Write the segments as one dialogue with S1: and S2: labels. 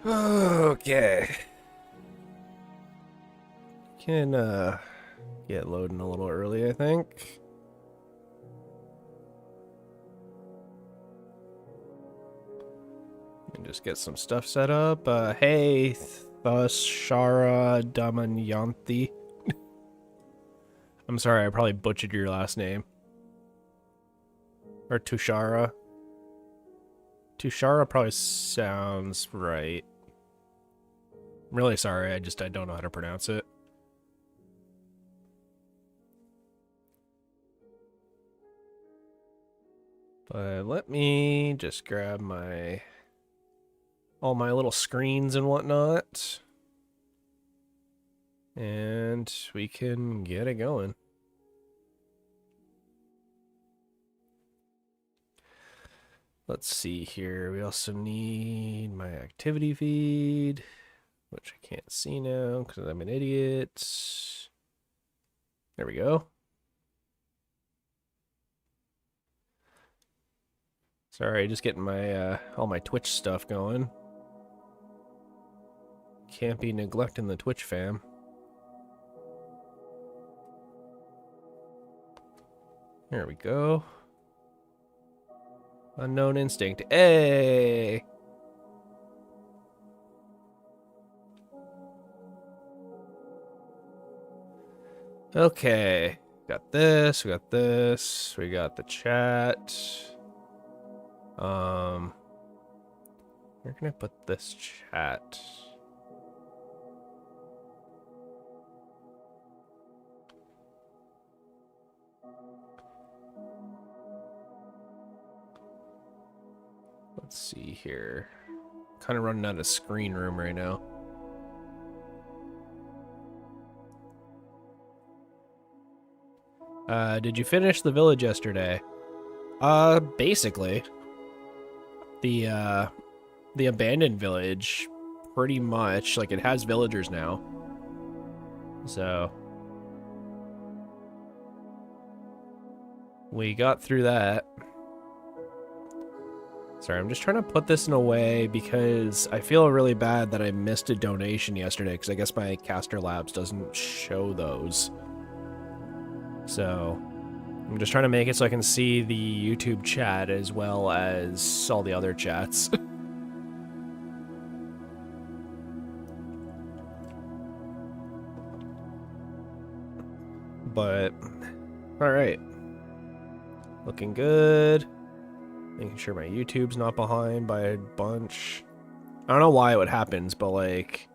S1: Okay. Can get loading a little early, I think. And just get some stuff set up. Hey, Thashara Damanyanthi. I'm sorry, I probably butchered your last name. Or Tushara. Tushara probably sounds right. I'm really sorry, I don't know how to pronounce it. But let me just grab all my little screens and whatnot. And we can get it going. Let's see here. We also need my activity feed, which I can't see now because I'm an idiot. There we go. Sorry, just getting my all my Twitch stuff going. Can't be neglecting the Twitch fam. There we go. Unknown instinct. Hey! Okay. Got this, we got this, we got the chat. Where can I put this chat? Let's see here. Kind of running out of screen room right now. Did you finish the village yesterday? Basically. The abandoned village, pretty much. Like, it has villagers now. So we got through that. Sorry, I'm just trying to put this in a way because I feel really bad that I missed a donation yesterday because I guess my Caster Labs doesn't show those. So I'm just trying to make it so I can see the YouTube chat as well as all the other chats. But, alright. Looking good. Making sure my YouTube's not behind by a bunch. I don't know why it happens, but like,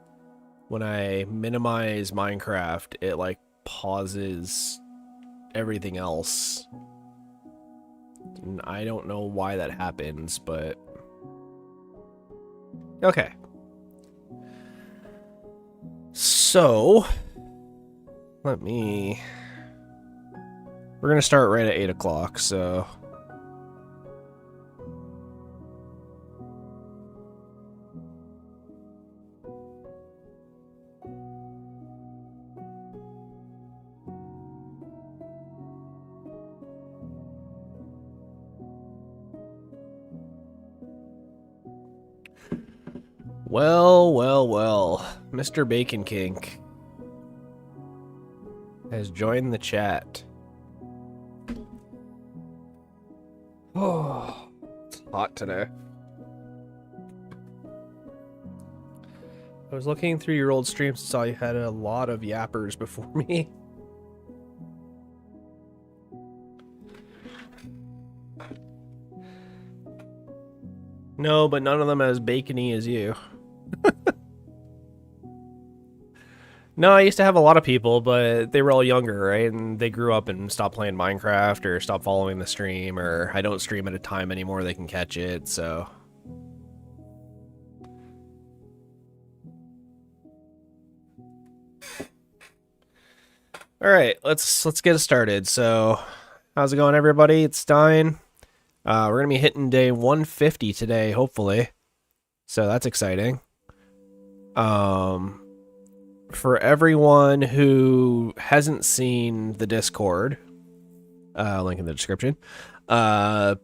S1: when I minimize Minecraft, it like pauses everything else. And I don't know why that happens, but... Okay. So, let me... We're gonna start right at 8 o'clock, so... Well, well, well. Mr. Bacon Kink has joined the chat. Oh, it's hot today. I was looking through your old streams and saw you had a lot of yappers before me. No, but none of them as bacony as you. No, I used to have a lot of people, but they were all younger, right? And they grew up and stopped playing Minecraft or stopped following the stream, or I don't stream at a time anymore they can catch it, so... Alright, let's get it started. So, how's it going, everybody? It's Stein. We're going to be hitting day 150 today, hopefully. So that's exciting. For everyone who hasn't seen the Discord, link in the description, I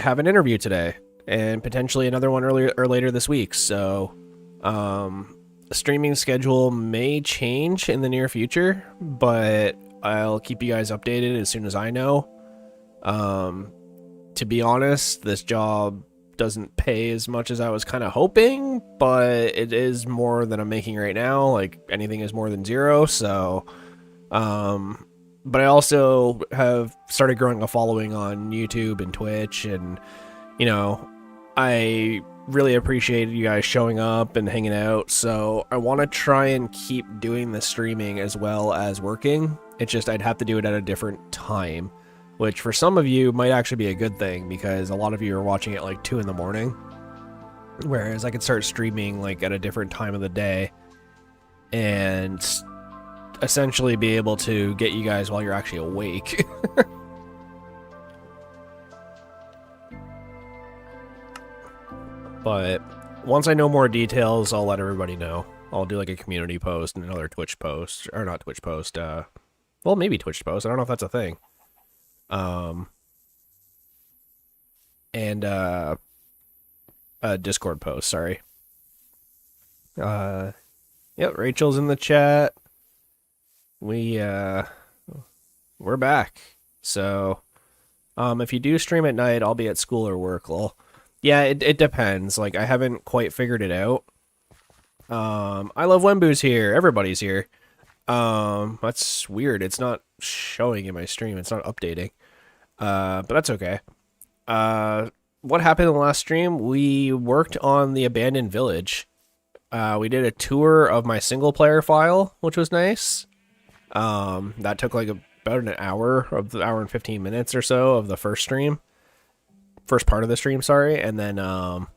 S1: have an interview today, and potentially another one earlier or later this week. So, the streaming schedule may change in the near future, but I'll keep you guys updated as soon as I know. To be honest, this job doesn't pay as much as I was kind of hoping, but it is more than I'm making right now. Like, anything is more than zero, so... but I also have started growing a following on YouTube and Twitch, and, you know, I really appreciate you guys showing up and hanging out, so I want to try and keep doing the streaming as well as working. It's just I'd have to do it at a different time, which for some of you might actually be a good thing, because a lot of you are watching at like 2 in the morning, whereas I could start streaming like at a different time of the day and essentially be able to get you guys while you're actually awake. But once I know more details, I'll let everybody know. I'll do like a community post and another Twitch post, or not Twitch post, well, maybe Twitch post. I don't know if that's a thing. And a Discord post, sorry. Yep, Rachel's in the chat. We're back. So, if you do stream at night, I'll be at school or work. Well, yeah, it depends. Like, I haven't quite figured it out. I love Wembu's here. Everybody's here. That's weird. It's not showing in my stream. It's not updating. But that's okay. What happened in the last stream? We worked on the abandoned village. We did a tour of my single player file, which was nice. That took like about an hour, of the hour and 15 minutes or so of the first part of the stream, sorry. And then,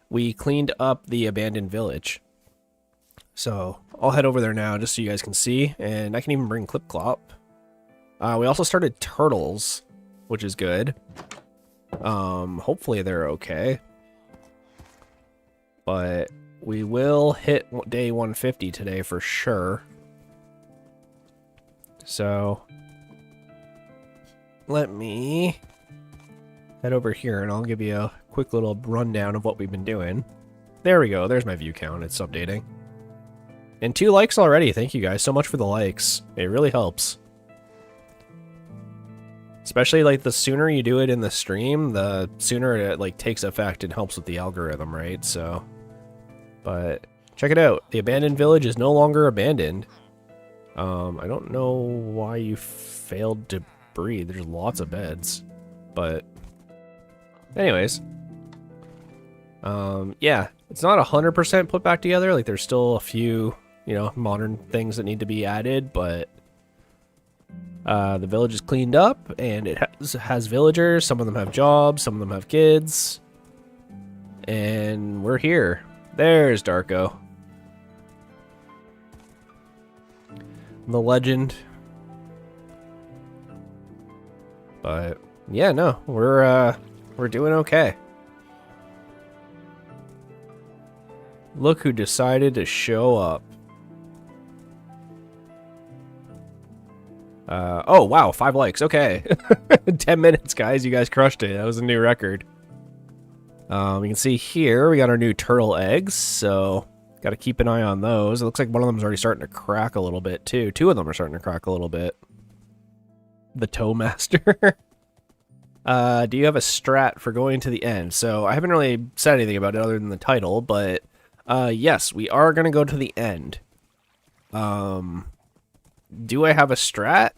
S1: we cleaned up the abandoned village. So I'll head over there now just so you guys can see, and I can even bring Clip Clop. We also started turtles, which is good. Hopefully they're okay. But we will hit day 150 today for sure. So let me head over here and I'll give you a quick little rundown of what we've been doing. There we go. There's my view count. It's updating. And 2 likes already. Thank you guys so much for the likes. It really helps. Especially, like, the sooner you do it in the stream, the sooner it, like, takes effect and helps with the algorithm, right? So, but check it out. The abandoned village is no longer abandoned. I don't know why you failed to breed. There's lots of beds. But, anyways. Yeah, it's not 100% put back together. Like, there's still a few, you know, modern things that need to be added, but the village is cleaned up, and it has villagers. Some of them have jobs, some of them have kids, and we're here. There's Darko, the legend. But yeah, no, we're doing okay. Look who decided to show up. Oh, wow, 5 likes. Okay. 10 minutes, guys. You guys crushed it. That was a new record. You can see here we got our new turtle eggs, so got to keep an eye on those. It looks like one of them is already starting to crack a little bit too. Two of them are starting to crack a little bit. The Toe Master. Do you have a strat for going to the end? So I haven't really said anything about it other than the title, but yes, we are going to go to the end. Do I have a strat?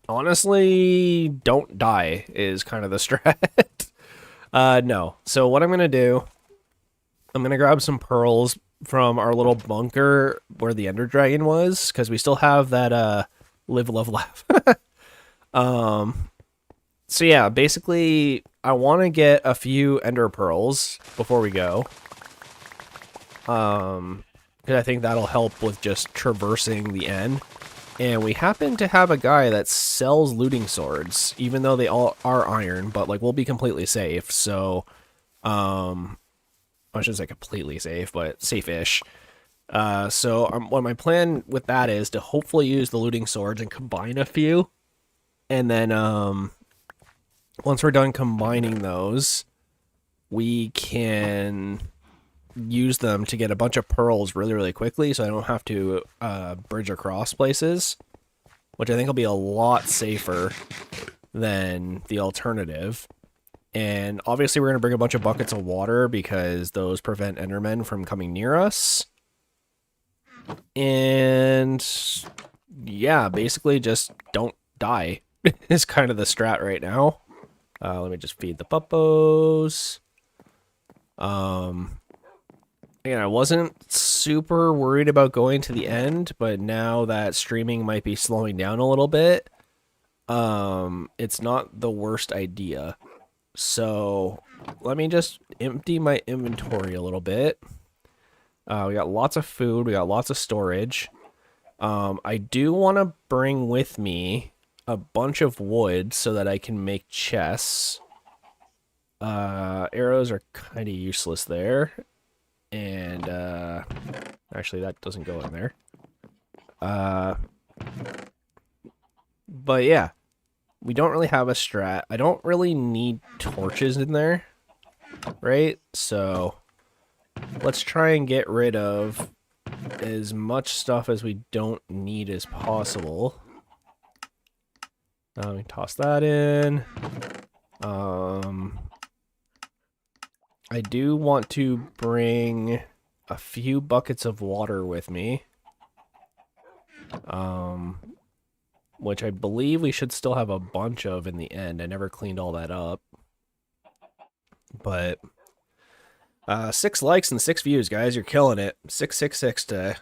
S1: Honestly, don't die is kind of the strat. No. So what I'm going to do, I'm going to grab some pearls from our little bunker where the Ender Dragon was, because we still have that live, love, laugh. So yeah, basically, I want to get a few Ender Pearls before we go. Because I think that'll help with just traversing the end. And we happen to have a guy that sells looting swords, even though they all are iron, but like we'll be completely safe. So, I shouldn't say completely safe, but safe-ish. What my plan with that is to hopefully use the looting swords and combine a few. And then, once we're done combining those, we can use them to get a bunch of pearls really, really quickly, so I don't have to bridge across places, which I think will be a lot safer than the alternative. And obviously we're going to bring a bunch of buckets of water because those prevent Endermen from coming near us. And yeah, basically just don't die is kind of the strat right now. Let me just feed the puppos. Again, I wasn't super worried about going to the end, but now that streaming might be slowing down a little bit, it's not the worst idea. So let me just empty my inventory a little bit. We got lots of food. We got lots of storage. I do want to bring with me a bunch of wood so that I can make chests. Arrows are kind of useless there. And, actually that doesn't go in there. But yeah, we don't really have a strat. I don't really need torches in there, right? So let's try and get rid of as much stuff as we don't need as possible. We toss that in. I do want to bring a few buckets of water with me. Which I believe we should still have a bunch of in the end. I never cleaned all that up. But 6 likes and 6 views, guys. You're killing it. 666 today.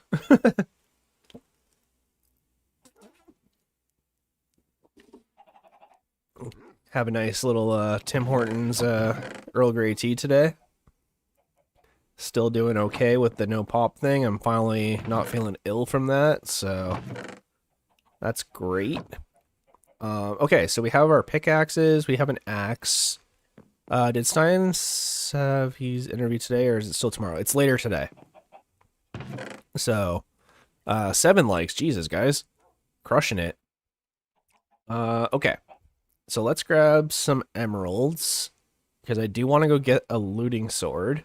S1: Have a nice little Tim Hortons Earl Grey tea today. Still doing okay with the no pop thing. I'm finally not feeling ill from that, so that's great. Okay, so we have our pickaxes. We have an axe. Did Stein have his interview today, or is it still tomorrow? It's later today. So, 7 likes. Jesus, guys. Crushing it. Okay. So let's grab some emeralds, because I do want to go get a looting sword.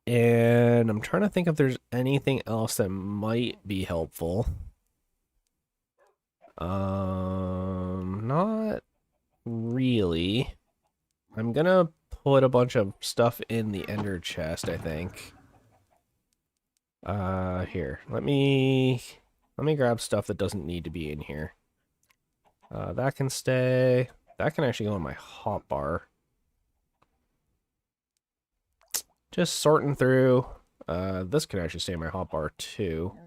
S1: And I'm trying to think if there's anything else that might be helpful. Not really. I'm gonna put a bunch of stuff in the ender chest, I think. Here. Let me grab stuff that doesn't need to be in here. That can stay. That can actually go in my hotbar. Just sorting through. This can actually stay in my hotbar too.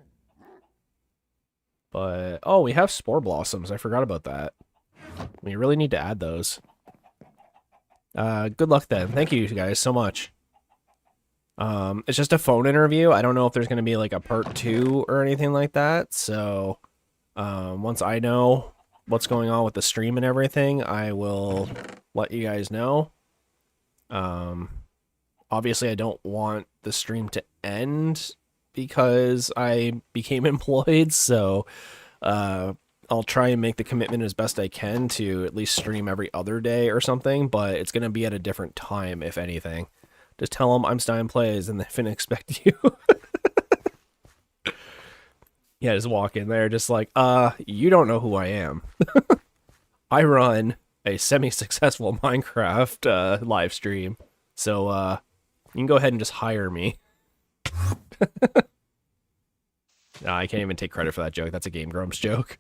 S1: But, oh, we have spore blossoms. I forgot about that. We really need to add those. Good luck then. Thank you guys so much. It's just a phone interview. I don't know if there's going to be like a part 2 or anything like that. So, once I know what's going on with the stream and everything, I will let you guys know. Obviously, I don't want the stream to end because I became employed, so I'll try and make the commitment as best I can to at least stream every other day or something, but it's going to be at a different time, if anything. Just tell them I'm Stein Plays and they finna expect you. Yeah, just walk in there just like, you don't know who I am. I run a semi-successful Minecraft live stream, so you can go ahead and just hire me. No, I can't even take credit for that joke. That's a Game Grumps joke.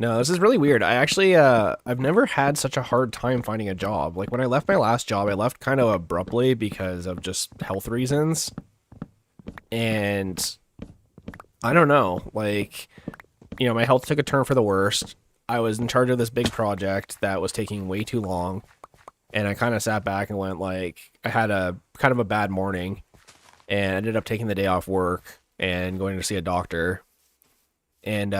S1: No, this is really weird. I actually, I've never had such a hard time finding a job. Like, when I left my last job, I left kind of abruptly because of just health reasons. And I don't know, like, you know, my health took a turn for the worst. I was in charge of this big project that was taking way too long. And I kind of sat back and went, like, I had a kind of a bad morning and ended up taking the day off work and going to see a doctor. And,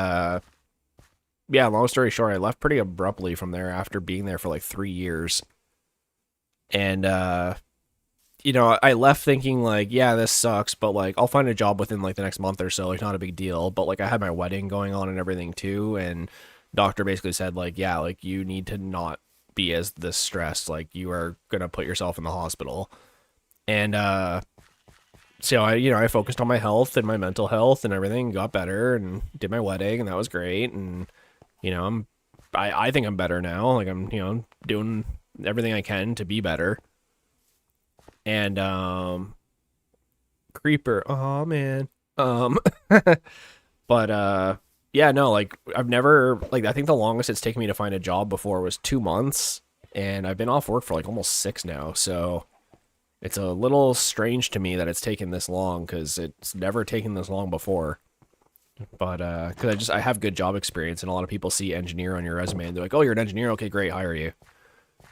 S1: yeah, long story short, I left pretty abruptly from there after being there for like 3 years. And, you know, I left thinking like, yeah, this sucks, but like, I'll find a job within like the next month or so. Like, not a big deal. But like, I had my wedding going on and everything too. And doctor basically said like, yeah, like you need to not be as this stressed. Like, you are going to put yourself in the hospital. And, so I focused on my health and my mental health and everything, got better and did my wedding and that was great. And, you know, I think I'm better now. Like, I'm, you know, doing everything I can to be better. And, creeper, oh man. But, yeah, no, like, I've never, like, I think the longest it's taken me to find a job before was 2 months. And I've been off work for like almost 6 now. So it's a little strange to me that it's taken this long because it's never taken this long before. But because I have good job experience, and a lot of people see engineer on your resume and they're like, "Oh, you're an engineer, okay, great, hire you."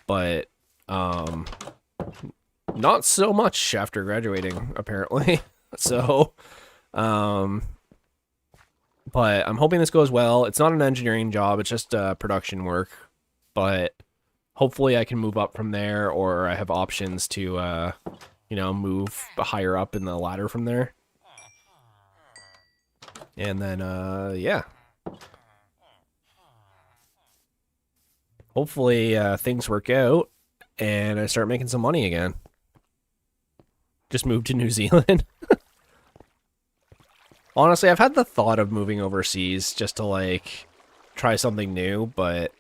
S1: But not so much after graduating, apparently. So, but I'm hoping this goes well. It's not an engineering job; it's just production work. But hopefully, I can move up from there, or I have options to, you know, move higher up in the ladder from there. And then, yeah. Hopefully, things work out, and I start making some money again. Just move to New Zealand. Honestly, I've had the thought of moving overseas just to, like, try something new, but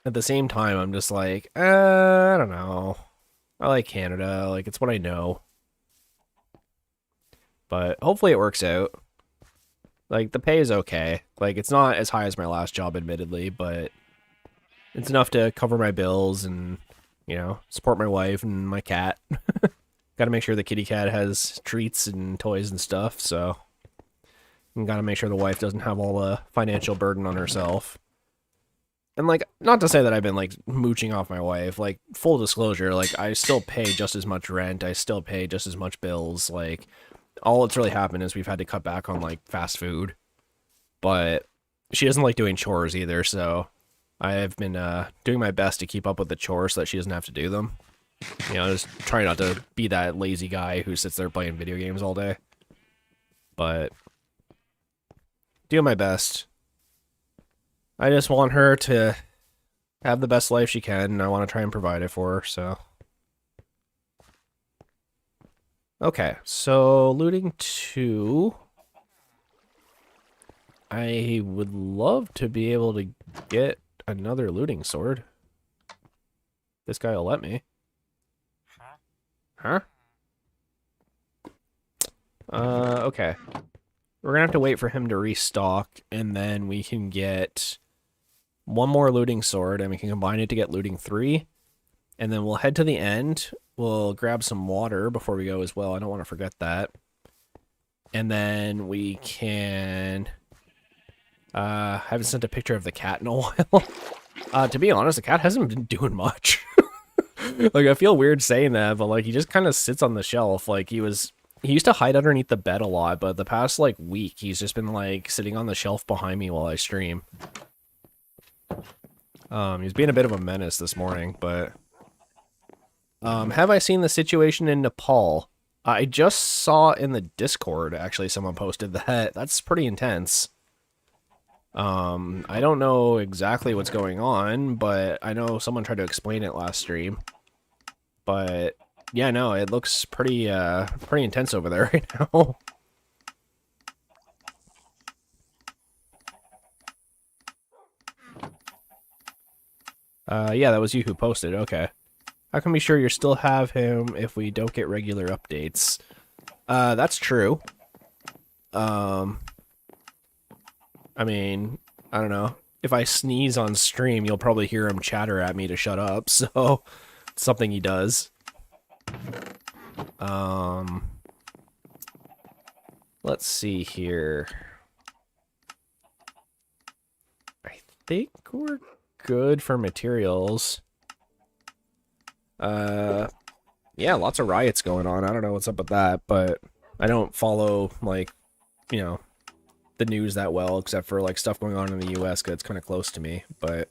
S1: at the same time, I'm just like, I don't know. I like Canada, like, it's what I know. But hopefully it works out. Like, the pay is okay. Like, it's not as high as my last job, admittedly, but it's enough to cover my bills and, you know, support my wife and my cat. Gotta make sure the kitty cat has treats and toys and stuff, so. And gotta make sure the wife doesn't have all the financial burden on herself. And, like, not to say that I've been, like, mooching off my wife. Like, full disclosure, like, I still pay just as much rent. I still pay just as much bills. Like, all that's really happened is we've had to cut back on, like, fast food. But she doesn't like doing chores either, so I've been doing my best to keep up with the chores so that she doesn't have to do them. You know, just trying not to be that lazy guy who sits there playing video games all day. But doing my best. I just want her to have the best life she can, and I want to try and provide it for her, so. Okay, so looting 2. I would love to be able to get another looting sword. This guy will let me. Huh? Okay. We're gonna have to wait for him to restock, and then we can get one more looting sword, and we can combine it to get looting 3. And then we'll head to the end. We'll grab some water before we go as well. I don't want to forget that. And then we can... I haven't sent a picture of the cat in a while. To be honest, the cat hasn't been doing much. Like, I feel weird saying that, but, like, he just kind of sits on the shelf. Like, he used to hide underneath the bed a lot, but the past, like, week, he's just been, like, sitting on the shelf behind me while I stream. He's being a bit of a menace this morning, but... have I seen the situation in Nepal? I just saw in the Discord, actually, someone posted that. That's pretty intense. I don't know exactly what's going on, but I know someone tried to explain it last stream. But yeah, no, it looks pretty intense over there right now. Yeah, that was you who posted. Okay. How can we be sure you still have him if we don't get regular updates? That's true. I mean, I don't know. If I sneeze on stream, you'll probably hear him chatter at me to shut up, so it's something he does. Let's see here. I think we're good for materials. Yeah, lots of riots going on. I don't know what's up with that, but I don't follow, like, you know, the news that well, except for, like, stuff going on in the US, because it's kind of close to me, but...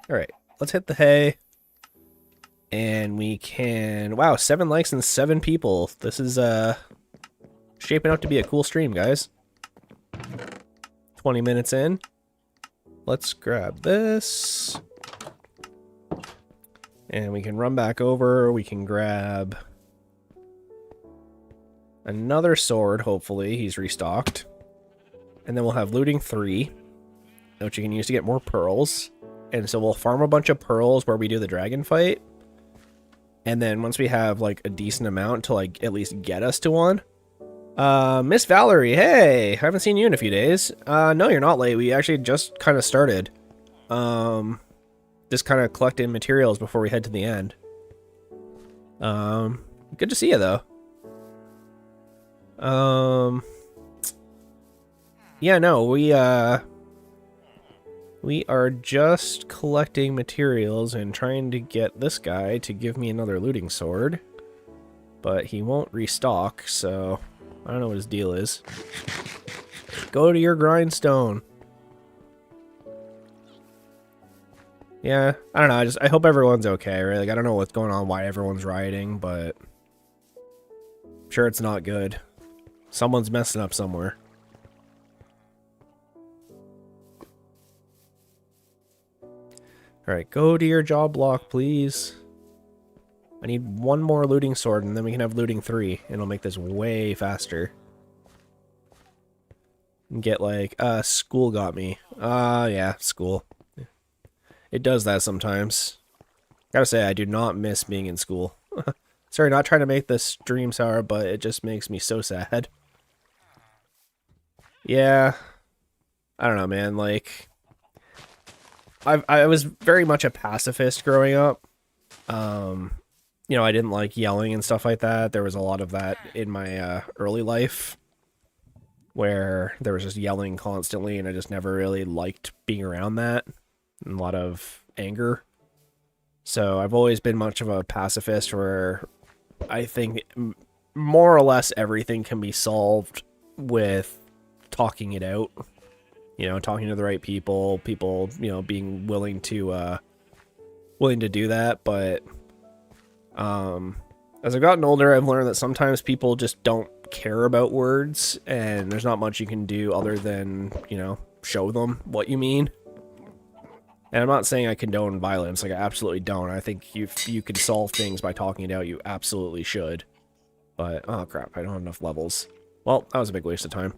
S1: Alright, let's hit the hay. And we can... Wow, 7 likes and 7 people. This is, shaping up to be a cool stream, guys. 20 minutes in. Let's grab this. And we can run back over. We can grab another sword, hopefully. He's restocked. And then we'll have looting 3, which you can use to get more pearls. And so we'll farm a bunch of pearls where we do the dragon fight. And then once we have, like, a decent amount to, like, at least get us to one. Miss Valerie, hey! I haven't seen you in a few days. No, you're not late. We actually just kind of started. Just kind of collecting materials before we head to the end. Good to see you, though. Yeah, no, we are just collecting materials and trying to get this guy to give me another looting sword. But he won't restock, so I don't know what his deal is. Go to your grindstone. Yeah, I don't know. I hope everyone's okay, right? Like, I don't know what's going on, why everyone's rioting, but I'm sure it's not good. Someone's messing up somewhere. Alright, go to your job block, please. I need one more looting sword, and then we can have looting 3, and it'll make this way faster. And get, like, school got me. Yeah, school. It does that sometimes. Gotta say, I do not miss being in school. Sorry, not trying to make this stream sour, but it just makes me so sad. Yeah. I don't know, man, like... I was very much a pacifist growing up. You know, I didn't like yelling and stuff like that. There was a lot of that in my early life, where there was just yelling constantly, and I just never really liked being around that. And a lot of anger. So I've always been much of a pacifist, where I think more or less everything can be solved with talking it out. You know, talking to the right people, you know, being willing to do that. But as I've gotten older, I've learned that sometimes people just don't care about words, and there's not much you can do other than, you know, show them what you mean. And I'm not saying I condone violence, like, I absolutely don't. I think if you can solve things by talking it out, you absolutely should. But, oh crap, I don't have enough levels. Well, that was a big waste of time.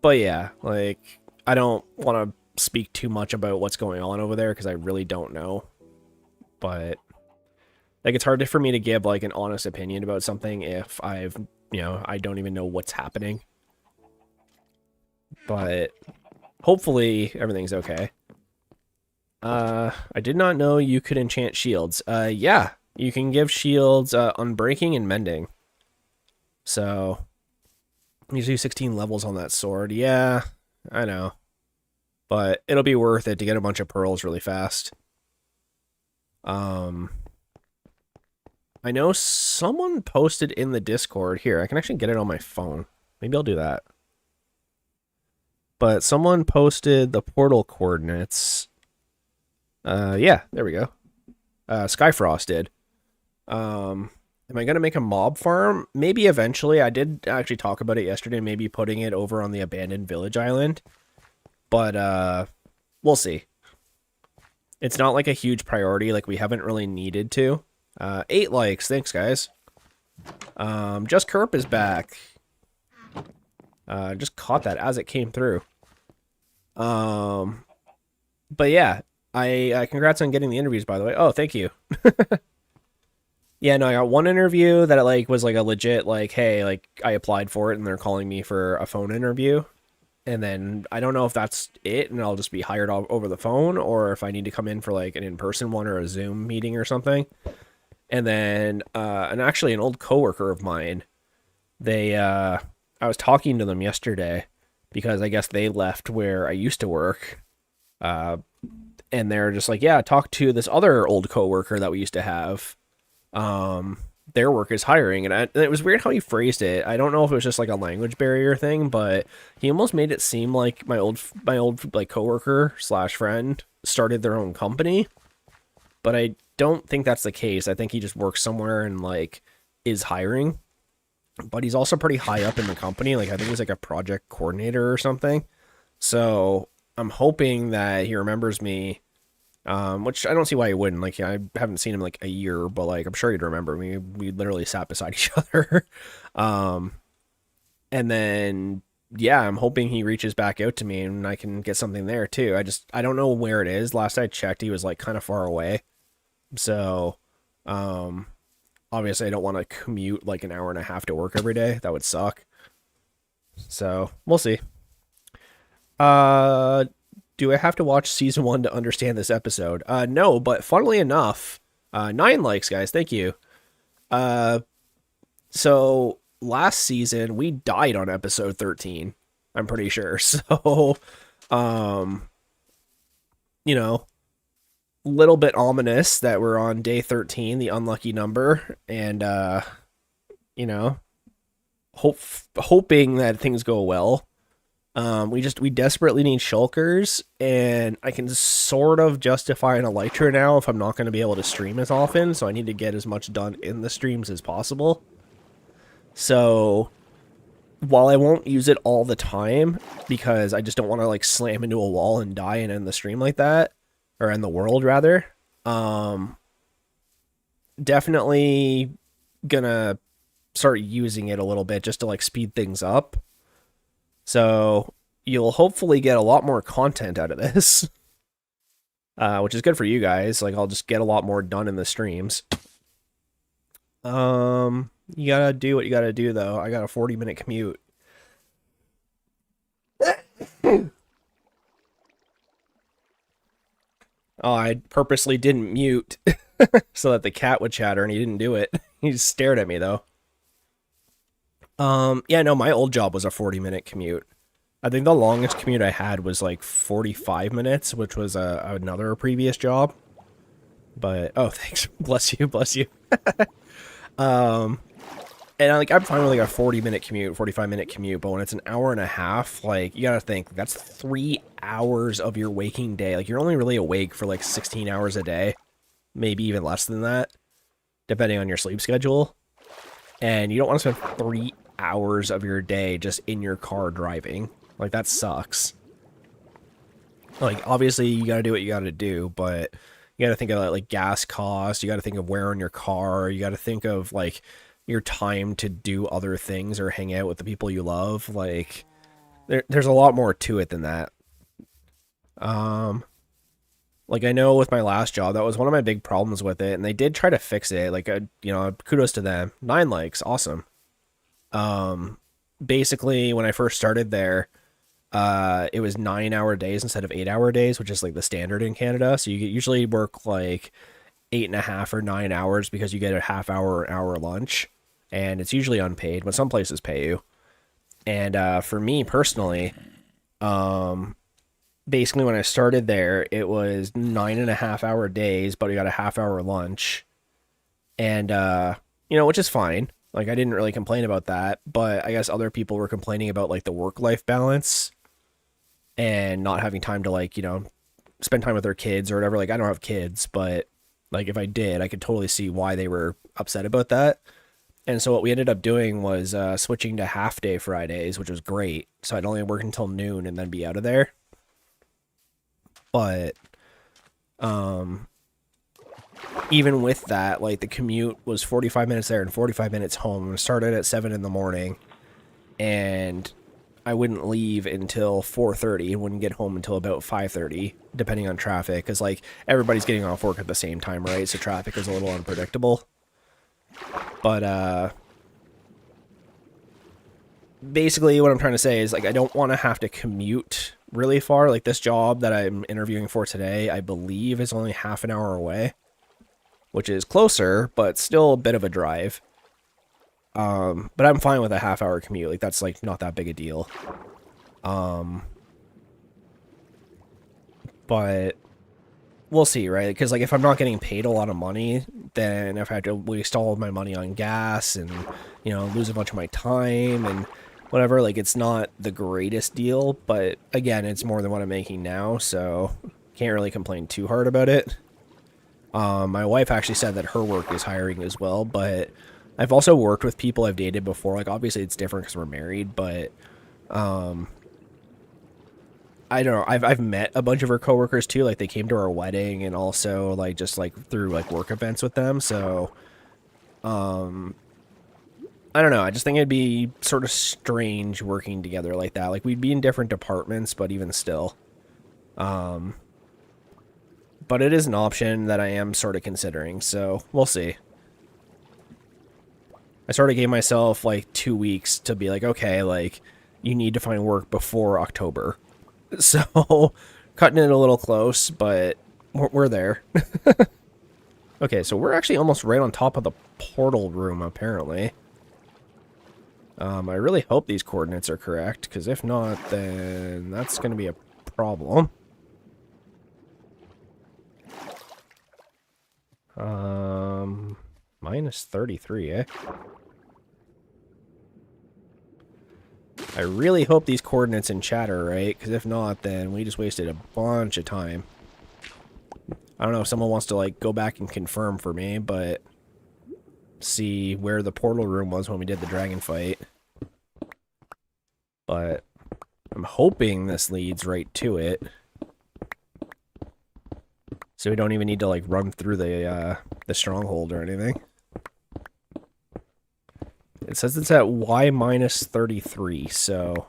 S1: But yeah, like, I don't want to speak too much about what's going on over there, because I really don't know. But, like, it's hard for me to give, like, an honest opinion about something if you know, I don't even know what's happening. But hopefully everything's okay. I did not know you could enchant shields. Yeah, you can give shields unbreaking and mending. So... you do 16 levels on that sword. Yeah, I know. But it'll be worth it to get a bunch of pearls really fast. I know someone posted in the Discord. Here, I can actually get it on my phone. Maybe I'll do that. But someone posted the portal coordinates. Yeah, there we go. Skyfrost did. Am I going to make a mob farm? Maybe eventually. I did actually talk about it yesterday, maybe putting it over on the abandoned village island. But we'll see. It's not like a huge priority. Like, we haven't really needed to. 8 likes. Thanks, guys. Just Kerp is back. Just caught that as it came through. But yeah, I congrats on getting the interviews, by the way. Oh, thank you. Yeah, no, I got one interview that like was like a legit like, hey, like I applied for it and they're calling me for a phone interview. And then I don't know if that's it and I'll just be hired over the phone or if I need to come in for like an in-person one or a Zoom meeting or something. And then and actually an old coworker of mine, I was talking to them yesterday because I guess they left where I used to work. And they're just like, yeah, talk to this other old coworker that we used to have. Their work is hiring, and it was weird how he phrased it. I don't know if it was just like a language barrier thing, but he almost made it seem like my old like coworker / friend started their own company. But I don't think that's the case. I think he just works somewhere and like is hiring. But he's also pretty high up in the company. Like I think he's like a project coordinator or something. So I'm hoping that he remembers me. Which I don't see why he wouldn't. Like, I haven't seen him like a year, but like I'm sure he'd remember me. We literally sat beside each other. And then yeah, I'm hoping he reaches back out to me and I can get something there too. I don't know where it is. Last I checked, he was like kind of far away. So, obviously I don't want to commute like an hour and a half to work every day. That would suck. So we'll see. Do I have to watch season 1 to understand this episode? No, but funnily enough, 9 likes, guys. Thank you. So last season we died on episode 13. I'm pretty sure. So, you know, little bit ominous that we're on day 13, the unlucky number, and you know, hoping that things go well. We desperately need shulkers, and I can sort of justify an Elytra now if I'm not going to be able to stream as often, so I need to get as much done in the streams as possible. So, while I won't use it all the time, because I just don't want to, like, slam into a wall and die and end the stream like that, or end the world, rather, definitely gonna start using it a little bit just to, like, speed things up. So you'll hopefully get a lot more content out of this, which is good for you guys. Like I'll just get a lot more done in the streams. You gotta do what you gotta do though. I got a 40-minute commute. Oh, I purposely didn't mute so that the cat would chatter and he didn't do it. He just stared at me though. Yeah, no, my old job was a 40-minute commute. I think the longest commute I had was like 45 minutes, which was another previous job. But, oh, thanks. Bless you, bless you. And like, I'm fine with like a 40-minute commute, 45-minute commute, but when it's an hour and a half, like, you gotta think, that's 3 hours of your waking day. Like, you're only really awake for like 16 hours a day, maybe even less than that, depending on your sleep schedule. And you don't want to spend 3 hours of your day just in your car driving. Like, that sucks. Like, obviously, you gotta do what you gotta do, but you gotta think of, like, gas costs, you gotta think of wear on your car, you gotta think of, like, your time to do other things or hang out with the people you love. Like, there's a lot more to it than that. Like, I know with my last job, that was one of my big problems with it, and they did try to fix it. Like, you know, kudos to them. 9 likes, awesome. Basically, when I first started there, it was 9-hour days instead of 8-hour days, which is like the standard in Canada. So you usually work like 8.5 or 9 hours because you get a half hour or an hour lunch, and it's usually unpaid, but some places pay you. And for me personally, basically when I started there, it was 9.5-hour days, but we got a half-hour lunch, and you know, which is fine. Like, I didn't really complain about that, but I guess other people were complaining about, like, the work-life balance and not having time to, like, you know, spend time with their kids or whatever. Like, I don't have kids, but Like, if I did, I could totally see why they were upset about that. And so what we ended up doing was switching to half-day Fridays, which was great. So I'd only work until noon and then be out of there. But even with that, like, the commute was 45 minutes there and 45 minutes home. It started at 7 in the morning, and I wouldn't leave until 4:30 and wouldn't get home until about 5:30, depending on traffic, because, like, everybody's getting off work at the same time, right? So traffic is a little unpredictable. But basically what I'm trying to say is, like, I don't want to have to commute really far. Like, this job that I'm interviewing for today, I believe is only half an hour away, which is closer, but still a bit of a drive. But I'm fine with a half-hour commute. Like, that's, like, not that big a deal. But we'll see, right? Because, like, if I'm not getting paid a lot of money, then if I have to waste all of my money on gas and, you know, lose a bunch of my time and whatever, like, it's not the greatest deal. But, again, it's more than what I'm making now, so can't really complain too hard about it. My wife actually said that her work is hiring as well, but I've also worked with people I've dated before. Like, obviously it's different because we're married, but I don't know. I've met a bunch of her coworkers too. Like, they came to our wedding, and also, like, just, like, through, like, work events with them. So I don't know. I just think it'd be sort of strange working together like that. Like, we'd be in different departments, but even still. But it is an option that I am sort of considering, so we'll see. I sort of gave myself, like, 2 weeks to be like, okay, like, you need to find work before October. So, cutting it a little close, but we're there. Okay, so we're actually almost right on top of the portal room, apparently. I really hope these coordinates are correct, because if not, then that's going to be a problem. Minus 33, eh? I really hope these coordinates in chat are right, because if not, then we just wasted a bunch of time. I don't know if someone wants to, like, go back and confirm for me, but see where the portal room was when we did the dragon fight. But I'm hoping this leads right to it. So we don't even need to, like, run through the stronghold or anything. It says it's at Y minus 33, so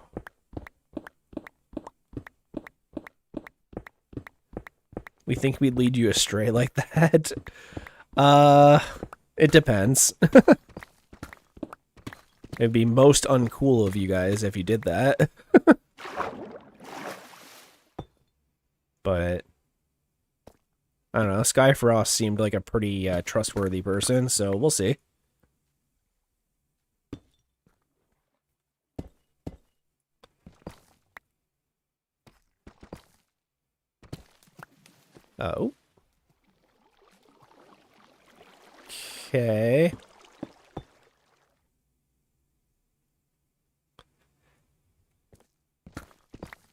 S1: we think we'd lead you astray like that. It depends. It'd be most uncool of you guys if you did that. But I don't know, Skyfrost seemed like a pretty trustworthy person, so we'll see. Oh. Okay.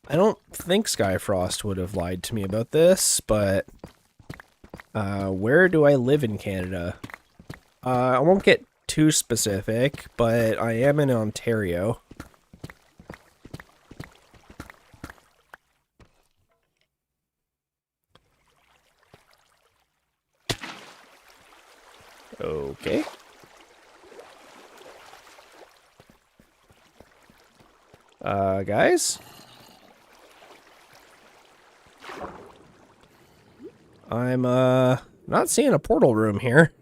S1: I don't think Skyfrost would have lied to me about this, but where do I live in Canada? I won't get too specific, but I am in Ontario. Okay. Guys? I'm, not seeing a portal room here.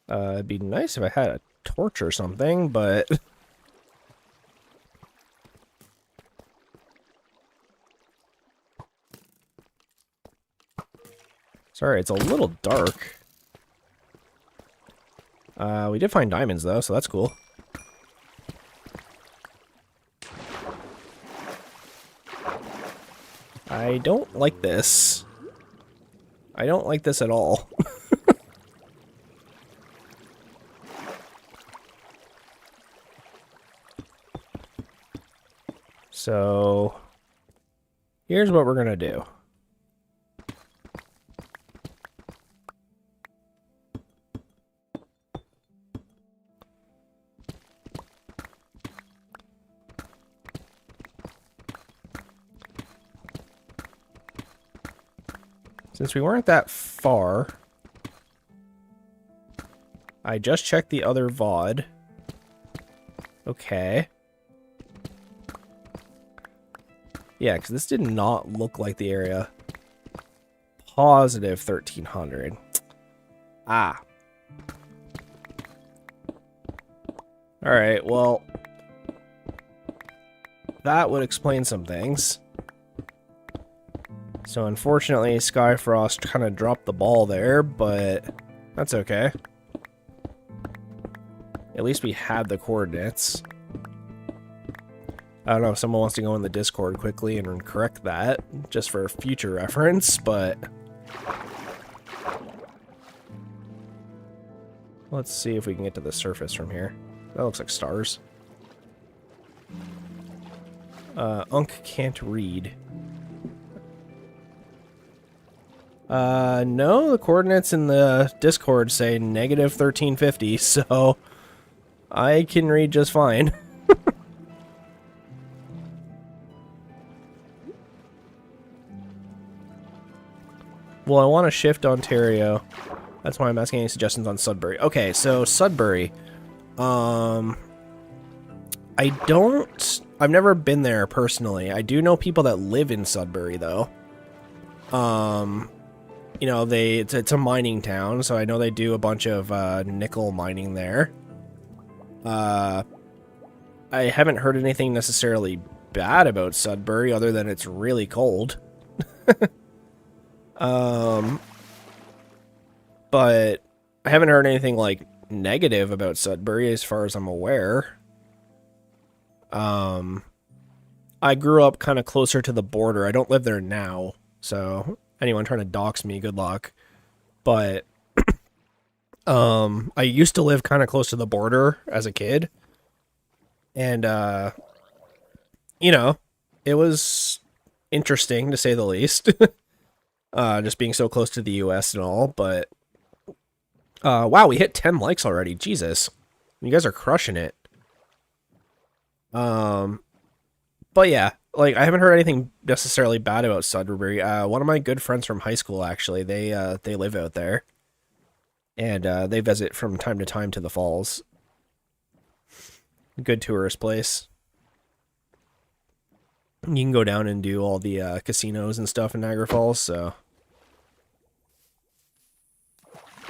S1: It'd be nice if I had a torch or something, but sorry, it's a little dark. We did find diamonds, though, so that's cool. I don't like this. I don't like this at all. So here's what we're going to do. Since we weren't that far, I just checked the other VOD. Okay. Yeah, because this did not look like the area. Positive 1300. Ah. Alright, well, that would explain some things. So unfortunately, Skyfrost kind of dropped the ball there, but that's okay. At least we had the coordinates. I don't know if someone wants to go in the Discord quickly and correct that, just for future reference, but... Let's see if we can get to the surface from here. That looks like stars. Unk can't read. No, the coordinates in the Discord say negative 1350, so I can read just fine. Well, I want to shift Ontario. That's why I'm asking any suggestions on Sudbury. Okay, so Sudbury. I've never been there personally. I do know people that live in Sudbury, though. You know, it's a mining town, so I know they do a bunch of nickel mining there. I haven't heard anything necessarily bad about Sudbury, other than it's really cold. But I haven't heard anything, like, negative about Sudbury, as far as I'm aware. I grew up kind of closer to the border. I don't live there now, so anyone trying to dox me, good luck. But I used to live kind of close to the border as a kid. And you know, it was interesting to say the least. Just being so close to the US and all, but wow, we hit 10 likes already. Jesus. You guys are crushing it. But yeah, like, I haven't heard anything necessarily bad about Sudbury. One of my good friends from high school, actually, they live out there. And they visit from time to time to the falls. Good tourist place. You can go down and do all the casinos and stuff in Niagara Falls, so...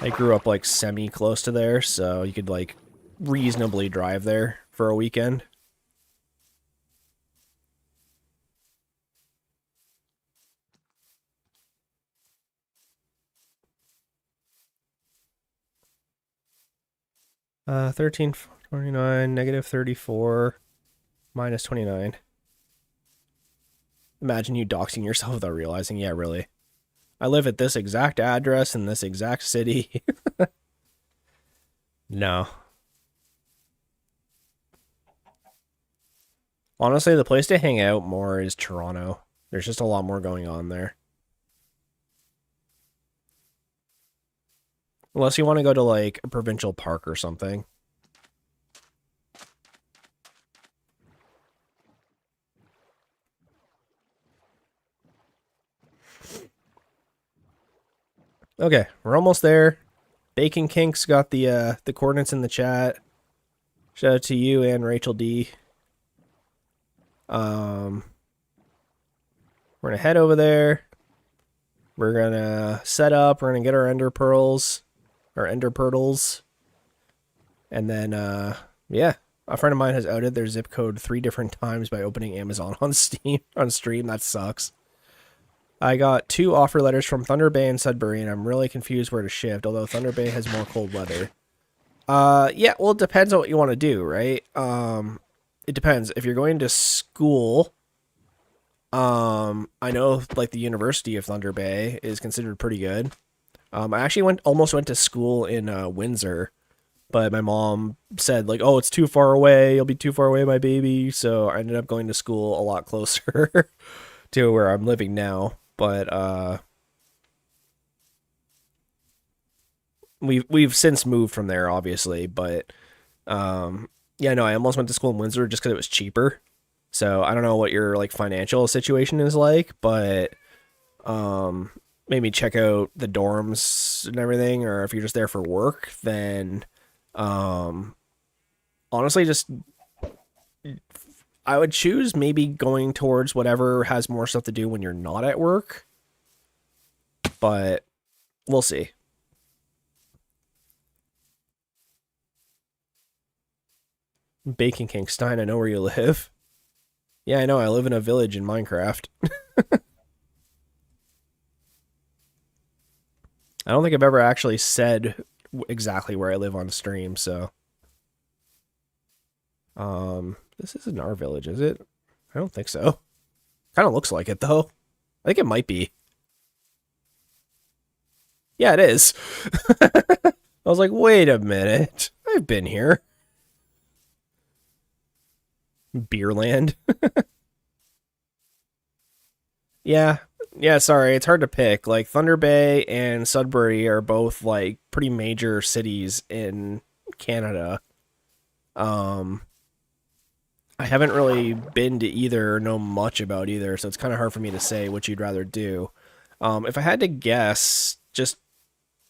S1: I grew up, like, semi-close to there, so you could, like, reasonably drive there for a weekend. $13.49, negative 34, minus 29. Imagine you doxing yourself without realizing, yeah, really. I live at this exact address in this exact city. No. Honestly, the place to hang out more is Toronto. There's just a lot more going on there. Unless you want to go to, like, a provincial park or something. Okay, we're almost there. Bacon Kinks got the coordinates in the chat. Shout out to you and Rachel D. We're gonna head over there. We're gonna set up. We're gonna get our ender pearls, our ender purtles, and then yeah, a friend of mine has outed their zip code 3 different times by opening Amazon on Steam on stream. That sucks. I got 2 offer letters from Thunder Bay and Sudbury, and I'm really confused where to shift, although Thunder Bay has more cold weather. Yeah, well, it depends on what you want to do, right? It depends. If you're going to school, I know, like, the University of Thunder Bay is considered pretty good. I actually almost went to school in Windsor, But my mom said like, "Oh, it's too far away. You'll be too far away, my baby." So I ended up going to school a lot closer to where I'm living now. But we've since moved from there, obviously. But yeah, no, I almost went to school in Windsor just because it was cheaper. So I don't know what your like financial situation is like, but maybe check out the dorms and everything, or if you're just there for work, then um, honestly, just I would choose maybe going towards whatever has more stuff to do when you're not at work, but we'll see. Bacon King Stein, I know where you live. Yeah, I know. I live in a village in Minecraft. I don't think I've ever actually said exactly where I live on stream, so this isn't our village, is it? I don't think so. Kind of looks like it though. I think it might be. Yeah, it is. I was like, wait a minute. I've been here. Beerland. Yeah. Yeah, sorry, it's hard to pick. Like Thunder Bay and Sudbury are both like pretty major cities in Canada. Um I haven't really been to either or know much about either, so it's kind of hard for me to say what you'd rather do. If I had to guess, just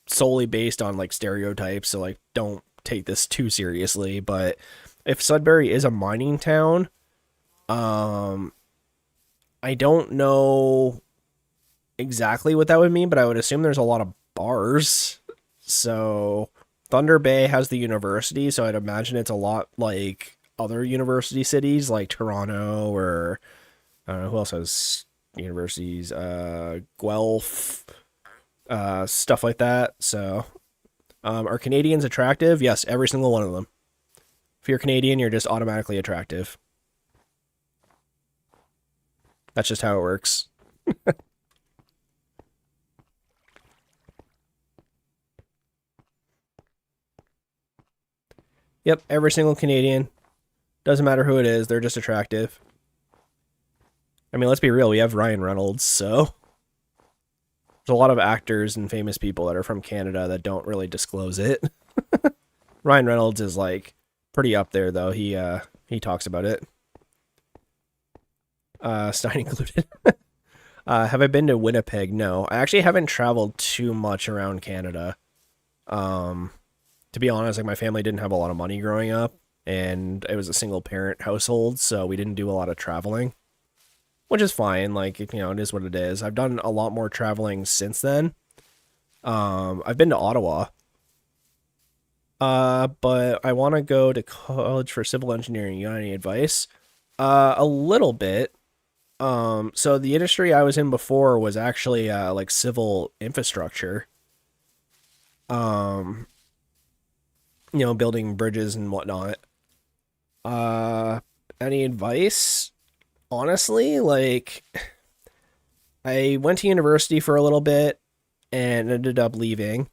S1: solely based on like stereotypes, so like don't take this too seriously, but if Sudbury is a mining town, um I don't know exactly what that would mean, but I would assume there's a lot of bars. So Thunder Bay has the university, so I'd imagine it's a lot like other university cities like Toronto or I don't know who else has universities, Guelph, stuff like that. So are Canadians attractive? Yes, every single one of them. If you're Canadian, you're just automatically attractive. That's just how it works. Yep, every single Canadian. Doesn't matter who it is, they're just attractive. I mean, let's be real, we have Ryan Reynolds, so there's a lot of actors and famous people that are from Canada that don't really disclose it. Ryan Reynolds is like pretty up there though. He talks about it. Stein included. Have I been to Winnipeg? No. I actually haven't traveled too much around Canada. Um to be honest, like my family didn't have a lot of money growing up and it was a single parent household, so we didn't do a lot of traveling, which is fine. Like, you know, it is what it is. I've done a lot more traveling since then. I've been to Ottawa. But I want to go to college for civil engineering. You got any advice? A little bit. So the industry I was in before was actually like civil infrastructure. Um, you know, building bridges and whatnot. Uh, any advice? Honestly, like I went to university for a little bit and ended up leaving.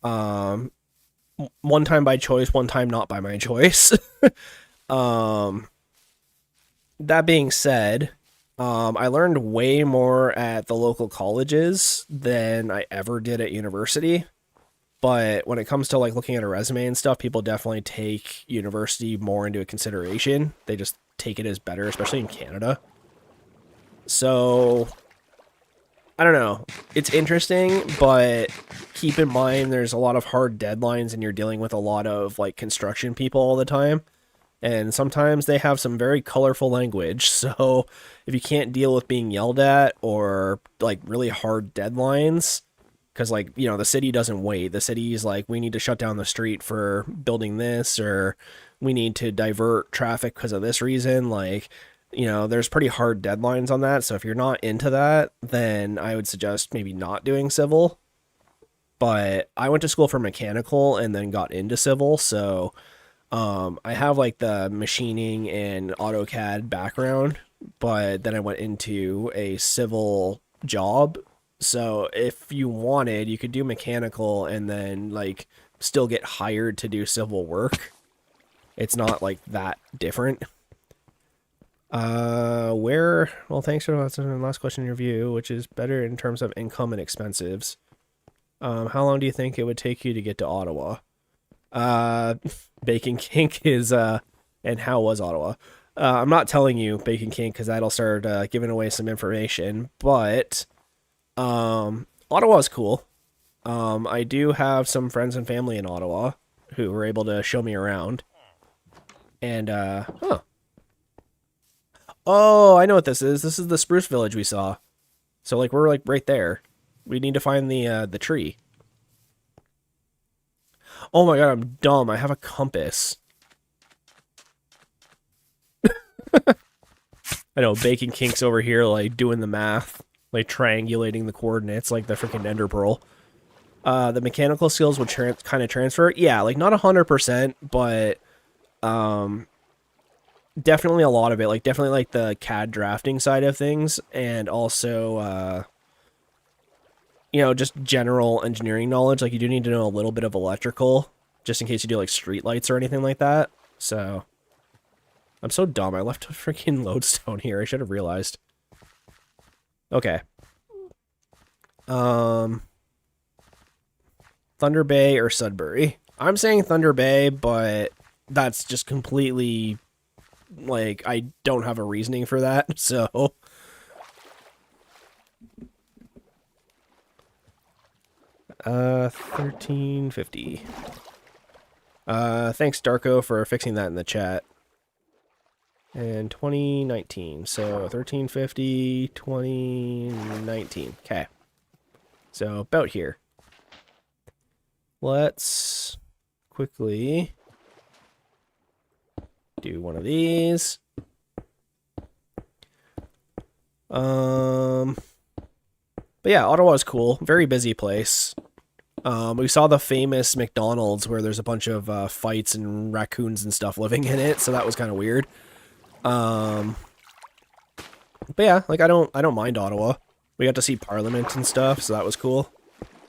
S1: Um, one time by choice, one time not by my choice. um, that being said, I learned way more at the local colleges than I ever did at university. But when it comes to like looking at a resume and stuff, people definitely take university more into consideration. They just take it as better, especially in Canada. So I don't know. It's interesting, but keep in mind there's a lot of hard deadlines and you're dealing with a lot of like construction people all the time. And sometimes they have some very colorful language. So if you can't deal with being yelled at or like really hard deadlines, because like, you know, the city doesn't wait. The city's like, we need to shut down the street for building this, or we need to divert traffic because of this reason. Like, you know, there's pretty hard deadlines on that. So if you're not into that, then I would suggest maybe not doing civil. But I went to school for mechanical and then got into civil. So I have like the machining and AutoCAD background, but then I went into a civil job. So if you wanted, you could do mechanical and then like still get hired to do civil work. It's not like that different. Well, thanks for the last question in your view, which is better in terms of income and expenses. How long do you think it would take you to get to Ottawa? Bacon Kink is, and how was Ottawa? I'm not telling you Bacon Kink because that'll start giving away some information, but Ottawa's cool. I do have some friends and family in Ottawa who were able to show me around. And, oh, I know what this is. This is the spruce village we saw. So, like, we're, like, right there. We need to find the tree. Oh my god, I'm dumb. I have a compass. I know, Bacon Kink's over here, like, doing the math. Like, triangulating the coordinates like the freaking Ender Pearl. The mechanical skills would kind of transfer. Yeah, like, not 100%, but, definitely a lot of it. Like, definitely, like, the CAD drafting side of things. And also, you know, just general engineering knowledge. Like, you do need to know a little bit of electrical, just in case you do, like, street lights or anything like that. So, I'm so dumb. I left a freaking lodestone here. I should have realized. Okay. Thunder Bay or Sudbury? I'm saying Thunder Bay, but that's just completely, like, I don't have a reasoning for that, so... 1350. Thanks, Darko, for fixing that in the chat. And 2019. So 1350, 2019. Okay. So about here. Let's quickly do one of these. But yeah, Ottawa's cool. Very busy place. We saw the famous McDonald's where there's a bunch of fights and raccoons and stuff living in it, so that was kind of weird. But yeah, like I don't mind Ottawa. We got to see Parliament and stuff, so that was cool.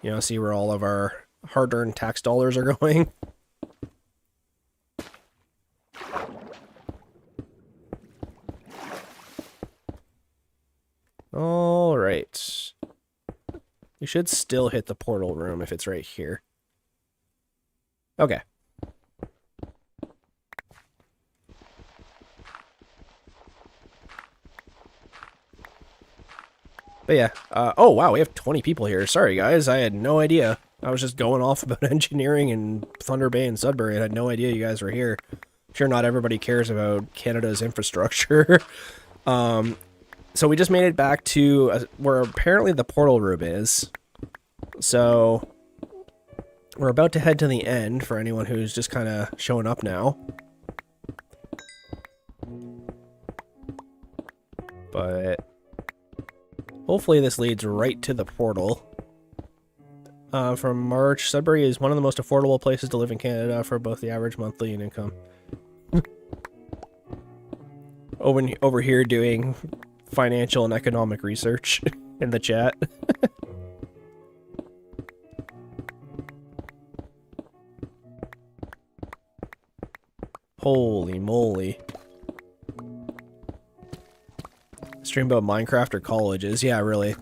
S1: You know, see where all of our hard-earned tax dollars are going. All right. You should still hit the portal room if it's right here. Okay. But yeah. Oh, wow, we have 20 people here. Sorry, guys. I had no idea. I was just going off about engineering and Thunder Bay and Sudbury. I had no idea you guys were here. Sure, not everybody cares about Canada's infrastructure. So we just made it back to where apparently the portal room is. So we're about to head to the end for anyone who's just kind of showing up now. But hopefully this leads right to the portal. From March, Sudbury is one of the most affordable places to live in Canada for both the average monthly and income. Over here doing financial and economic research in the chat. Holy moly. Stream about Minecraft or colleges? Yeah, really.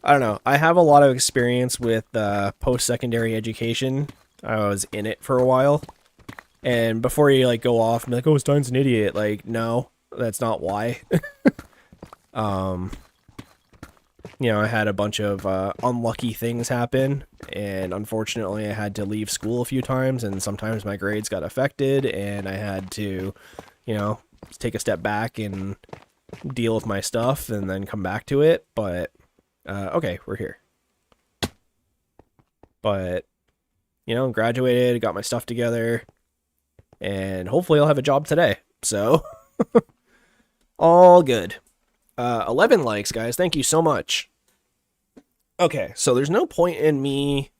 S1: I don't know. I have a lot of experience with post-secondary education. I was in it for a while. And before you, like, go off and be like, oh, Stein's an idiot. Like, no, that's not why. You know, I had a bunch of unlucky things happen. And unfortunately, I had to leave school a few times. And sometimes my grades got affected. And I had to, you know, take a step back and deal with my stuff and then come back to it. But, okay, we're here. But, you know, graduated, got my stuff together. And hopefully I'll have a job today. So, all good. 11 likes, guys. Thank you so much. Okay, so there's no point in me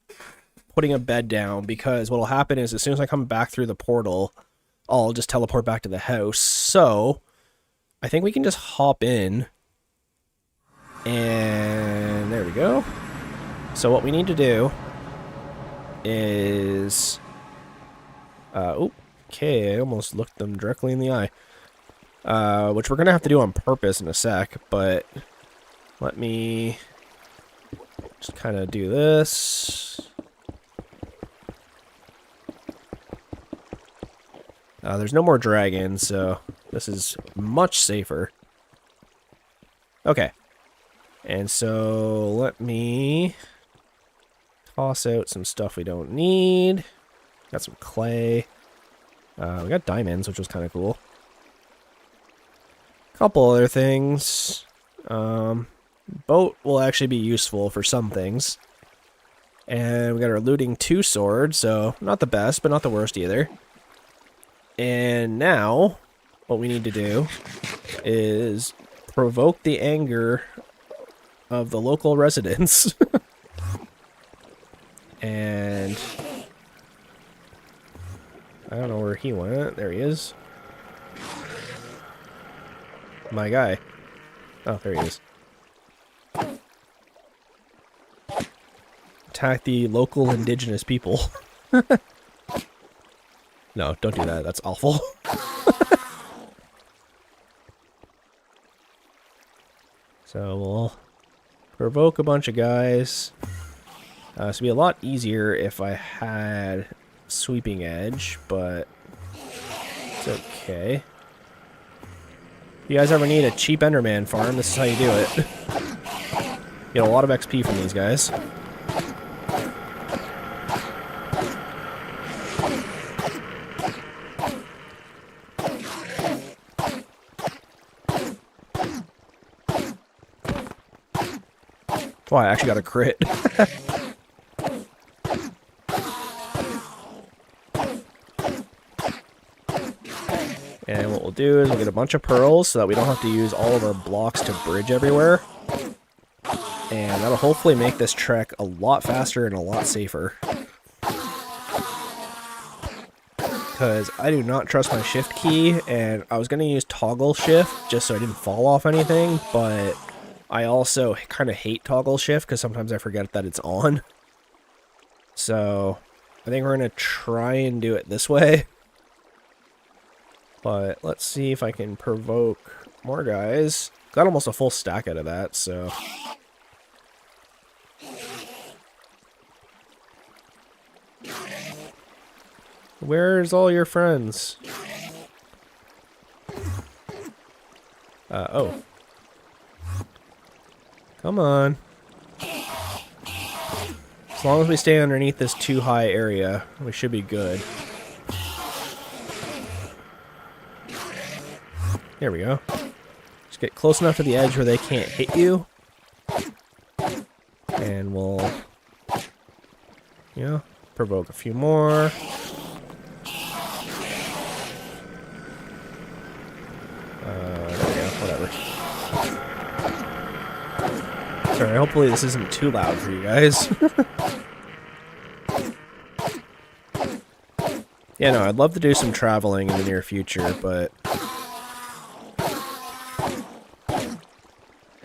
S1: putting a bed down because what'll happen is as soon as I come back through the portal, I'll just teleport back to the house. So, I think we can just hop in. And there we go. So what we need to do is... okay, I almost looked them directly in the eye. Which we're going to have to do on purpose in a sec, but let me just kind of do this. There's no more dragons, so this is much safer. Okay. And so let me toss out some stuff we don't need. Got some clay. We got diamonds, which was kind of cool. Couple other things. Boat will actually be useful for some things. And we got our looting 2 sword, so not the best, but not the worst either. And now, what we need to do is provoke the anger of the local residents. And I don't know where he went. There he is. My guy. Oh, there he is. Attack the local indigenous people. No, don't do that. That's awful. So we'll provoke a bunch of guys. This would be a lot easier if I had sweeping edge, but it's okay. If you guys ever need a cheap Enderman farm, this is how you do it. Get a lot of XP from these guys. Oh, I actually got a crit. And what we'll do is we'll get a bunch of pearls so that we don't have to use all of our blocks to bridge everywhere. And that'll hopefully make this trek a lot faster and a lot safer. Because I do not trust my shift key, and I was going to use toggle shift just so I didn't fall off anything, but I also kind of hate toggle shift because sometimes I forget that it's on. So I think we're going to try and do it this way. But let's see if I can provoke more guys. Got almost a full stack out of that, so... Where's all your friends? Oh. Come on. As long as we stay underneath this too high area, we should be good. There we go. Just get close enough to the edge where they can't hit you. And we'll, you know, provoke a few more. There we go, whatever. Sorry, hopefully this isn't too loud for you guys. Yeah, no, I'd love to do some traveling in the near future, but...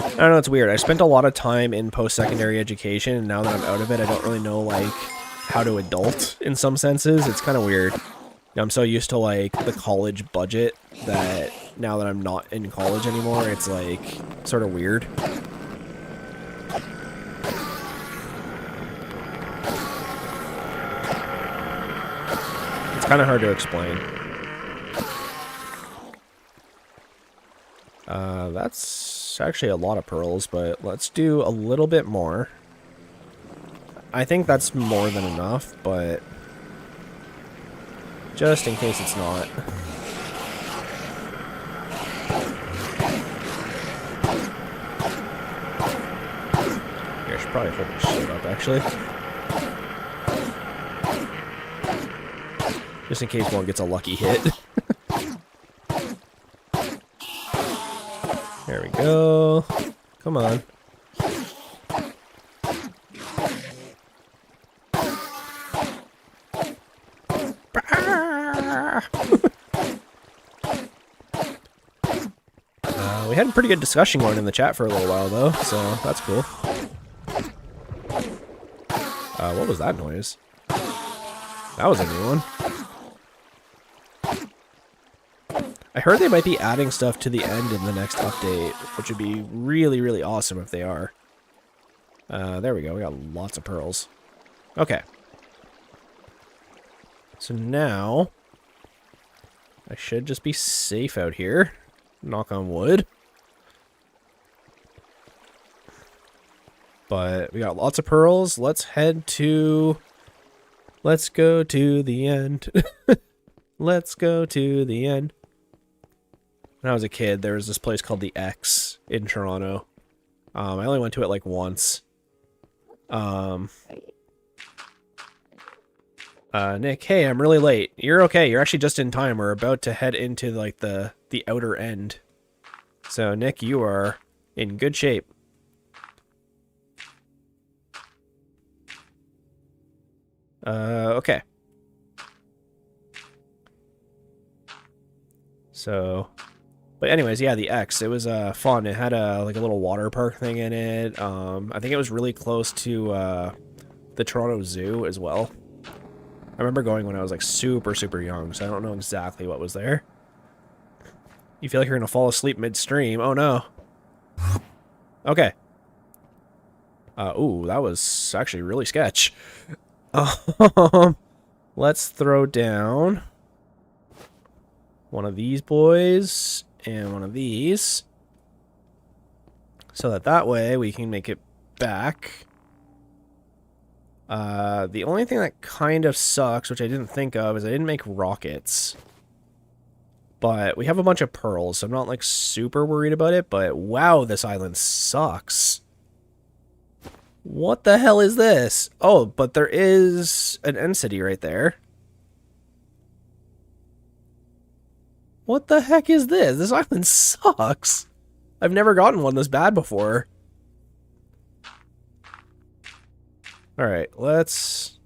S1: I don't know, it's weird. I spent a lot of time in post-secondary education, and now that I'm out of it, I don't really know, like, how to adult in some senses. It's kind of weird. I'm so used to, like, the college budget that now that I'm not in college anymore, it's, like, sort of weird. It's kind of hard to explain. That's actually a lot of pearls, but let's do a little bit more. I think that's more than enough, but just in case it's not. Here, I should probably hold this shit up, actually. Just in case one gets a lucky hit. There we go. Come on. We had a pretty good discussion going in the chat for a little while, though, so that's cool. What was that noise? That was a new one. I heard they might be adding stuff to the end in the next update, which would be really, really awesome if they are. There we go. We got lots of pearls. Okay. So now, I should just be safe out here. Knock on wood. But we got lots of pearls. Let's head to... Let's go to the end. Let's go to the end. When I was a kid, there was this place called the X in Toronto. I only went to it like once. Nick, hey, I'm really late. You're okay. You're actually just in time. We're about to head into like the outer end. So, Nick, you are in good shape. Okay. So, but anyways, yeah, the X, it was fun. It had like a little water park thing in it. I think it was really close to the Toronto Zoo as well. I remember going when I was like super, super young, so I don't know exactly what was there. You feel like you're gonna fall asleep midstream. Oh no. Okay. Ooh, that was actually really sketch. Let's throw down one of these boys and one of these, so that way we can make it back. The only thing that kind of sucks, which I didn't think of, is I didn't make rockets. But we have a bunch of pearls, so I'm not like super worried about it, but wow, this island sucks. What the hell is this? Oh, but there is an end city right there. What the heck is this? This island sucks. I've never gotten one this bad before. Alright, let's...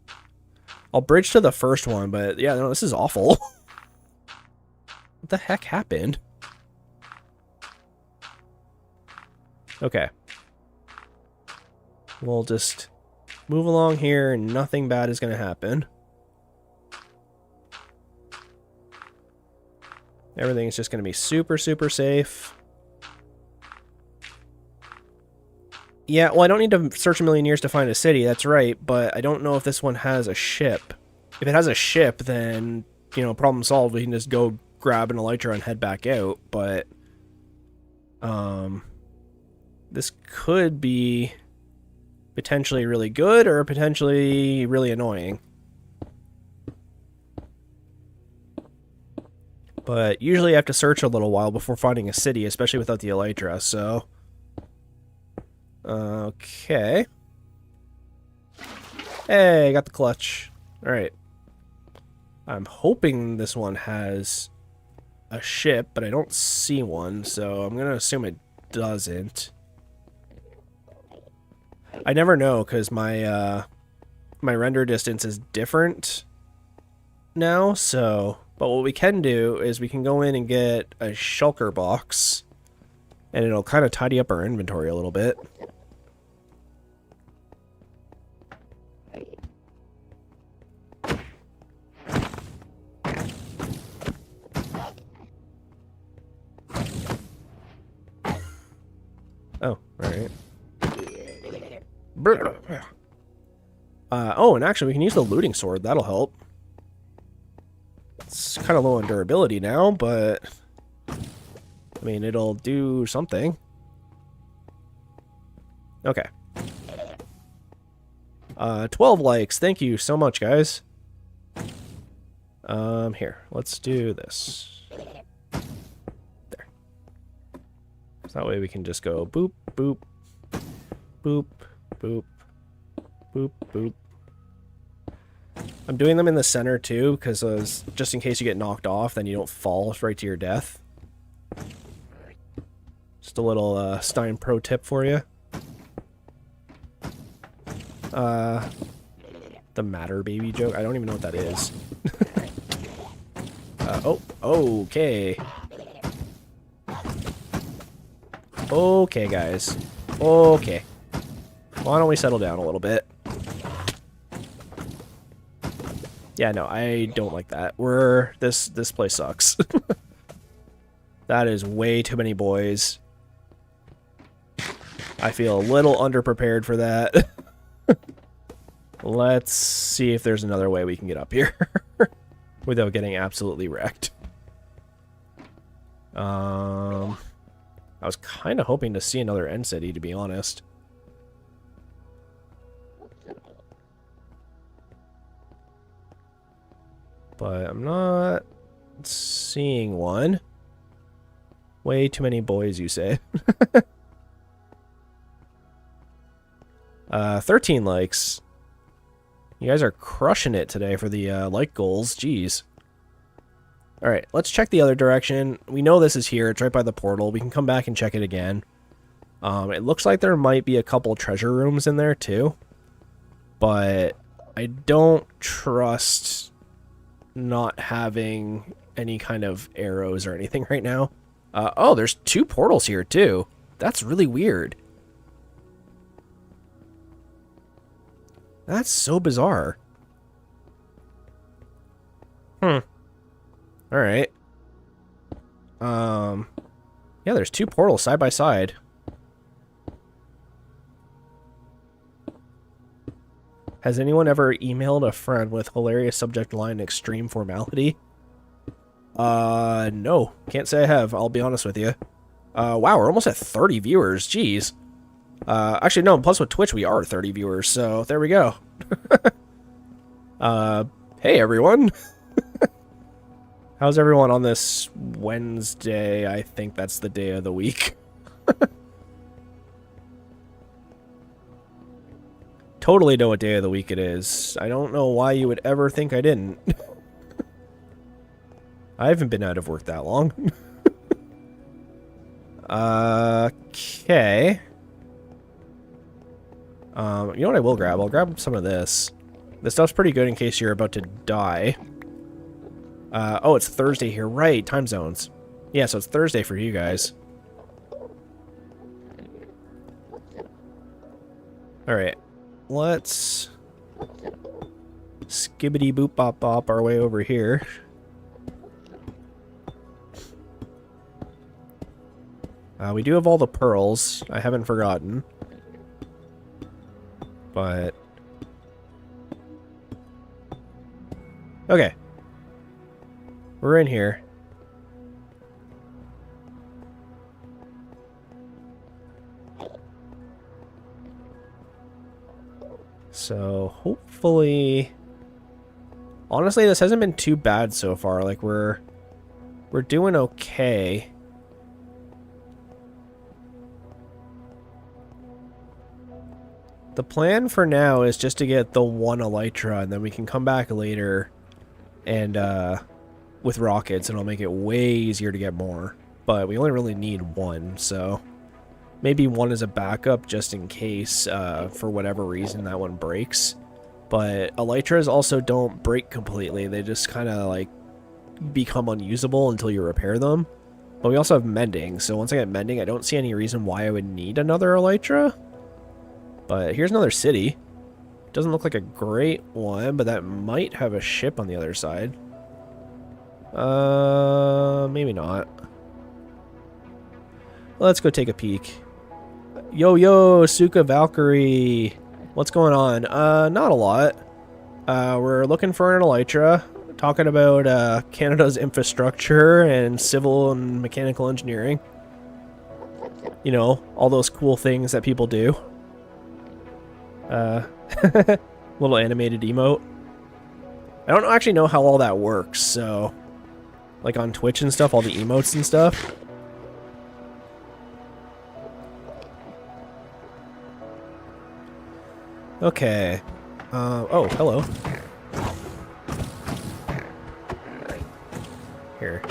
S1: I'll bridge to the first one, but yeah, no, this is awful. What the heck happened? Okay. We'll just move along here and nothing bad is going to happen. Everything's just going to be super, super safe. Yeah, well, I don't need to search a million years to find a city, that's right, but I don't know if this one has a ship. If it has a ship, then, you know, problem solved. We can just go grab an Elytra and head back out, but this could be potentially really good or potentially really annoying. But usually I have to search a little while before finding a city, especially without the Elytra, so... Okay. Hey, got the clutch. Alright. I'm hoping this one has a ship, but I don't see one, so I'm gonna assume it doesn't. I never know, because my render distance is different now, so... But what we can do is we can go in and get a shulker box, and it'll kind of tidy up our inventory a little bit. Oh, alright. Oh, and actually we can use the looting sword. That'll help. It's kind of low on durability now, but... I mean, it'll do something. Okay. 12 likes. Thank you so much, guys. Here. Let's do this. There. So that way we can just go boop, boop, boop, boop, boop, boop. I'm doing them in the center, too, because just in case you get knocked off, then you don't fall right to your death. Just a little Stein pro tip for you. The matter baby joke? I don't even know what that is. Oh, okay. Okay, guys. Okay. Why don't we settle down a little bit? Yeah, no, I don't like that. This place sucks. That is way too many boys. I feel a little underprepared for that. Let's see if there's another way we can get up here without getting absolutely wrecked. I was kind of hoping to see another end city, to be honest. But I'm not seeing one. Way too many boys, you say. 13 likes. You guys are crushing it today for the like goals. Jeez. Alright, let's check the other direction. We know this is here. It's right by the portal. We can come back and check it again. It looks like there might be a couple treasure rooms in there too. But I don't trust not having any kind of arrows or anything right now. Oh, there's 2 portals here too. That's really weird. That's so bizarre. Alright. Yeah, there's 2 portals side by side. Has anyone ever emailed a friend with hilarious subject line extreme formality? No. Can't say I have, I'll be honest with you. Wow, we're almost at 30 viewers. Jeez. Actually, no, plus with Twitch, we are 30 viewers, so there we go. Hey, everyone. How's everyone on this Wednesday? I think that's the day of the week. Totally know what day of the week it is. I don't know why you would ever think I didn't. I haven't been out of work that long. Okay. You know what I will grab? I'll grab some of this. This stuff's pretty good in case you're about to die. Oh, it's Thursday here. Right, time zones. Yeah, so it's Thursday for you guys. Alright. Let's skibbity boop bop bop our way over here. We do have all the pearls. I haven't forgotten. But... okay. We're in here. So, hopefully... honestly, this hasn't been too bad so far. Like, we're doing okay. The plan for now is just to get the 1 Elytra, and then we can come back later and, with rockets, and it'll make it way easier to get more. But we only really need 1, so maybe 1 is a backup just in case, for whatever reason, that one breaks. But Elytras also don't break completely. They just kind of, like, become unusable until you repair them. But we also have mending, so once I get mending, I don't see any reason why I would need another Elytra. But here's another city. Doesn't look like a great one, but that might have a ship on the other side. Maybe not. Let's go take a peek. Yo, Suka Valkyrie. What's going on? Not a lot. We're looking for an Elytra. Talking about, Canada's infrastructure and civil and mechanical engineering. You know, all those cool things that people do. Little animated emote. I don't actually know how all that works, so... like on Twitch and stuff, all the emotes and stuff. Okay. Oh, hello. Here.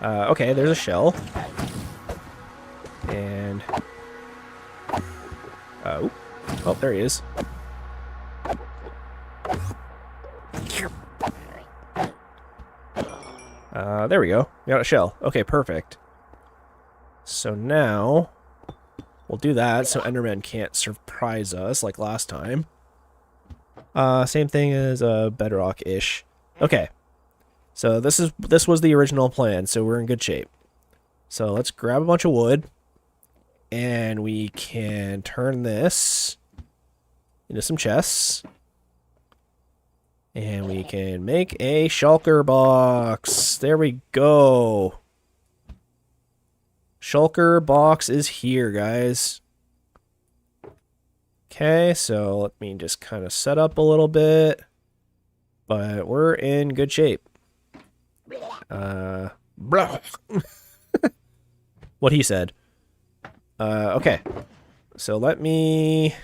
S1: Okay, there's a shell. And... oh, there he is. There we go. We got a shell. Okay, perfect. So now we'll do that so Enderman can't surprise us like last time. Same thing as bedrock-ish. Okay. So this was the original plan, so we're in good shape. So let's grab a bunch of wood and we can turn this into some chests. And we can make a shulker box. There we go. Shulker box is here, guys. Okay, so let me just kind of set up a little bit. But we're in good shape. What he said. Okay. So let me...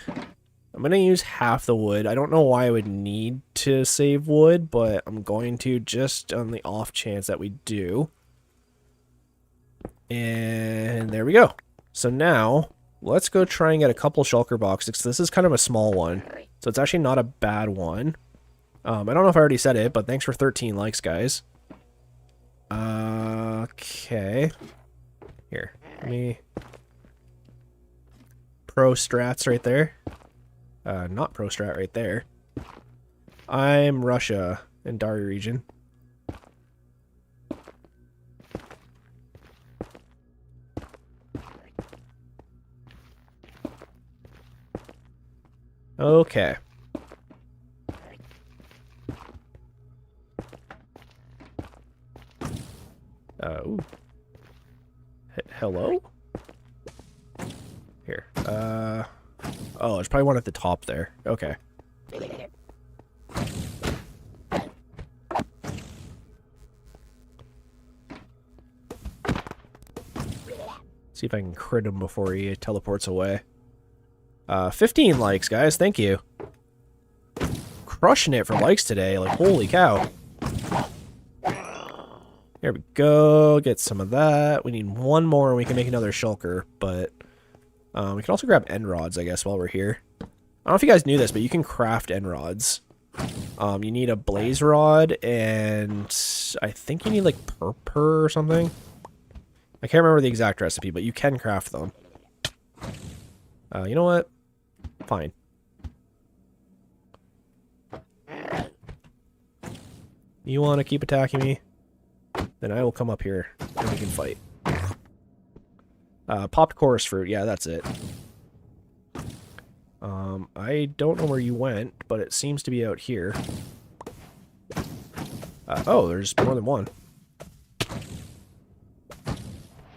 S1: I'm going to use half the wood. I don't know why I would need to save wood, but I'm going to just on the off chance that we do. And there we go. So now, let's go try and get a couple shulker boxes. This is kind of a small one, so it's actually not a bad one. I don't know if I already said it, but thanks for 13 likes, guys. Okay. Here, let me... Pro strats right there. Not pro strat right there. I'm Russia in Dari region. Okay. Ooh. Hello? Here. Oh, there's probably one at the top there. Okay. See if I can crit him before he teleports away. 15 likes, guys. Thank you. Crushing it for likes today. Like, holy cow. There we go. Get some of that. We need one more and we can make another shulker, but we can also grab end rods, I guess, while we're here. I don't know if you guys knew this, but you can craft end rods. You need a blaze rod, and I think you need, like, purpur or something. I can't remember the exact recipe, but you can craft them. You know what? Fine. You want to keep attacking me? Then I will come up here and we can fight. Popped chorus fruit. Yeah, that's it. I don't know where you went, but it seems to be out here. Oh, there's more than one.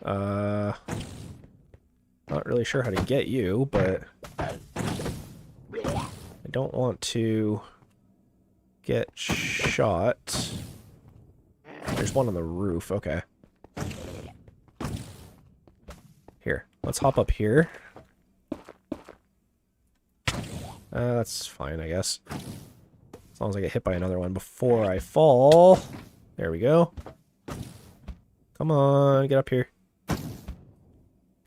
S1: Not really sure how to get you, but I don't want to get shot. There's one on the roof. Okay. Here, let's hop up here. That's fine, I guess. As long as I get hit by another one before I fall. There we go. Come on, get up here.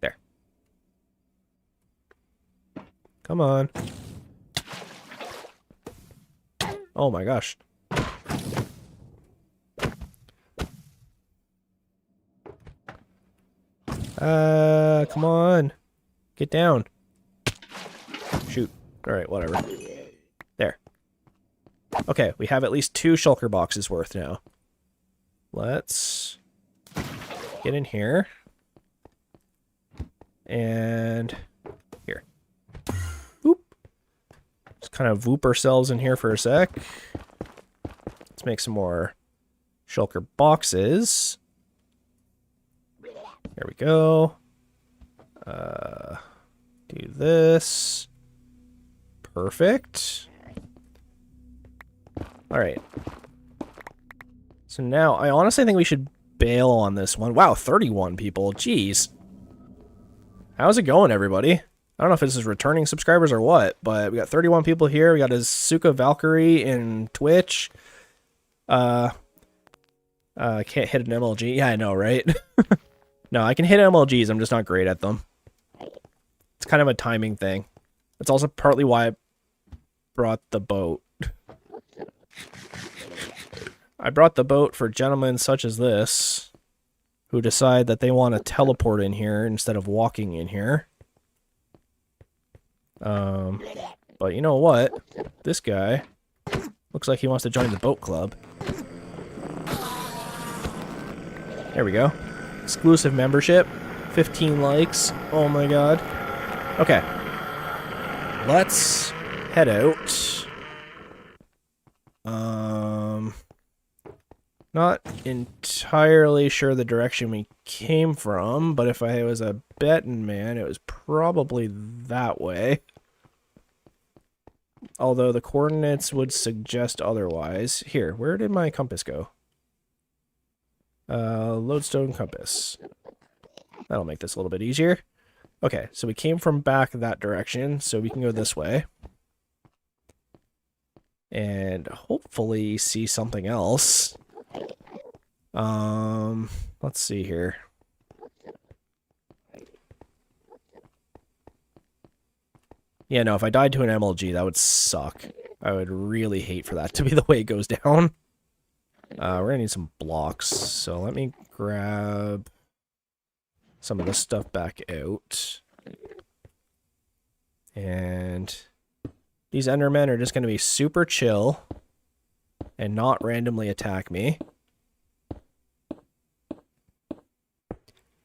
S1: There. Come on. Oh my gosh. Come on. Get down. Shoot. Alright, whatever. There. Okay, we have at least 2 shulker boxes worth now. Let's get in here. And here. Boop. Just kind of whoop ourselves in here for a sec. Let's make some more shulker boxes. There we go. Do this. Perfect. Alright. So now, I honestly think we should bail on this one. Wow, 31 people. Jeez. How's it going, everybody? I don't know if this is returning subscribers or what, but we got 31 people here. We got Azuka Valkyrie in Twitch. Can't hit an MLG. Yeah, I know, right? No, I can hit MLGs. I'm just not great at them. It's kind of a timing thing. That's also partly why I brought the boat. I brought the boat for gentlemen such as this. who decide that they want to teleport in here instead of walking in here. But you know what? This guy looks like he wants to join the boat club. There we go. Exclusive membership. 15 likes. Oh my god. Okay. Let's head out. Not entirely sure the direction we came from, but if I was a betting man, it was probably that way. Although the coordinates would suggest otherwise. Here, where did my compass go? Lodestone compass. That'll make this a little bit easier. Okay, so we came from back that direction, so we can go this way. And hopefully see something else. Let's see here. Yeah, no, if I died to an MLG, that would suck. I would really hate for that to be the way it goes down. We're gonna need some blocks, so let me grab some of this stuff back out. And these Endermen are just gonna be super chill and not randomly attack me.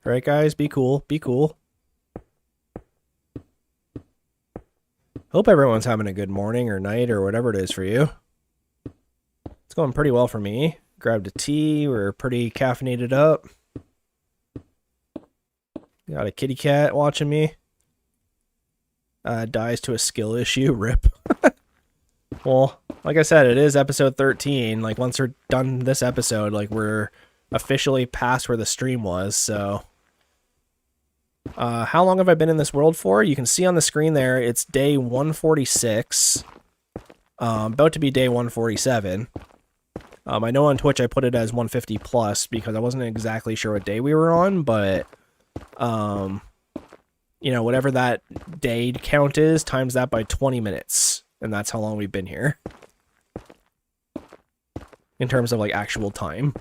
S1: Alright guys, be cool, be cool. Hope everyone's having a good morning or night or whatever it is for you. It's going pretty well for me. Grabbed a tea, we're pretty caffeinated up. Got a kitty cat watching me. Dies to a skill issue, rip. Well, like I said, it is episode 13. Like, once we're done this episode, like, we're officially past where the stream was, so... how long have I been in this world for? You can see on the screen there, it's day 146. About to be day 147. I know on Twitch I put it as 150 plus because I wasn't exactly sure what day we were on, but, you know, whatever that day count is, times that by 20 minutes. And that's how long we've been here. In terms of, like, actual time.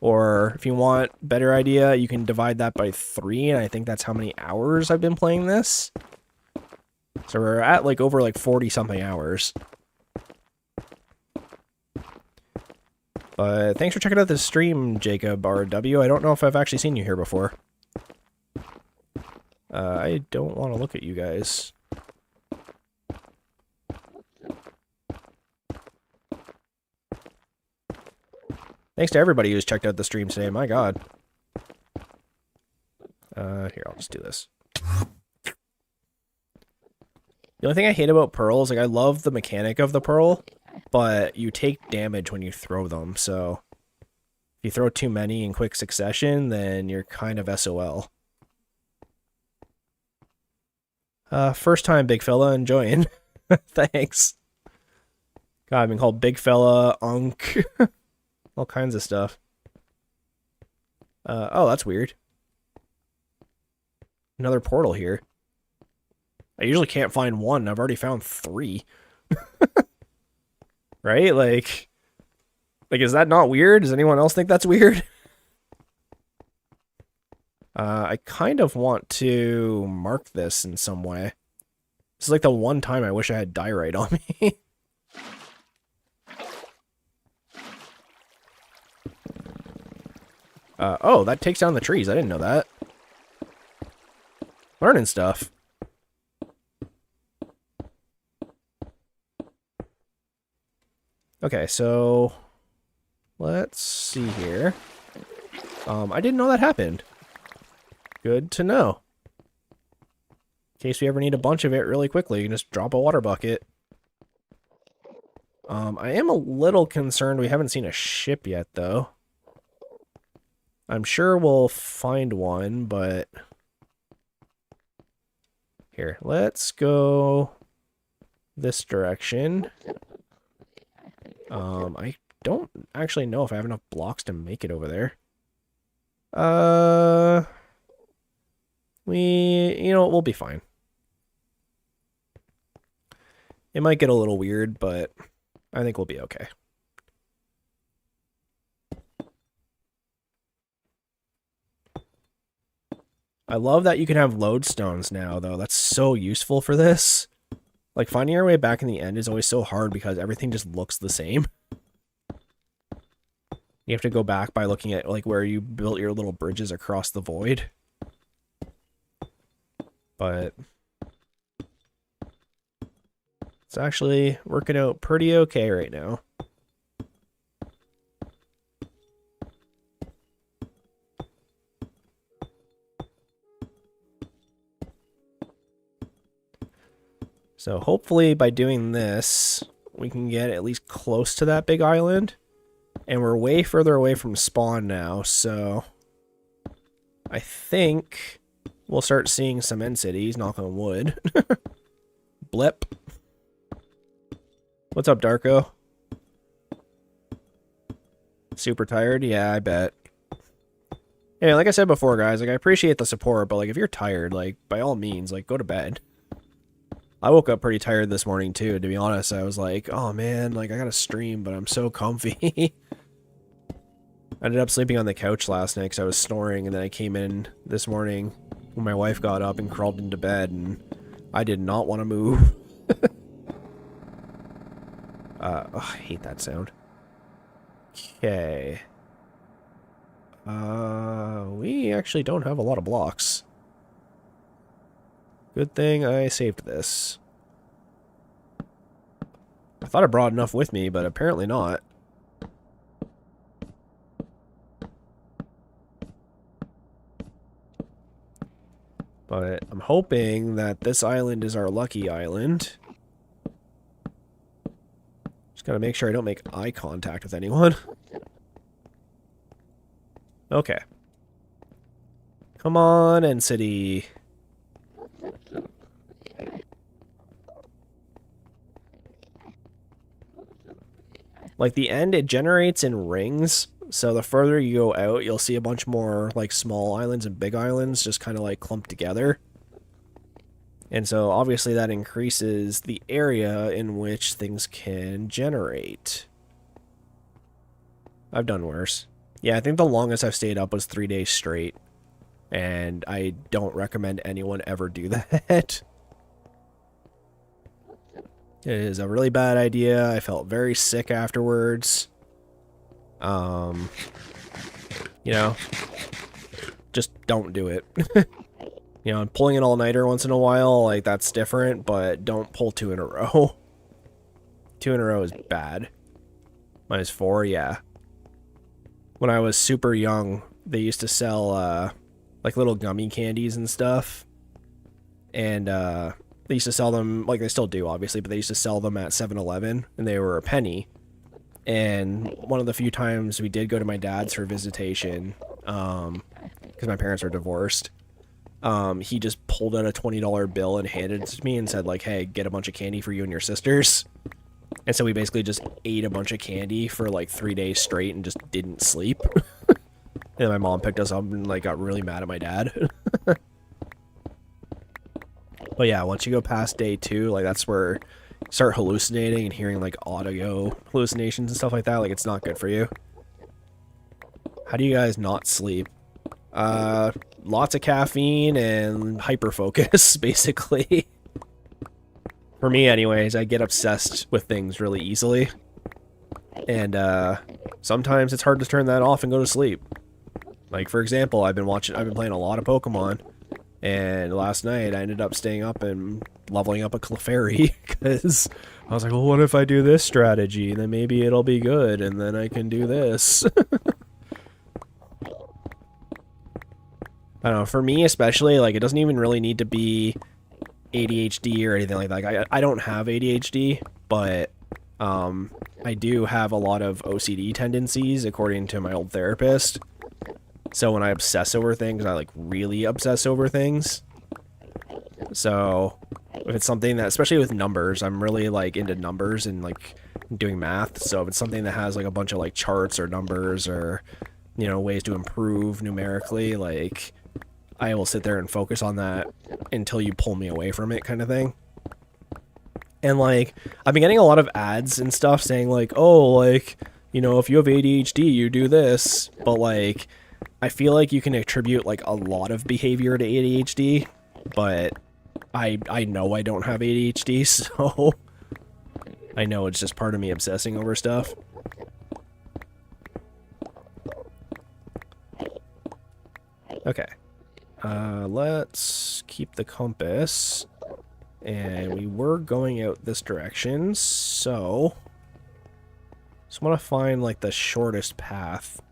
S1: Or, if you want a better idea, you can divide that by 3, and I think that's how many hours I've been playing this. So we're at, like, over, like, 40-something hours. But thanks for checking out this stream, Jacob RW. I don't know if I've actually seen you here before. I don't want to look at you guys. Thanks to everybody who's checked out the stream today, my god. Here, I'll just do this. The only thing I hate about pearls, like, I love the mechanic of the pearl, but you take damage when you throw them, so... If you throw too many in quick succession, then you're kind of SOL. First time, big fella, enjoying. Thanks. God, I've been called big fella, unk... all kinds of stuff. Oh, that's weird. Another portal here. I usually can't find one. I've already found 3. Right? Like, is that not weird? Does anyone else think that's weird? I kind of want to mark this in some way. This is like the one time I wish I had diorite on me. Oh, that takes down the trees. I didn't know that. Learning stuff. Okay, so... let's see here. I didn't know that happened. Good to know. In case we ever need a bunch of it really quickly, you can just drop a water bucket. I am a little concerned we haven't seen a ship yet, though. I'm sure we'll find one, but... Here, let's go this direction. I don't actually know if I have enough blocks to make it over there. You know what, we'll be fine. It might get a little weird, but I think we'll be okay. I love that you can have lodestones now, though. That's so useful for this. Like, finding your way back in the end is always so hard because everything just looks the same. You have to go back by looking at, like, where you built your little bridges across the void. But it's actually working out pretty okay right now. So hopefully by doing this, we can get at least close to that big island. And we're way further away from spawn now, so I think we'll start seeing some end cities, knock on wood. Blip. What's up, Darko? Super tired? Yeah, I bet. Yeah, like I said before, guys, like, I appreciate the support, but, like, if you're tired, like, by all means, like, go to bed. I woke up pretty tired this morning, too, to be honest. I was like, oh, man, like, I gotta stream, but I'm so comfy. I ended up sleeping on the couch last night because I was snoring, and then I came in this morning when my wife got up and crawled into bed, and I did not want to move. Oh, I hate that sound. Okay. We actually don't have a lot of blocks. Good thing I saved this. I thought I brought enough with me, but apparently not. But I'm hoping that this island is our lucky island. Just gotta make sure I don't make eye contact with anyone. Okay. Come on, End City. Like, the end, it generates in rings. So the further you go out, you'll see a bunch more, like, small islands and big islands just kind of, like, clumped together. And so, obviously, that increases the area in which things can generate. I've done worse. Yeah, I think the longest I've stayed up was 3 days straight. And I don't recommend anyone ever do that. It is a really bad idea. I felt very sick afterwards. You know, just don't do it. You know, pulling an all-nighter once in a while, like, that's different, but don't pull 2 in a row. 2 in a row is bad. -4, yeah. When I was super young, they used to sell, like, little gummy candies and stuff. And, they used to sell them, like, they still do, obviously, but they used to sell them at 7-Eleven, and they were a penny. And one of the few times we did go to my dad's for visitation, because my parents are divorced, he just pulled out a $20 bill and handed it to me and said, like, hey, get a bunch of candy for you and your sisters. And so we basically just ate a bunch of candy for, like, 3 days straight and just didn't sleep. And my mom picked us up and, like, got really mad at my dad. But yeah, once you go past day 2, like, that's where you start hallucinating and hearing, like, audio hallucinations and stuff like that. Like, it's not good for you. How do you guys not sleep? Lots of caffeine and hyper-focus, basically. For me, anyways, I get obsessed with things really easily. And, sometimes it's hard to turn that off and go to sleep. Like, for example, I've been playing a lot of Pokemon. And last night, I ended up staying up and leveling up a Clefairy, because I was like, well, what if I do this strategy? Then maybe it'll be good, and then I can do this. I don't know, for me especially, like, it doesn't even really need to be ADHD or anything like that. Like, I don't have ADHD, but I do have a lot of OCD tendencies, according to my old therapist. So when I obsess over things, I, like, really obsess over things. So if it's something that, especially with numbers, I'm really, like, into numbers and, like, doing math. So if it's something that has, like, a bunch of, like, charts or numbers or, you know, ways to improve numerically, like, I will sit there and focus on that until you pull me away from it, kind of thing. And, like, I've been getting a lot of ads and stuff saying, like, oh, like, you know, if you have ADHD, you do this. But, like, I feel like you can attribute like a lot of behavior to ADHD, but I know I don't have ADHD, so I know it's just part of me obsessing over stuff. Okay. Let's keep the compass. And we were going out this direction, so just want to find like the shortest path,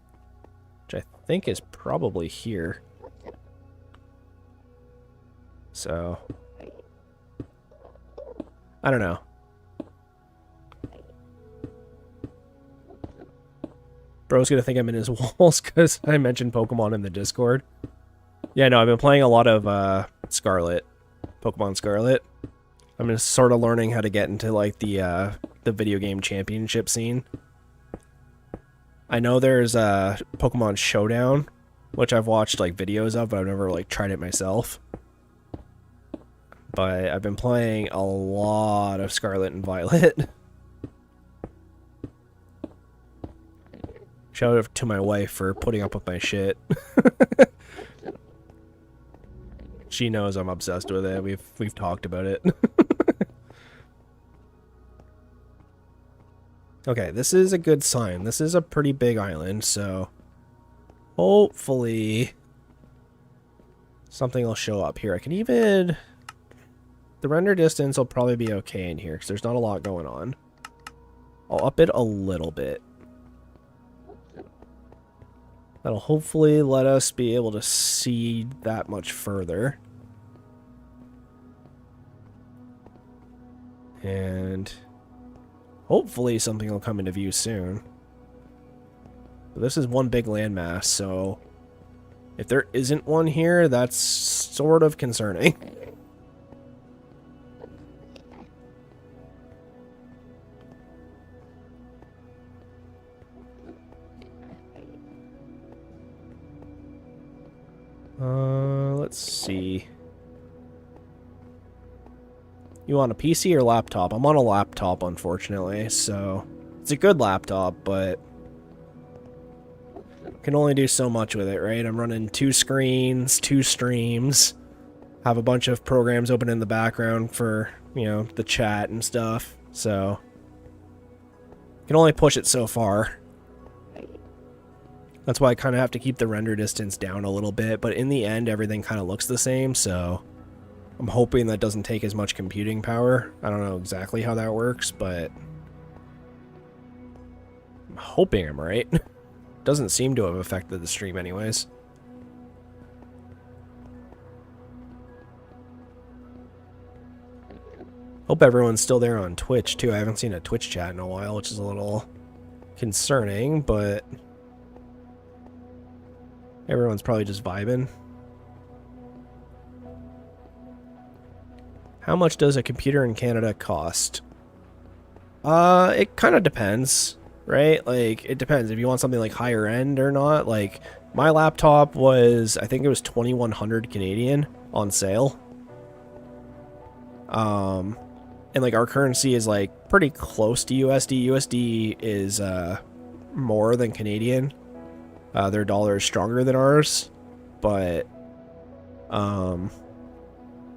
S1: which I think is probably here. So I don't know. Bro's gonna think I'm in his walls because I mentioned Pokemon in the Discord. Yeah, no, I've been playing a lot of Scarlet, Pokemon Scarlet. I'm just sort of learning how to get into like the video game championship scene. I know there's Pokemon Showdown, which I've watched like videos of, but I've never like tried it myself. But I've been playing a lot of Scarlet and Violet. Shout out to my wife for putting up with my shit. She knows I'm obsessed with it. We've talked about it. Okay, this is a good sign. This is a pretty big island, so hopefully something will show up here. I can even... The render distance will probably be okay in here because there's not a lot going on. I'll up it a little bit. That'll hopefully let us be able to see that much further. And hopefully something will come into view soon. But this is one big landmass, so if there isn't one here, that's sort of concerning. Let's see. You on a PC or laptop? I'm on a laptop, unfortunately, so it's a good laptop, but can only do so much with it, right? I'm running 2 screens, 2 streams, have a bunch of programs open in the background for, you know, the chat and stuff, so can only push it so far. That's why I kind of have to keep the render distance down a little bit, but in the end, everything kind of looks the same, so I'm hoping that doesn't take as much computing power. I don't know exactly how that works, but I'm hoping I'm right. Doesn't seem to have affected the stream anyways. Hope everyone's still there on Twitch, too. I haven't seen a Twitch chat in a while, which is a little concerning, but everyone's probably just vibing. How much does a computer in Canada cost? It kind of depends, right? Like, it depends if you want something like higher end or not. Like, my laptop was, I think it was 2,100 Canadian on sale. And like our currency is like pretty close to USD. USD is more than Canadian. Their dollar is stronger than ours, but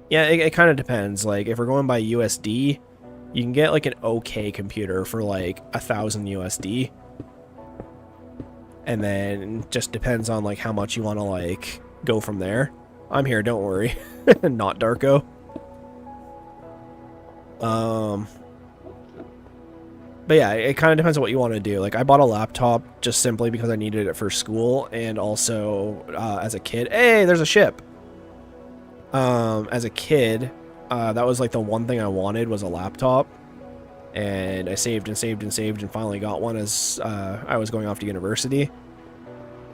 S1: yeah, it kind of depends. Like if we're going by USD, you can get like an okay computer for like 1,000 USD, and then just depends on like how much you want to like go from there. I'm here, don't worry. Not Darko. But yeah, it kind of depends on what you want to do. Like, I bought a laptop just simply because I needed it for school, and also, as a kid... Hey, there's a ship! As a kid, that was, like, the one thing I wanted was a laptop. And I saved and saved and saved and finally got one as, I was going off to university.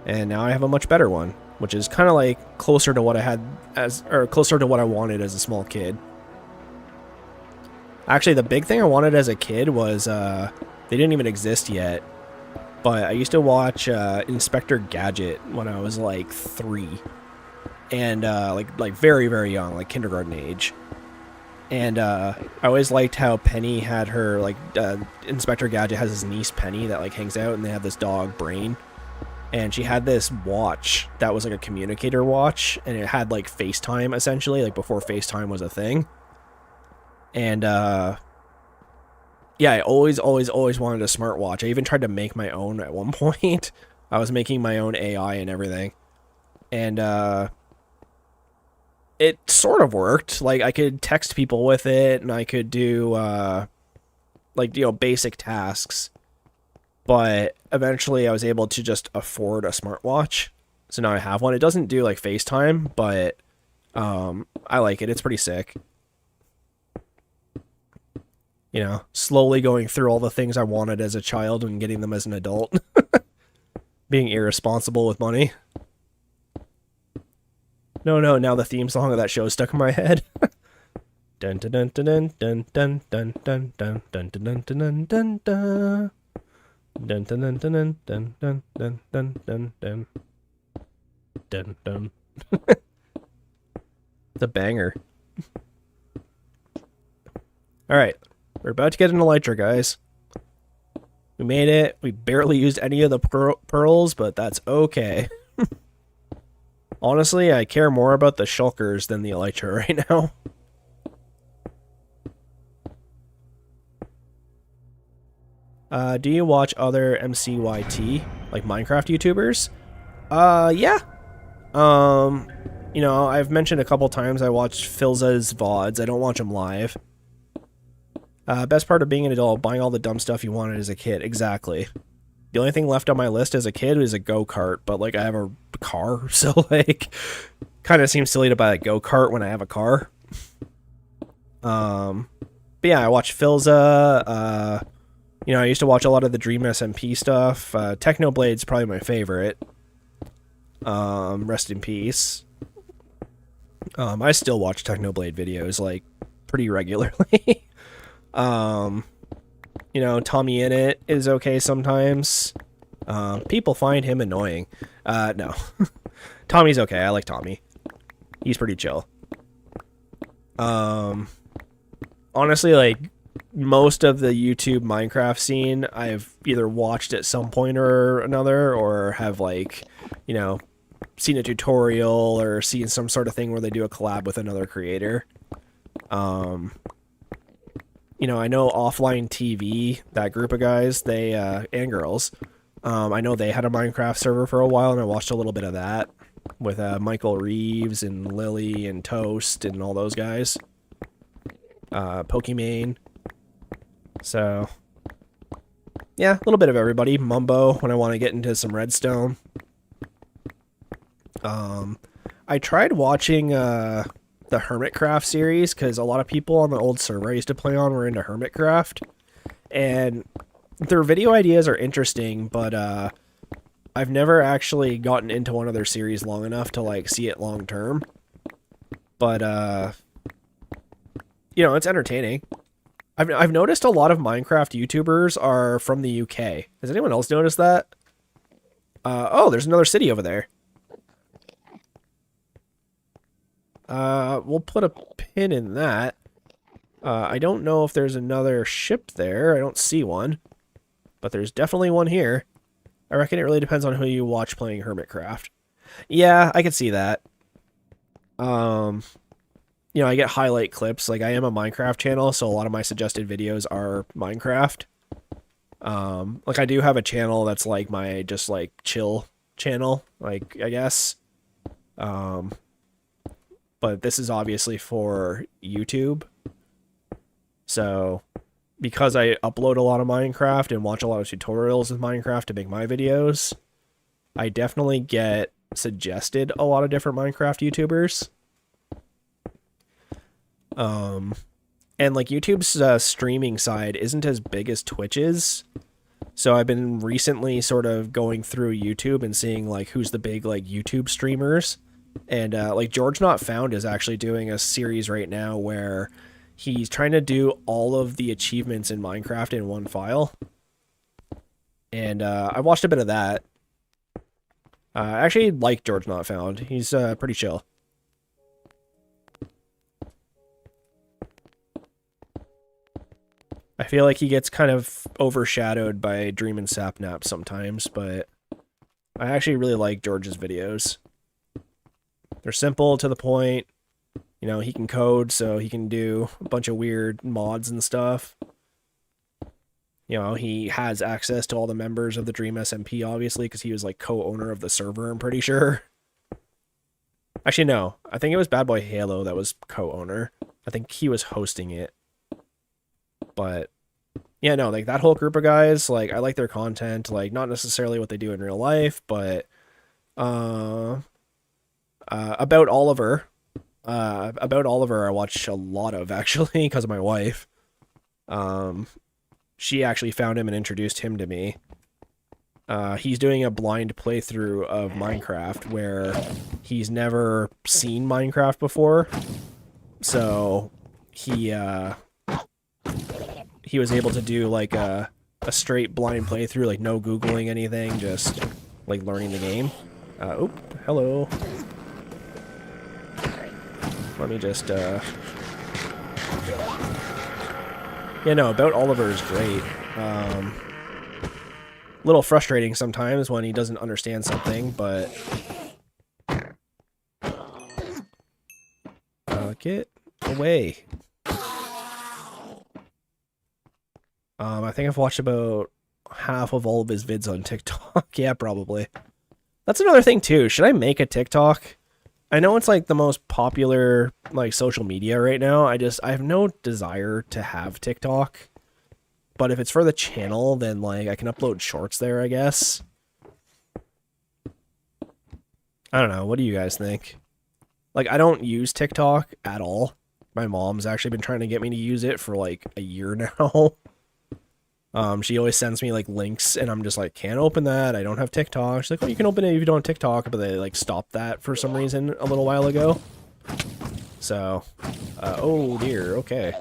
S1: And now I have a much better one, which is kind of, like, closer to what I had as... Or closer to what I wanted as a small kid. Actually, the big thing I wanted as a kid was, they didn't even exist yet, but I used to watch Inspector Gadget when I was like 3, and like very, very young, like kindergarten age. And I always liked how Penny had her, like, Inspector Gadget has his niece Penny that like hangs out, and they have this dog Brain. and she had this watch that was like a communicator watch, and it had like FaceTime essentially, like before FaceTime was a thing. And yeah, I always wanted a smartwatch. I even tried to make my own at one point. I was making my own AI and everything. And it sort of worked. Like I could text people with it, and I could do like, you know, basic tasks. But eventually I was able to just afford a smartwatch. So now I have one. It doesn't do like FaceTime, but I like it. It's pretty sick. You know, slowly going through all the things I wanted as a child and getting them as an adult. Being irresponsible with money. No, now the theme song of that show is stuck in my head. Dun dun dun dun dun dun dun dun dun dun dun dun dun dun dun. Dun dun dun dun dun dun dun dun dun dun dun dun. It's a banger. Alright. We're about to get an Elytra, guys. We made it. We barely used any of the pearls, but that's okay. Honestly, I care more about the Shulkers than the Elytra right now. Do you watch other MCYT, like Minecraft YouTubers? Yeah. You know, I've mentioned a couple times I watched Philza's VODs. I don't watch them live. Best part of being an adult, buying all the dumb stuff you wanted as a kid. Exactly. The only thing left on my list as a kid was a go-kart, but, like, I have a car, so, like, kind of seems silly to buy a go-kart when I have a car. But yeah, I watched Philza, you know, I used to watch a lot of the Dream SMP stuff. Technoblade's probably my favorite. Rest in peace. I still watch Technoblade videos, like, pretty regularly. You know, Tommy Innit is okay sometimes. People find him annoying. No. Tommy's okay. I like Tommy. He's pretty chill. Honestly, like, most of the YouTube Minecraft scene I've either watched at some point or another, or have, like, you know, seen a tutorial or seen some sort of thing where they do a collab with another creator. You know, I know Offline TV, that group of guys, they, and girls, I know they had a Minecraft server for a while, and I watched a little bit of that with, Michael Reeves and Lily and Toast and all those guys. Pokimane. So, yeah, a little bit of everybody. Mumbo, when I want to get into some Redstone. I tried watching, the Hermitcraft series, because a lot of people on the old server I used to play on were into Hermitcraft, and their video ideas are interesting, but I've never actually gotten into one of their series long enough to, like, see it long term. But you know, it's entertaining. I've noticed a lot of Minecraft YouTubers are from the UK. Has anyone else noticed that? Oh, there's another city over there. We'll put a pin in that. I don't know if there's another ship there. I don't see one. But there's definitely one here. I reckon it really depends on who you watch playing Hermitcraft. Yeah, I can see that. You know, I get highlight clips. Like, I am a Minecraft channel, so a lot of my suggested videos are Minecraft. Like, I do have a channel that's, like, my just, like, chill channel, like, I guess. But this is obviously for YouTube. So, because I upload a lot of Minecraft and watch a lot of tutorials with Minecraft to make my videos, I definitely get suggested a lot of different Minecraft YouTubers. And, like, YouTube's streaming side isn't as big as Twitch's. So I've been recently sort of going through YouTube and seeing, like, who's the big, like, YouTube streamers. And, like, George Not Found is actually doing a series right now where he's trying to do all of the achievements in Minecraft in one file. And, I watched a bit of that. I actually like George Not Found. He's, pretty chill. I feel like he gets kind of overshadowed by Dream and Sapnap sometimes, but I actually really like George's videos. They're simple, to the point. You know, he can code, so he can do a bunch of weird mods and stuff. You know, he has access to all the members of the Dream SMP, obviously, because he was, like, co-owner of the server, I'm pretty sure. Actually, no. I think it was Bad Boy Halo that was co-owner. I think he was hosting it. But, yeah, no, like, that whole group of guys, like, I like their content. Like, not necessarily what they do in real life, but, about Oliver. About Oliver, I watch a lot of, actually, because of my wife. She actually found him and introduced him to me. He's doing a blind playthrough of Minecraft where he's never seen Minecraft before. So he was able to do like a straight blind playthrough, like no Googling anything, just like learning the game. Oh, hello. Let me just, yeah, no, About Oliver is great. A little frustrating sometimes when he doesn't understand something, but... get away. I think I've watched about half of all of his vids on TikTok. Yeah, probably. That's another thing, too. Should I make a TikTok? I know it's like the most popular like social media right now. I have no desire to have TikTok. But if it's for the channel, then like I can upload shorts there, I guess. I don't know. What do you guys think? Like, I don't use TikTok at all. My mom's actually been trying to get me to use it for like a year now. She always sends me like links and I'm just like, can't open that. I don't have TikTok. She's like, well, you can open it if you don't have TikTok, but they like stopped that for some reason a little while ago. So, oh dear, okay.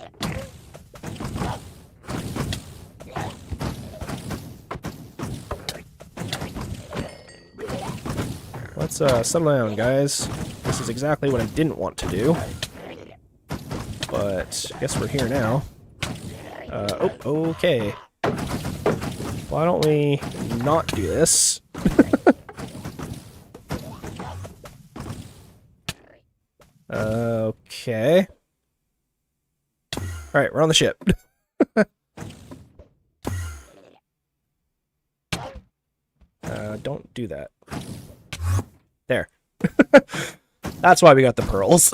S1: Let's settle down, guys. This is exactly what I didn't want to do. But I guess we're here now. Oh, okay. Why don't we not do this? Okay. Alright, we're on the ship. Don't do that. There. That's why we got the pearls.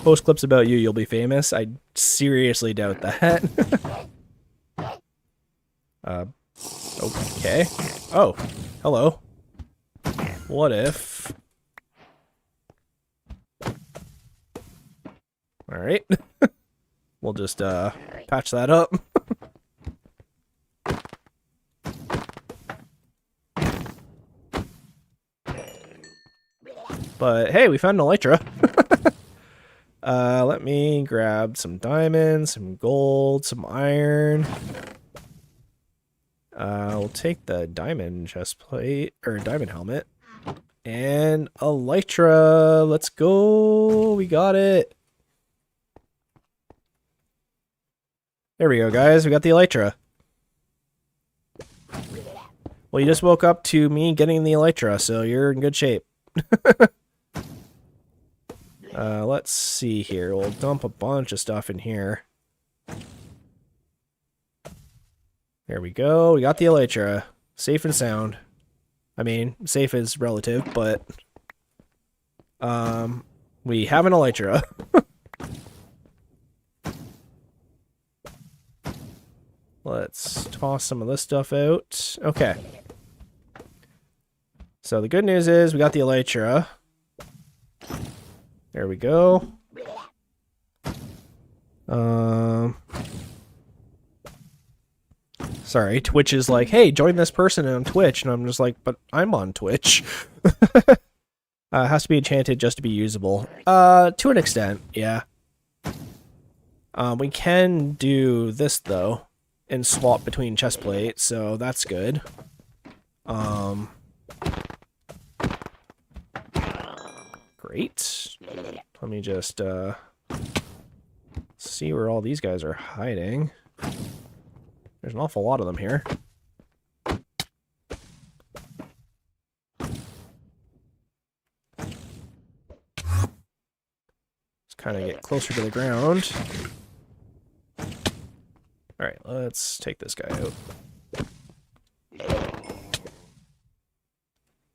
S1: Post clips about you, you'll be famous. I seriously doubt that. Okay. Oh, hello. What if... Alright. We'll just, patch that up. But, hey, we found an Elytra. Let me grab some diamonds, some gold, some iron. We'll take the diamond chest plate, or diamond helmet. And Elytra, let's go. We got it. There we go, guys. We got the Elytra. Well, you just woke up to me getting the Elytra, so you're in good shape. Let's see here. We'll dump a bunch of stuff in here. There we go. We got the Elytra. Safe and sound. I mean, safe is relative, but... we have an Elytra. Let's toss some of this stuff out. Okay. So the good news is we got the Elytra. There we go. Sorry, Twitch is like, hey, join this person on Twitch. And I'm just like, but I'm on Twitch. Has to be enchanted just to be usable. To an extent, yeah. We can do this, though, and swap between chest plates, so that's good. Great. Let me just, see where all these guys are hiding. There's an awful lot of them here. kind of get closer to the ground. Alright, let's take this guy out.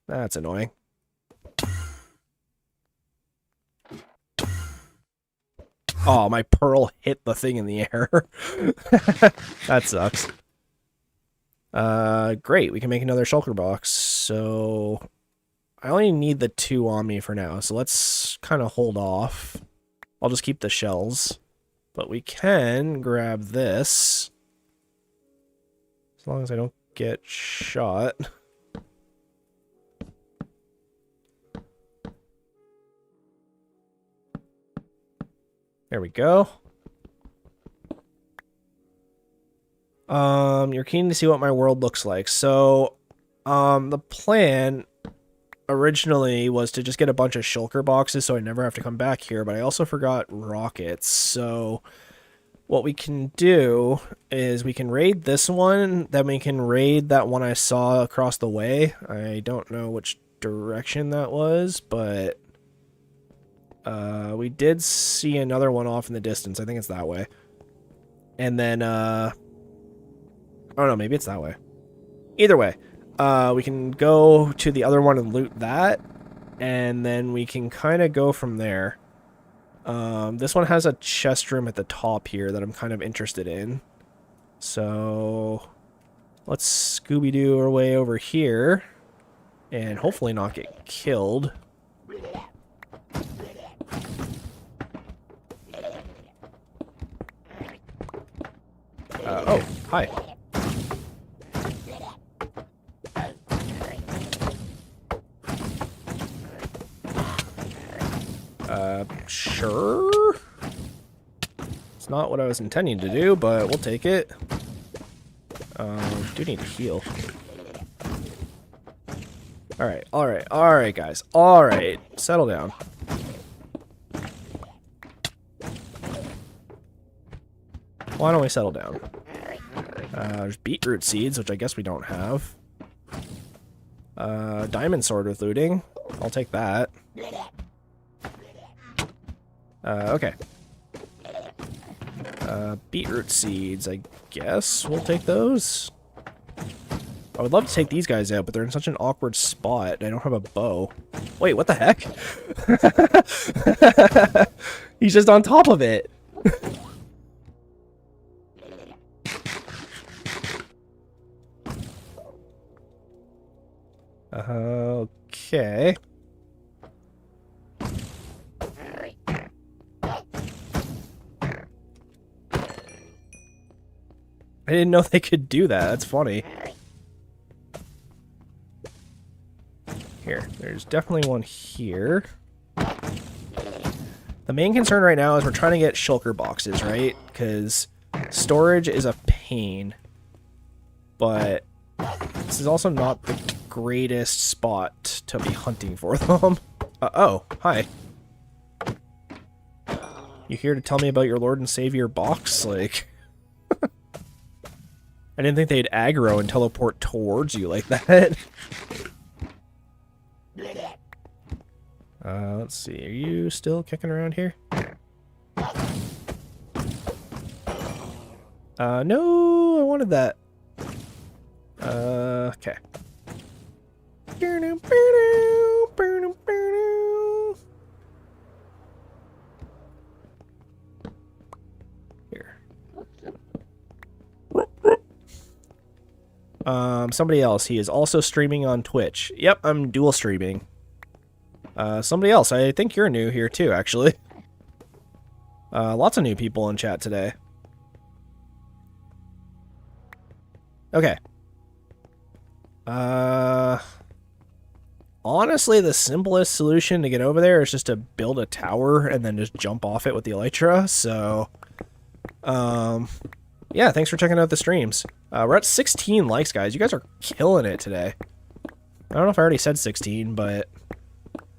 S1: That's annoying. Oh, my pearl hit the thing in the air. That sucks. Great, we can make another shulker box. So, I only need the 2 on me for now, so let's kind of hold off. I'll just keep the shells. But we can grab this. As long as I don't get shot. There we go. You're keen to see what my world looks like. So, the plan originally was to just get a bunch of shulker boxes so I never have to come back here, but I also forgot rockets. So, what we can do is we can raid this one, then we can raid that one I saw across the way. I don't know which direction that was, but we did see another one off in the distance. I think it's that way. And then, oh no, maybe it's that way. Either way, we can go to the other one and loot that, and then we can kind of go from there. This one has a chest room at the top here that I'm kind of interested in. So, let's Scooby-Doo our way over here, and hopefully not get killed. Oh, hi. Sure. It's not what I was intending to do, but we'll take it. Do need to heal. Alright, guys. Alright, settle down. Why don't we settle down? There's beetroot seeds, which I guess we don't have. Diamond sword with looting. I'll take that. Okay. Beetroot seeds, I guess we'll take those. I would love to take these guys out, but they're in such an awkward spot. I don't have a bow. Wait, what the heck? He's just on top of it. Okay. I didn't know they could do that. That's funny. Here, there's definitely one here. The main concern right now is we're trying to get shulker boxes, right? Because storage is a pain. But this is also not the greatest spot to be hunting for them. Oh, hi. You here to tell me about your Lord and Savior box? Like... I didn't think they'd aggro and teleport towards you like that. Let's see. Are you still kicking around here? No, I wanted that. Okay. Here. Somebody else. He is also streaming on Twitch. Yep, I'm dual streaming. Somebody else. I think you're new here too, actually. Lots of new people in chat today. Okay. Honestly, the simplest solution to get over there is just to build a tower and then just jump off it with the Elytra, so... yeah, thanks for checking out the streams. We're at 16 likes, guys. You guys are killing it today. I don't know if I already said 16, but...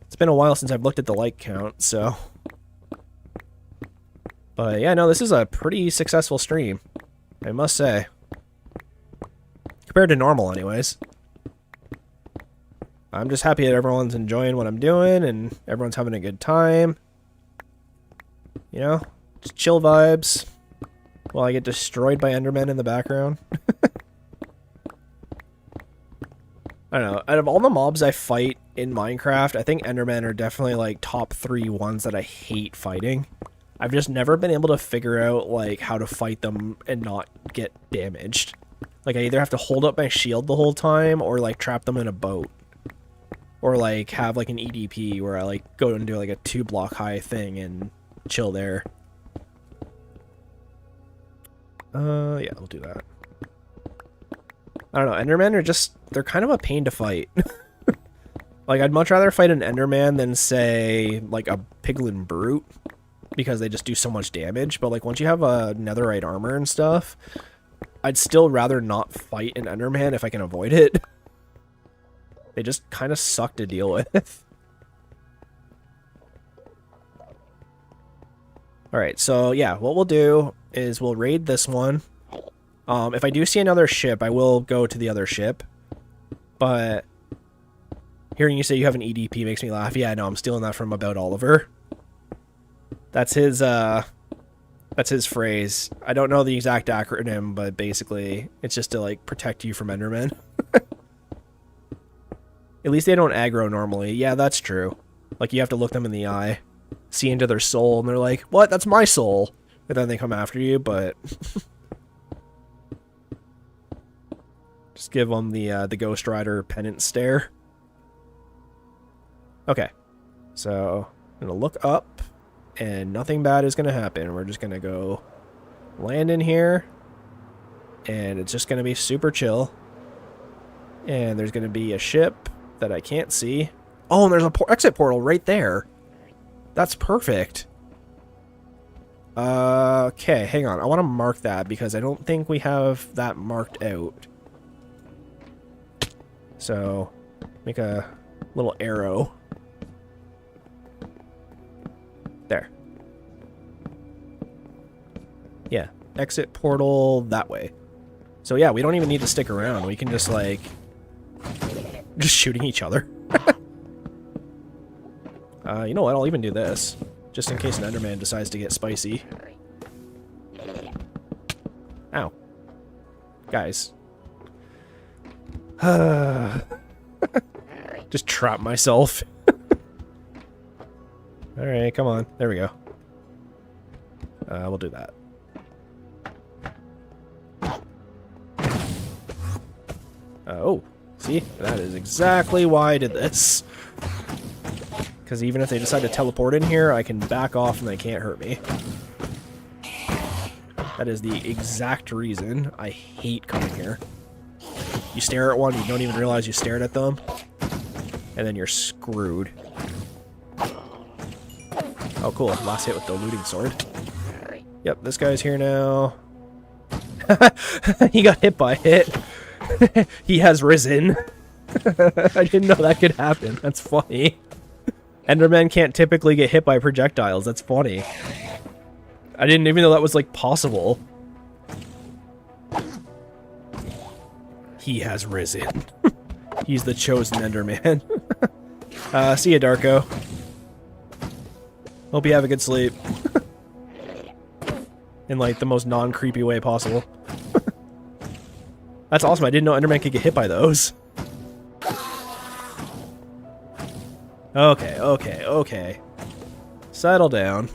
S1: It's been a while since I've looked at the like count, so... But yeah, no, this is a pretty successful stream, I must say. Compared to normal, anyways. I'm just happy that everyone's enjoying what I'm doing, and everyone's having a good time. You know? Just chill vibes while I get destroyed by Endermen in the background. I don't know. Out of all the mobs I fight in Minecraft, I think Endermen are definitely like top 3 ones that I hate fighting. I've just never been able to figure out like how to fight them and not get damaged. Like I either have to hold up my shield the whole time or like trap them in a boat. Or like have like an EDP where I like go and do like a 2-block high thing and chill there. Yeah, we'll do that. I don't know, Endermen are just, they're kind of a pain to fight. Like, I'd much rather fight an Enderman than, say, like, a Piglin Brute, because they just do so much damage, but, like, once you have a netherite armor and stuff, I'd still rather not fight an Enderman if I can avoid it. They just kind of suck to deal with. Alright, so, yeah, what we'll do is we'll raid this one. If I do see another ship, I will go to the other ship. But hearing you say you have an EDP makes me laugh. Yeah, no, I'm stealing that from About Oliver. That's his phrase. I don't know the exact acronym, but basically it's just to like protect you from Endermen. At least they don't aggro normally. Yeah, that's true. Like you have to look them in the eye, see into their soul, and they're like, "What? That's my soul." And then they come after you, but just give them the Ghost Rider penance stare. Okay, so I'm gonna look up, and nothing bad is gonna happen. We're just gonna go land in here, and it's just gonna be super chill. And there's gonna be a ship that I can't see. Oh, and there's a exit portal right there. That's perfect. Okay, hang on. I want to mark that because I don't think we have that marked out. So, make a little arrow. There. Yeah, exit portal that way. So yeah, we don't even need to stick around. We can just like... just shooting each other. You know what? I'll even do this. Just in case an Enderman decides to get spicy. Ow. Guys. Just trap myself. Alright, come on. There we go. We'll do that. Oh, see? That is exactly why I did this. Because even if they decide to teleport in here, I can back off and they can't hurt me. That is the exact reason I hate coming here. You stare at one, you don't even realize you stared at them, and then you're screwed. Oh cool, last hit with the looting sword. Yep, this guy's here now. He got hit by it. He has risen. I didn't know that could happen. That's funny. Endermen can't typically get hit by projectiles. That's funny. I didn't even know that was, like, possible. He has risen. He's the chosen Enderman. See ya, Darko. Hope you have a good sleep. In, like, the most non-creepy way possible. That's awesome. I didn't know Enderman could get hit by those. Okay, okay, okay. Settle down.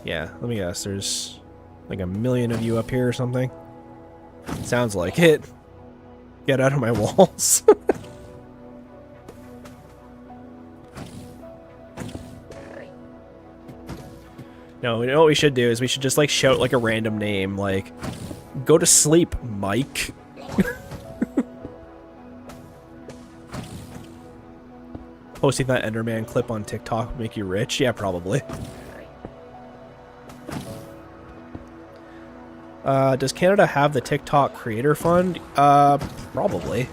S1: Yeah, let me guess. There's like 1,000,000 of you up here or something. Sounds like it. Get out of my walls. No, you know what we should do is we should just like shout like a random name, like, go to sleep, Mike. Posting that Enderman clip on TikTok would make you rich? Yeah, probably. Does Canada have the TikTok Creator Fund? Probably.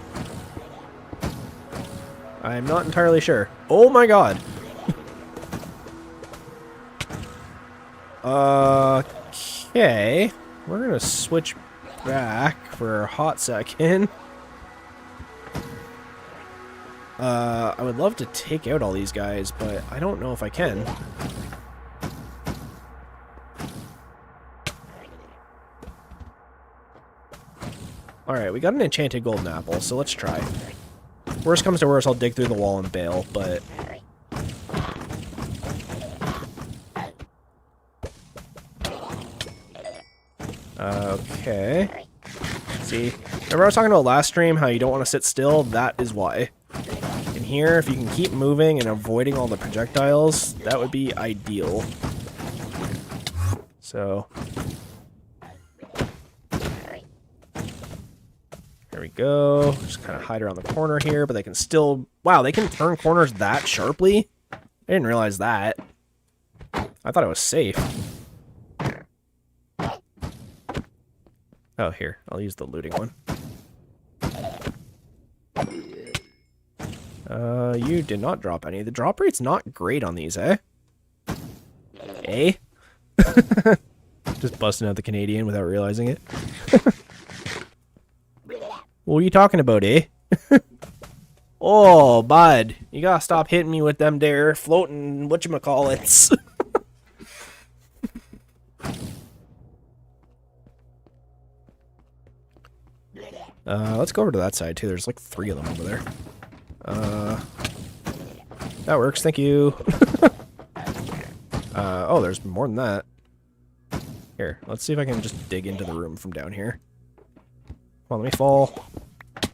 S1: I'm not entirely sure. Oh my god! Okay. We're gonna switch back for a hot second. I would love to take out all these guys, but I don't know if I can. Alright, we got an enchanted golden apple, so let's try. Worst comes to worst, I'll dig through the wall and bail, but... Okay. See? Remember I was talking about last stream, how you don't want to sit still? That is why. In here, if you can keep moving and avoiding all the projectiles, that would be ideal. So... There we go. Just kind of hide around the corner here, but they can still... Wow, they can turn corners that sharply? I didn't realize that. I thought it was safe. Oh, here. I'll use the looting one. You did not drop any. The drop rate's not great on these, eh? Eh? Just busting out the Canadian without realizing it. What are you talking about, eh? Oh, bud. You gotta stop hitting me with them there floating whatchamacallits. Let's go over to that side, too. There's like 3 of them over there. That works, thank you. Oh, there's more than that. Here, let's see if I can just dig into the room from down here. Come on, let me fall.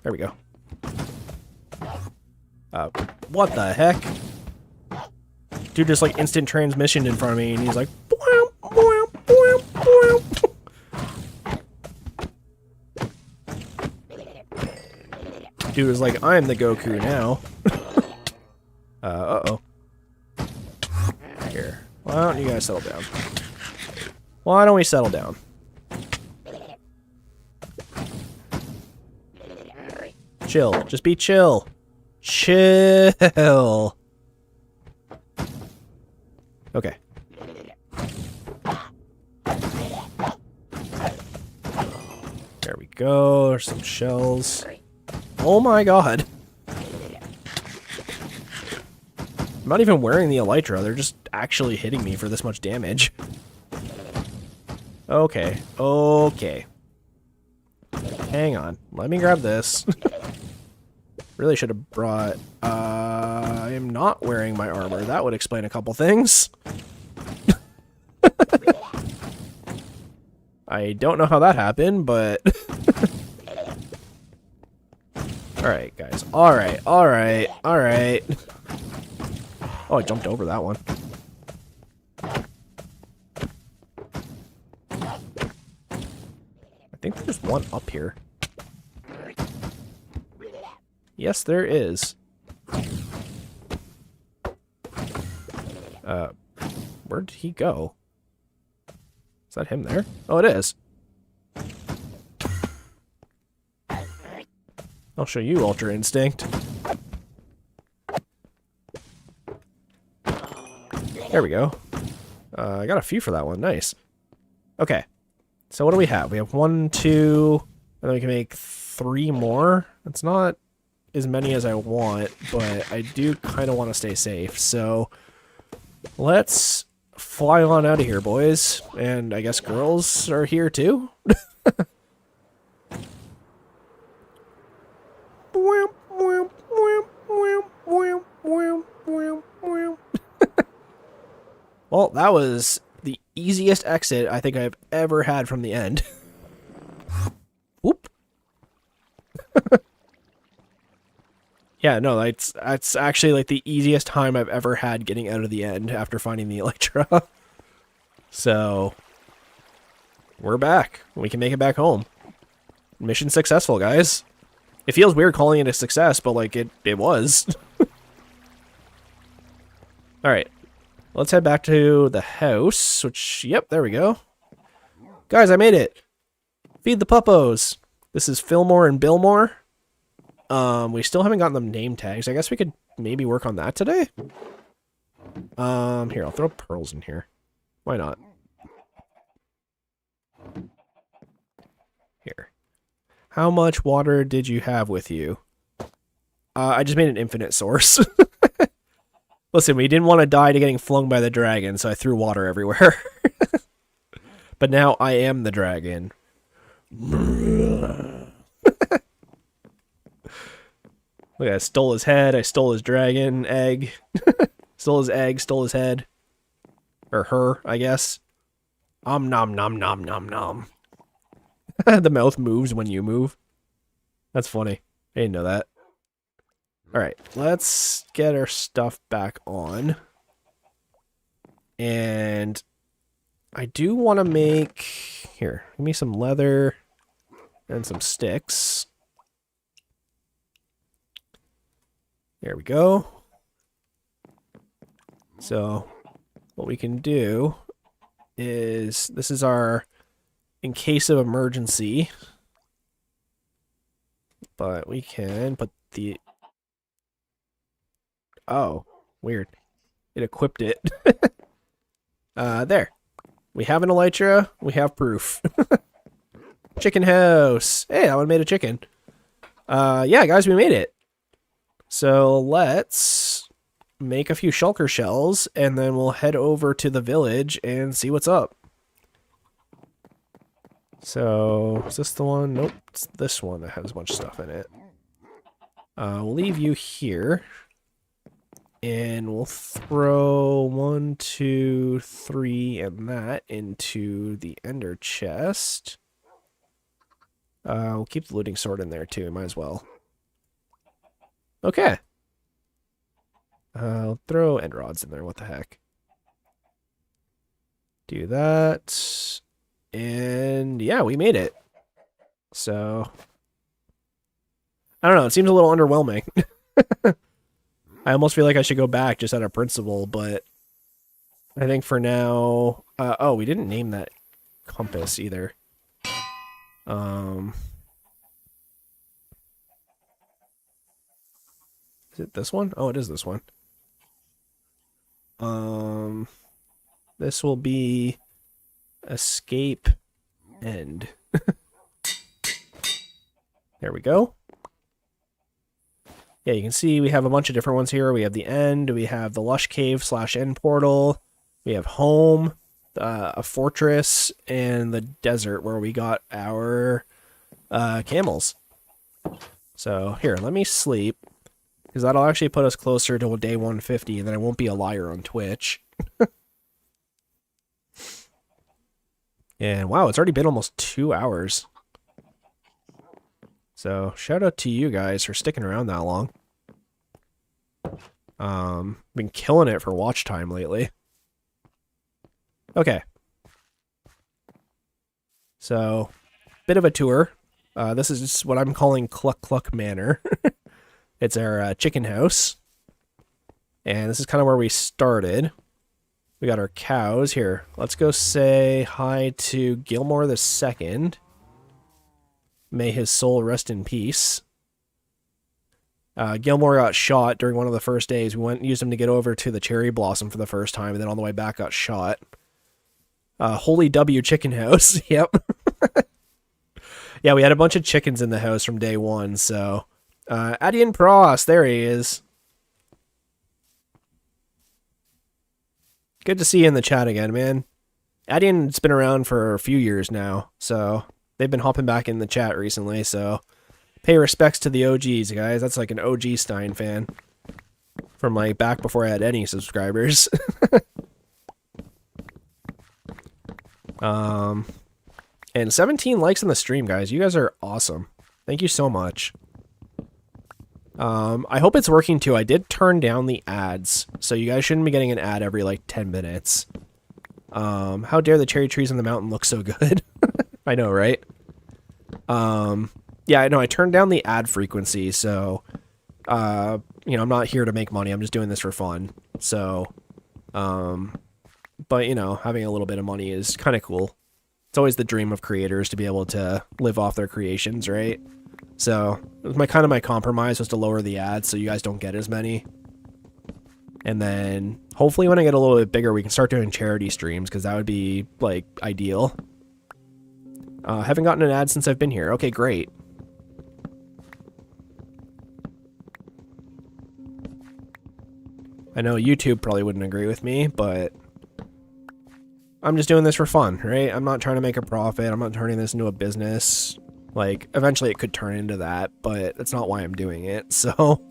S1: There we go. What the heck? Dude just like instant transmission in front of me, and he's like... Boing, boing, boing, boing. Dude was like, I'm the Goku now. Uh-oh. Here. Why don't you guys settle down? Why don't we settle down? Chill. Just be chill. Chill. Okay. There we go. There's some shells. Oh my god. I'm not even wearing the Elytra. They're just actually hitting me for this much damage. Okay. Okay. Hang on. Let me grab this. Really should have brought... I am not wearing my armor. That would explain a couple things. I don't know how that happened, but... Alright, guys. Alright, alright, alright. Oh, I jumped over that one. I think there's one up here. Yes, there is. Where did he go? Is that him there? Oh, it is. I'll show you Ultra Instinct. There we go. I got a few for that one. Nice. Okay. So what do we have? We have 1, 2, and then we can make 3 more. That's not as many as I want, but I do kind of want to stay safe. So let's fly on out of here, boys. And I guess girls are here too. Well, that was the easiest exit I think I've ever had from the end. Whoop. Yeah, no, that's actually like the easiest time I've ever had getting out of the end after finding the Elytra. So, we're back. We can make it back home. Mission successful, guys. It feels weird calling it a success, but like it was. Alright. Let's head back to the house, which, yep, there we go. Guys, I made it. Feed the puppos. This is Fillmore and Billmore. We still haven't gotten them name tags. I guess we could maybe work on that today. Here, I'll throw pearls in here. Why not? Here. How much water did you have with you? I just made an infinite source. Listen, we didn't want to die to getting flung by the dragon, so I threw water everywhere. But now I am the dragon. Look, I stole his head, I stole his dragon egg. Stole his egg, stole his head. Or her, I guess. Nom nom nom nom nom. The mouth moves when you move. That's funny. I didn't know that. Alright, let's get our stuff back on. And I do want to make... Here, give me some leather and some sticks. There we go. So, what we can do is... This is our in case of emergency. But we can put the... Oh, weird. It equipped it. There. We have an elytra. We have proof. Chicken house. Hey, that one made a chicken. Yeah, guys, we made it. So let's make a few shulker shells, and then we'll head over to the village and see what's up. So, is this the one? Nope, it's this one that has a bunch of stuff in it. We'll leave you here. And we'll throw 1, 2, 3, and that into the ender chest. We'll keep the looting sword in there too, might as well. Okay. I'll throw end rods in there, what the heck. Do that. And yeah, we made it. So, I don't know, it seems a little underwhelming. I almost feel like I should go back just out of principle, but I think for now... oh, we didn't name that compass either. Is it this one? Oh, it is this one. This will be escape end. There we go. Yeah, you can see we have a bunch of different ones here. We have the end, we have the lush cave / end portal, we have home, a fortress, and the desert where we got our camels. So here, let me sleep, because that'll actually put us closer to day 150, and then I won't be a liar on Twitch. And wow, it's already been almost 2 hours. So, shout out to you guys for sticking around that long. Been killing it for watch time lately. Okay. So, bit of a tour. This is what I'm calling Cluck Cluck Manor. It's our chicken house. And this is kind of where we started. We got our cows. Here, let's go say hi to Gilmore II. May his soul rest in peace. Gilmore got shot during one of the first days. We went and used him to get over to the Cherry Blossom for the first time, and then on the way back got shot. Holy W Chicken House. Yep. Yeah, we had a bunch of chickens in the house from day one, so... Adian Pross, there he is. Good to see you in the chat again, man. Adian's been around for a few years now, so... They've been hopping back in the chat recently, so pay respects to the OGs, guys. That's like an OG Stein fan from like back before I had any subscribers. And 17 likes on the stream, guys. You guys are awesome. Thank you so much. I hope it's working too. I did turn down the ads, so you guys shouldn't be getting an ad every like 10 minutes. How dare the cherry trees on the mountain look so good? I know, right? Yeah, I know, I turned down the ad frequency, so, you know, I'm not here to make money, I'm just doing this for fun, so, but, you know, having a little bit of money is kind of cool. It's always the dream of creators to be able to live off their creations, right? So, it was my compromise was to lower the ads so you guys don't get as many. And then, hopefully when I get a little bit bigger, we can start doing charity streams, because that would be, like, ideal. Haven't gotten an ad since I've been here. Okay, great. I know YouTube probably wouldn't agree with me, but I'm just doing this for fun, right? I'm not trying to make a profit. I'm not turning this into a business. Like, eventually it could turn into that, but that's not why I'm doing it, so...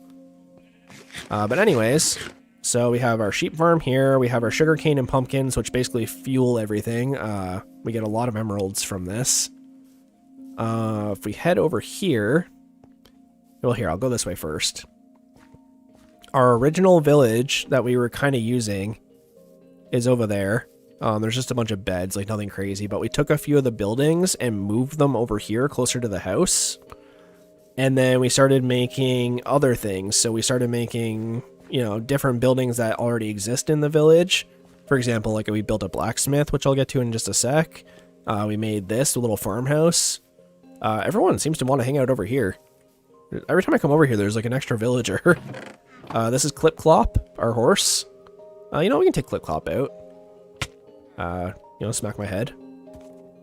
S1: but anyways, so we have our sheep farm here. We have our sugarcane and pumpkins, which basically fuel everything. We get a lot of emeralds from this. If we head over here... Well, here, I'll go this way first. Our original village that we were kind of using is over there. There's just a bunch of beds, like nothing crazy, but we took a few of the buildings and moved them over here closer to the house. And then we started making other things. So we started making, you know, different buildings that already exist in the village. For example, like we built a blacksmith, which I'll get to in just a sec. We made this, a little farmhouse. Everyone seems to want to hang out over here. Every time I come over here, there's like an extra villager. This is Clip Clop, our horse. You know, we can take Clip Clop out. You know, smack my head.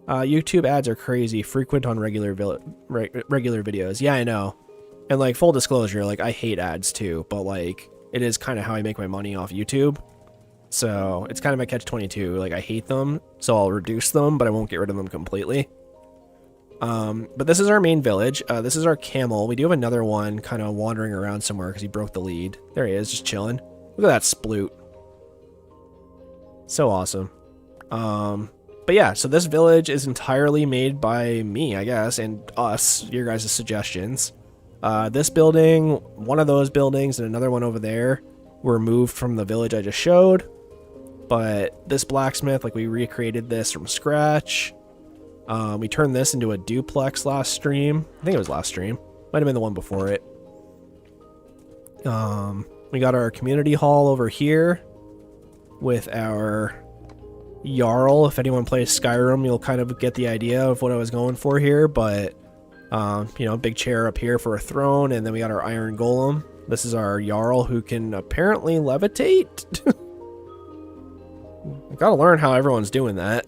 S1: YouTube ads are crazy, frequent on regular videos. Yeah, I know. And like, full disclosure, like, I hate ads too, but like, it is kind of how I make my money off YouTube. So it's kind of a catch-22. Like, I hate them, so I'll reduce them, but I won't get rid of them completely. But this is our main village. This is our camel. We do have another one kind of wandering around somewhere because he broke the lead. There he is, just chilling. Look at that sploot. So awesome. But yeah, so this village is entirely made by me, I guess, and us, your guys' suggestions. This building, one of those buildings, and another one over there were moved from the village I just showed. But this blacksmith, like, we recreated this from scratch. We turned this into a duplex last stream. I think it was last stream. Might have been the one before it. We got our community hall over here with our Jarl. If anyone plays Skyrim, you'll kind of get the idea of what I was going for here, but you know, big chair up here for a throne, and then we got our iron golem. This is our Jarl, who can apparently levitate. I gotta learn how everyone's doing that.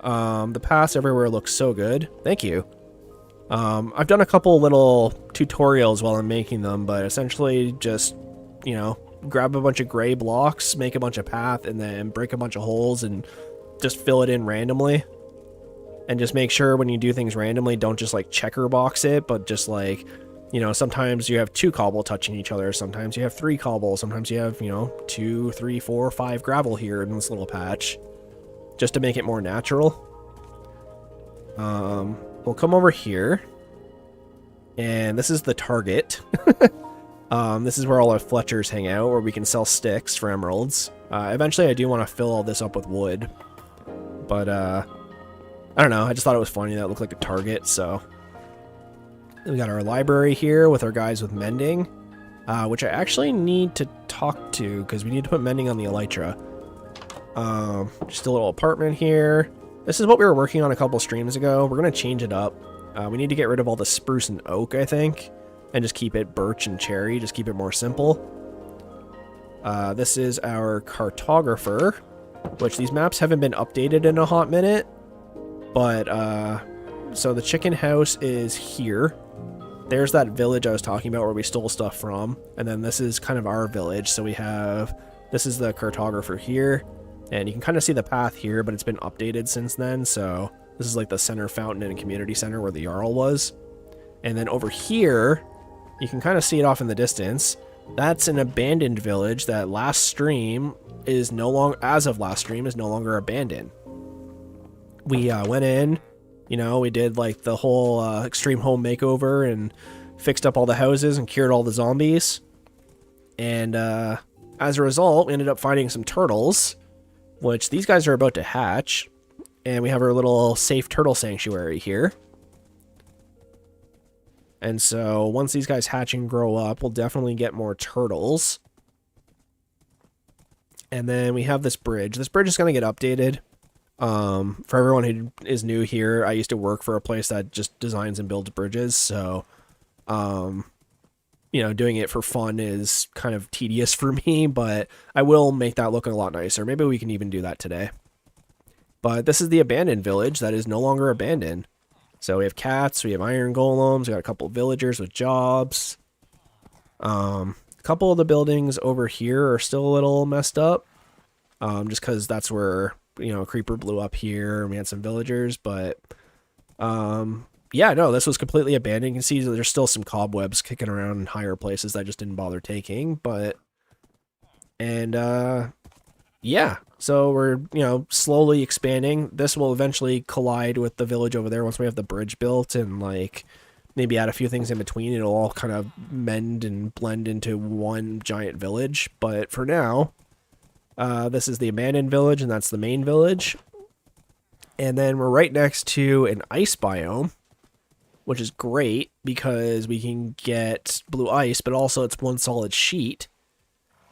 S1: The paths everywhere look so good. Thank you. I've done a couple little tutorials while I'm making them, but essentially just, you know, grab a bunch of gray blocks, make a bunch of path, and then break a bunch of holes and just fill it in randomly. And just make sure when you do things randomly, don't just like checker box it, but just like, you know, sometimes you have 2 cobble touching each other, sometimes you have 3 cobble, sometimes you have, you know, 2, 3, 4, 5 gravel here in this little patch, just to make it more natural. We'll come over here, and this is the target. This is where all our Fletchers hang out, where we can sell sticks for emeralds. Eventually I do want to fill all this up with wood, but I don't know, I just thought it was funny that it looked like a target, so. We got our library here with our guys with mending, which I actually need to talk to, because we need to put mending on the Elytra. Just a little apartment here. This is what we were working on a couple streams ago. We're going to change it up. We need to get rid of all the spruce and oak, I think, and just keep it birch and cherry, just keep it more simple. This is our cartographer, which these maps haven't been updated in a hot minute, but so the chicken house is here. There's that village I was talking about where we stole stuff from, and then this is kind of our village. So we have, this is the cartographer here, and you can kind of see the path here, but it's been updated since then. So this is like the center fountain and community center where the Jarl was. And then over here, you can kind of see it off in the distance. That's an abandoned village that last stream is no longer, as of last stream, is no longer abandoned. We went in, you know, we did like the whole extreme home makeover and fixed up all the houses and cured all the zombies. And as a result, we ended up finding some turtles, which these guys are about to hatch. And we have our little safe turtle sanctuary here. And so once these guys hatch and grow up, we'll definitely get more turtles. And then we have this bridge. This bridge is going to get updated. For everyone who is new here, I used to work for a place that just designs and builds bridges. So, you know, doing it for fun is kind of tedious for me, but I will make that look a lot nicer. Maybe we can even do that today. But this is the abandoned village that is no longer abandoned. So we have cats, we have iron golems, we got a couple of villagers with jobs. A couple of the buildings over here are still a little messed up. Just because that's where, you know, a creeper blew up here and we had some villagers. But, yeah, no, this was completely abandoned. You can see there's still some cobwebs kicking around in higher places that I just didn't bother taking. But, and, yeah, so we're, you know, slowly expanding. This will eventually collide with the village over there once we have the bridge built and, like, maybe add a few things in between. It'll all kind of mend and blend into one giant village. But for now, this is the abandoned village, and that's the main village. And then we're right next to an ice biome, which is great because we can get blue ice, but also it's one solid sheet.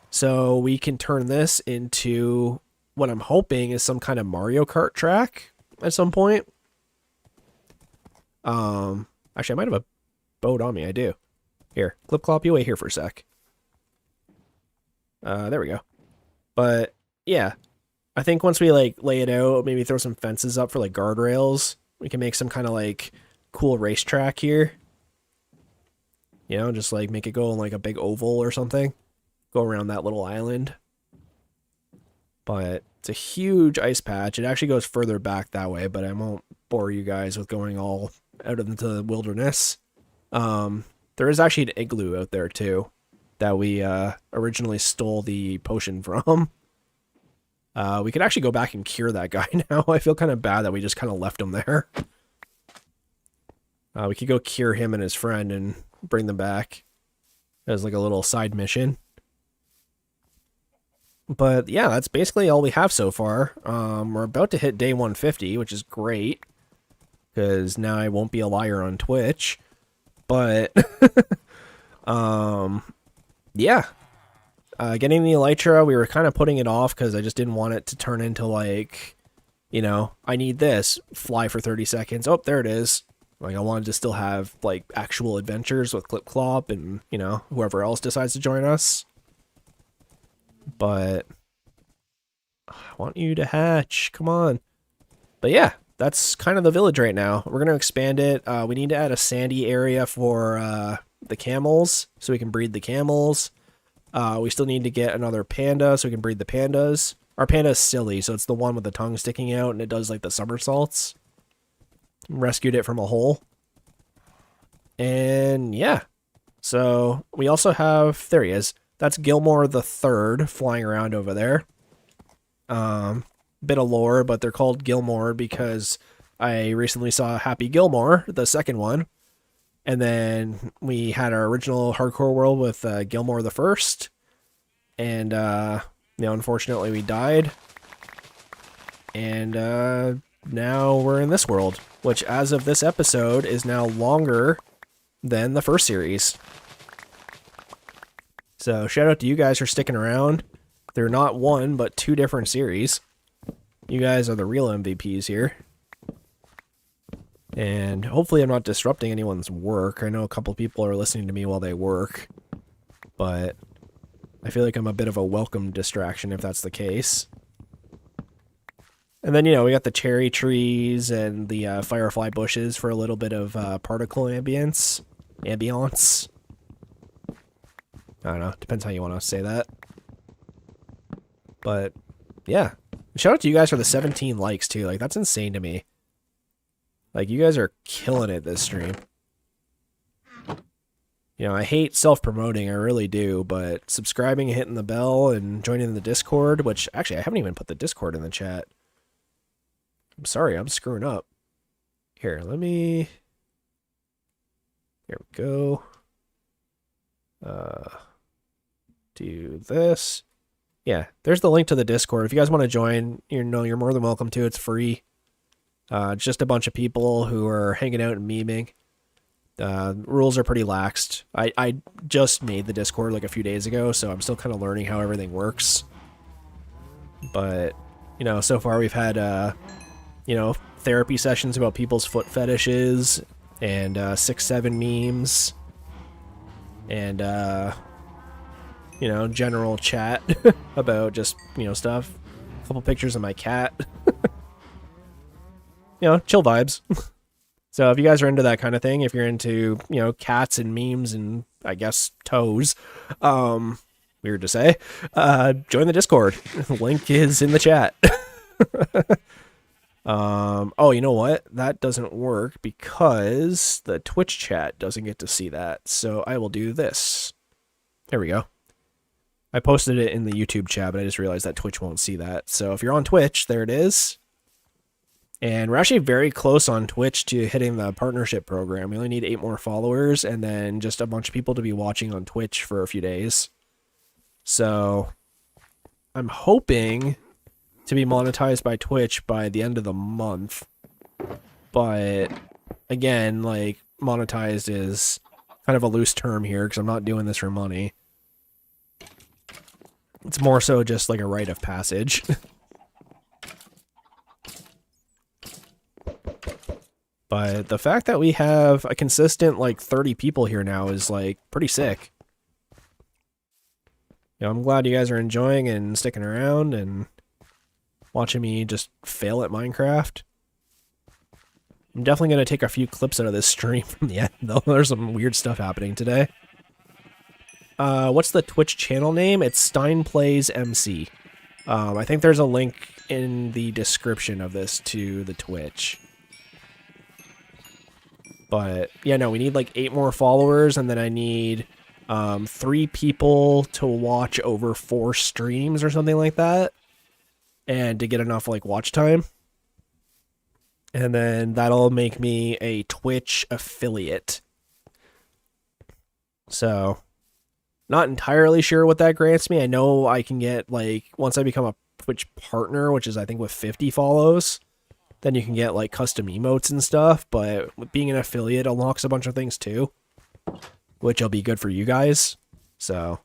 S1: So we can turn this into what I'm hoping is some kind of Mario Kart track at some point. Actually, I might have a boat on me. I do. Here, Clip Clop, you wait here for a sec. There we go. But, yeah. I think once we, like, lay it out, maybe throw some fences up for, like, guardrails, we can make some kind of, like, cool racetrack here. You know, just, like, make it go in, like, a big oval or something. Go around that little island. But it's a huge ice patch. It actually goes further back that way, but I won't bore you guys with going all out into the wilderness. There is actually an igloo out there too that we originally stole the potion from. We could actually go back and cure that guy now. I feel kind of bad that we just kind of left him there. We could go cure him and his friend and bring them back as like a little side mission. But yeah, that's basically all we have so far. We're about to hit day 150, which is great. Because now I won't be a liar on Twitch. But, yeah. Getting the Elytra, we were kind of putting it off because I just didn't want it to turn into like, you know, I need this, fly for 30 seconds. Oh, there it is. Like, I wanted to still have, like, actual adventures with Clip Clop and, you know, whoever else decides to join us. But I want you to hatch. Come on. But yeah, that's kind of the village right now. We're going to expand it. We need to add a sandy area for the camels so we can breed the camels. We still need to get another panda so we can breed the pandas. Our panda is silly, so it's the one with the tongue sticking out and it does like the somersaults. Rescued it from a hole. And yeah. So we also have, there he is. That's Gilmore the Third flying around over there. Bit of lore, but they're called Gilmore because I recently saw Happy Gilmore, the second one. And then we had our original hardcore world with Gilmore the First. And, you know, unfortunately we died. And now we're in this world, which as of this episode is now longer than the first series. So shout out to you guys for sticking around. They're not one, but two different series. You guys are the real MVPs here. And hopefully I'm not disrupting anyone's work. I know a couple people are listening to me while they work. But I feel like I'm a bit of a welcome distraction if that's the case. And then, you know, we got the cherry trees and the firefly bushes for a little bit of particle ambience. I don't know. Depends how you want to say that. But, yeah. Shout out to you guys for the 17 likes, too. Like, that's insane to me. Like, you guys are killing it this stream. You know, I hate self-promoting. I really do. But subscribing, hitting the bell, and joining the Discord, which, actually, I haven't even put the Discord in the chat. I'm sorry. I'm screwing up. Here, let me... There we go. Do this. Yeah, there's the link to the Discord. If you guys want to join, you know, you're more than welcome to. It's free. It's just a bunch of people who are hanging out and memeing. Rules are pretty laxed. I just made the Discord like a few days ago, so I'm still kind of learning how everything works. But, you know, so far we've had, you know, therapy sessions about people's foot fetishes and 6-7 memes and, you know, general chat about just, you know, stuff. A couple pictures of my cat. You know, chill vibes. So if you guys are into that kind of thing, if you're into, you know, cats and memes and I guess, toes. Weird to say. Join the Discord. Link is in the chat. Oh, you know what? That doesn't work because the Twitch chat doesn't get to see that. So I will do this. There we go. I posted it in the YouTube chat, but I just realized that Twitch won't see that. So if you're on Twitch, there it is. And we're actually very close on Twitch to hitting the partnership program. We only need 8 more followers and then just a bunch of people to be watching on Twitch for a few days. So I'm hoping to be monetized by Twitch by the end of the month. But again, like, monetized is kind of a loose term here because I'm not doing this for money. It's more so just like a rite of passage. But the fact that we have a consistent, like, 30 people here now is, like, pretty sick. You know, I'm glad you guys are enjoying and sticking around and watching me just fail at Minecraft. I'm definitely going to take a few clips out of this stream from the end, though. There's some weird stuff happening today. What's the Twitch channel name? It's Stein Plays MC. I think there's a link in the description of this to the Twitch. But, yeah, no, we need like 8 more followers, and then I need 3 people to watch over 4 streams or something like that. And to get enough, like, watch time. And then that'll make me a Twitch affiliate. So, not entirely sure what that grants me. I know I can get, like, once I become a Twitch partner, which is, I think, with 50 follows, then you can get, like, custom emotes and stuff. But being an affiliate unlocks a bunch of things, too. Which will be good for you guys. So,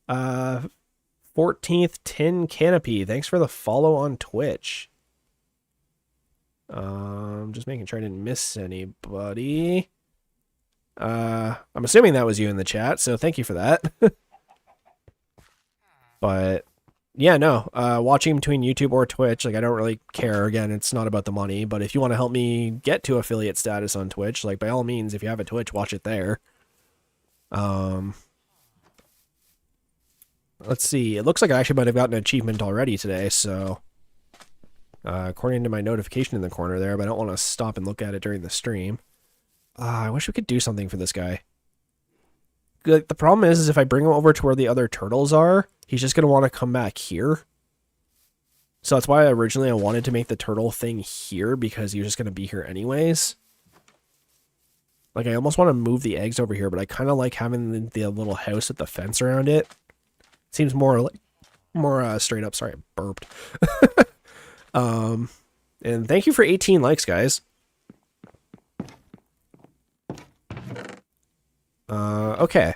S1: 14th Tin Canopy. Thanks for the follow on Twitch. Just making sure I didn't miss anybody. I'm assuming that was you in the chat, so thank you for that. But yeah, no, watching between YouTube or Twitch, like, I don't really care. Again, it's not about the money, but if you want to help me get to affiliate status on Twitch, like, by all means, if you have a Twitch, watch it there. Let's see. It looks like I actually might have gotten an achievement already today, so according to my notification in the corner there, but I don't want to stop and look at it during the stream. I wish we could do something for this guy. Like, the problem is if I bring him over to where the other turtles are, he's just going to want to come back here. So that's why originally I wanted to make the turtle thing here, because he was just going to be here anyways. Like, I almost want to move the eggs over here, but I kind of like having the little house with the fence around it. Seems more like, more straight up. Sorry, I burped. And thank you for 18 likes, guys. Okay.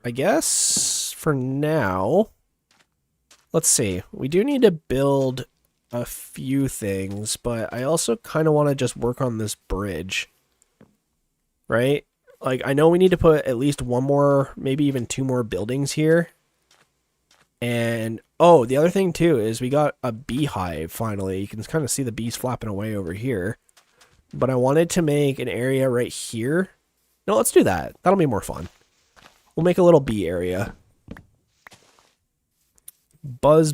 S1: I guess for now, let's see. We do need to build a few things, but I also kind of want to just work on this bridge. Right? Like, I know we need to put at least 1 more, maybe even 2 more buildings here. And, oh, the other thing too is we got a beehive finally. You can kind of see the bees flapping away over here. But I wanted to make an area right here. No, let's do that. That'll be more fun. We'll make a little bee area. Buzz.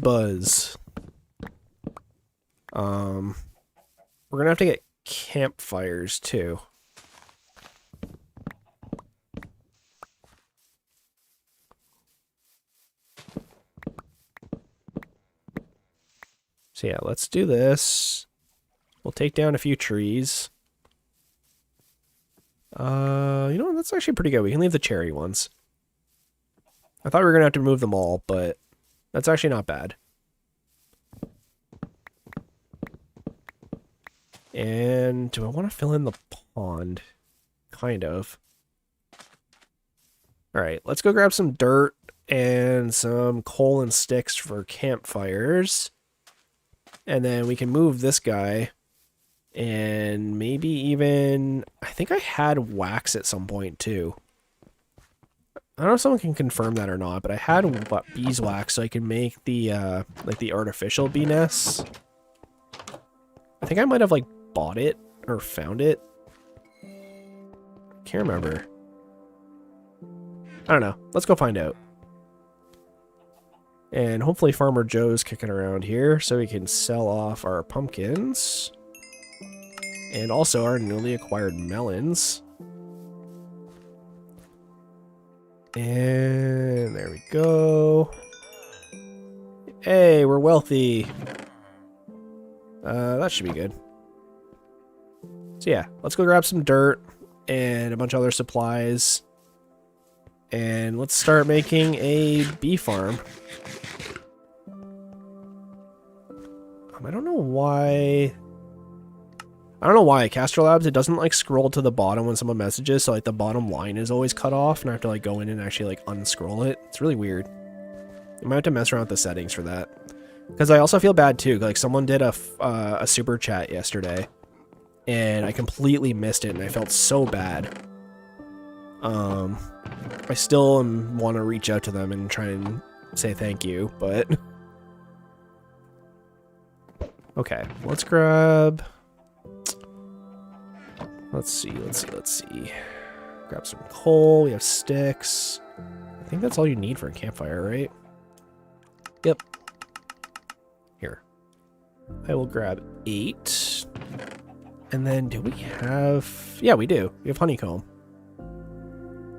S1: We're gonna have to get campfires too. So yeah, let's do this. We'll take down a few trees. You know what? That's actually pretty good. We can leave the cherry ones. I thought we were going to have to move them all, but that's actually not bad. And do I want to fill in the pond? Kind of. Alright, let's go grab some dirt and some coal and sticks for campfires. And then we can move this guy. And maybe even, I think I had wax at some point too. I don't know if someone can confirm that or not, but I had beeswax so I can make the like the artificial bee nests. I think I might have like bought it or found it. Can't remember. I don't know. Let's go find out. And hopefully Farmer Joe's kicking around here so we can sell off our pumpkins. And also our newly acquired melons. And there we go. Hey, we're wealthy. That should be good. So yeah, let's go grab some dirt and a bunch of other supplies. And let's start making a bee farm. I don't know why. Castro Labs, it doesn't like scroll to the bottom when someone messages, so like the bottom line is always cut off, and I have to like go in and actually like unscroll it. It's really weird. I might have to mess around with the settings for that. Because I also feel bad too. Like someone did a super chat yesterday, and I completely missed it, and I felt so bad. I still want to reach out to them and try and say thank you, but okay, let's grab. Let's see. Grab some coal. We have sticks. I think that's all you need for a campfire, right? Yep. Here. I will grab 8. And then do we have... Yeah, we do. We have honeycomb.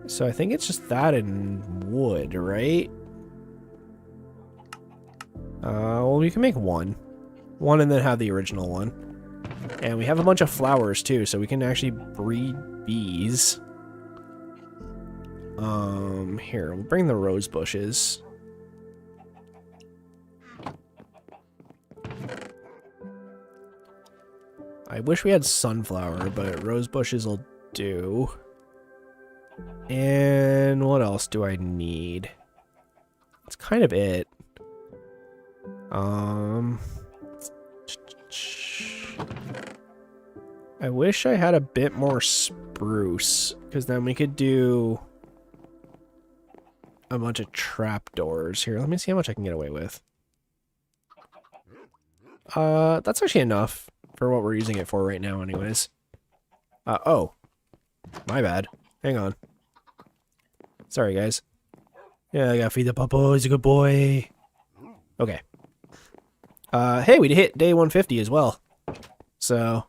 S1: So I think it's just that and wood, right? Well, we can make one. One and then have the original one. And we have a bunch of flowers too, so we can actually breed bees. Here, we'll bring the rose bushes. I wish we had sunflower, but rose bushes will do. And what else do I need? That's kind of it. I wish I had a bit more spruce, because then we could do a bunch of trapdoors. Here, let me see how much I can get away with. That's actually enough for what we're using it for right now anyways. Oh. My bad. Hang on. Sorry, guys. Yeah, I gotta feed the puppo. He's a good boy. Okay. Hey, we hit day 150 as well. So...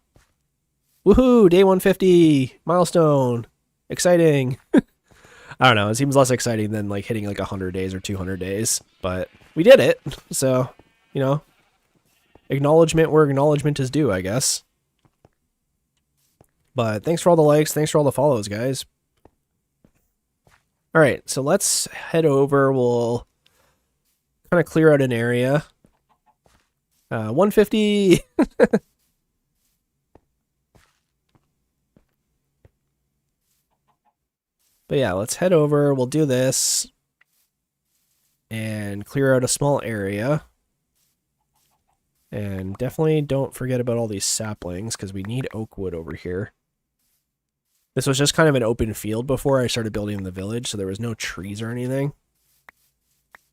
S1: Woohoo! Day 150! Milestone! Exciting! I don't know, it seems less exciting than like hitting like 100 days or 200 days. But we did it! So, you know, acknowledgement where acknowledgement is due, I guess. But thanks for all the likes, thanks for all the follows, guys. Alright, so let's head over. We'll kind of clear out an area. 150! But yeah, let's head over. We'll do this and clear out a small area. And definitely don't forget about all these saplings because we need oak wood over here. This was just kind of an open field before I started building the village, so there was no trees or anything.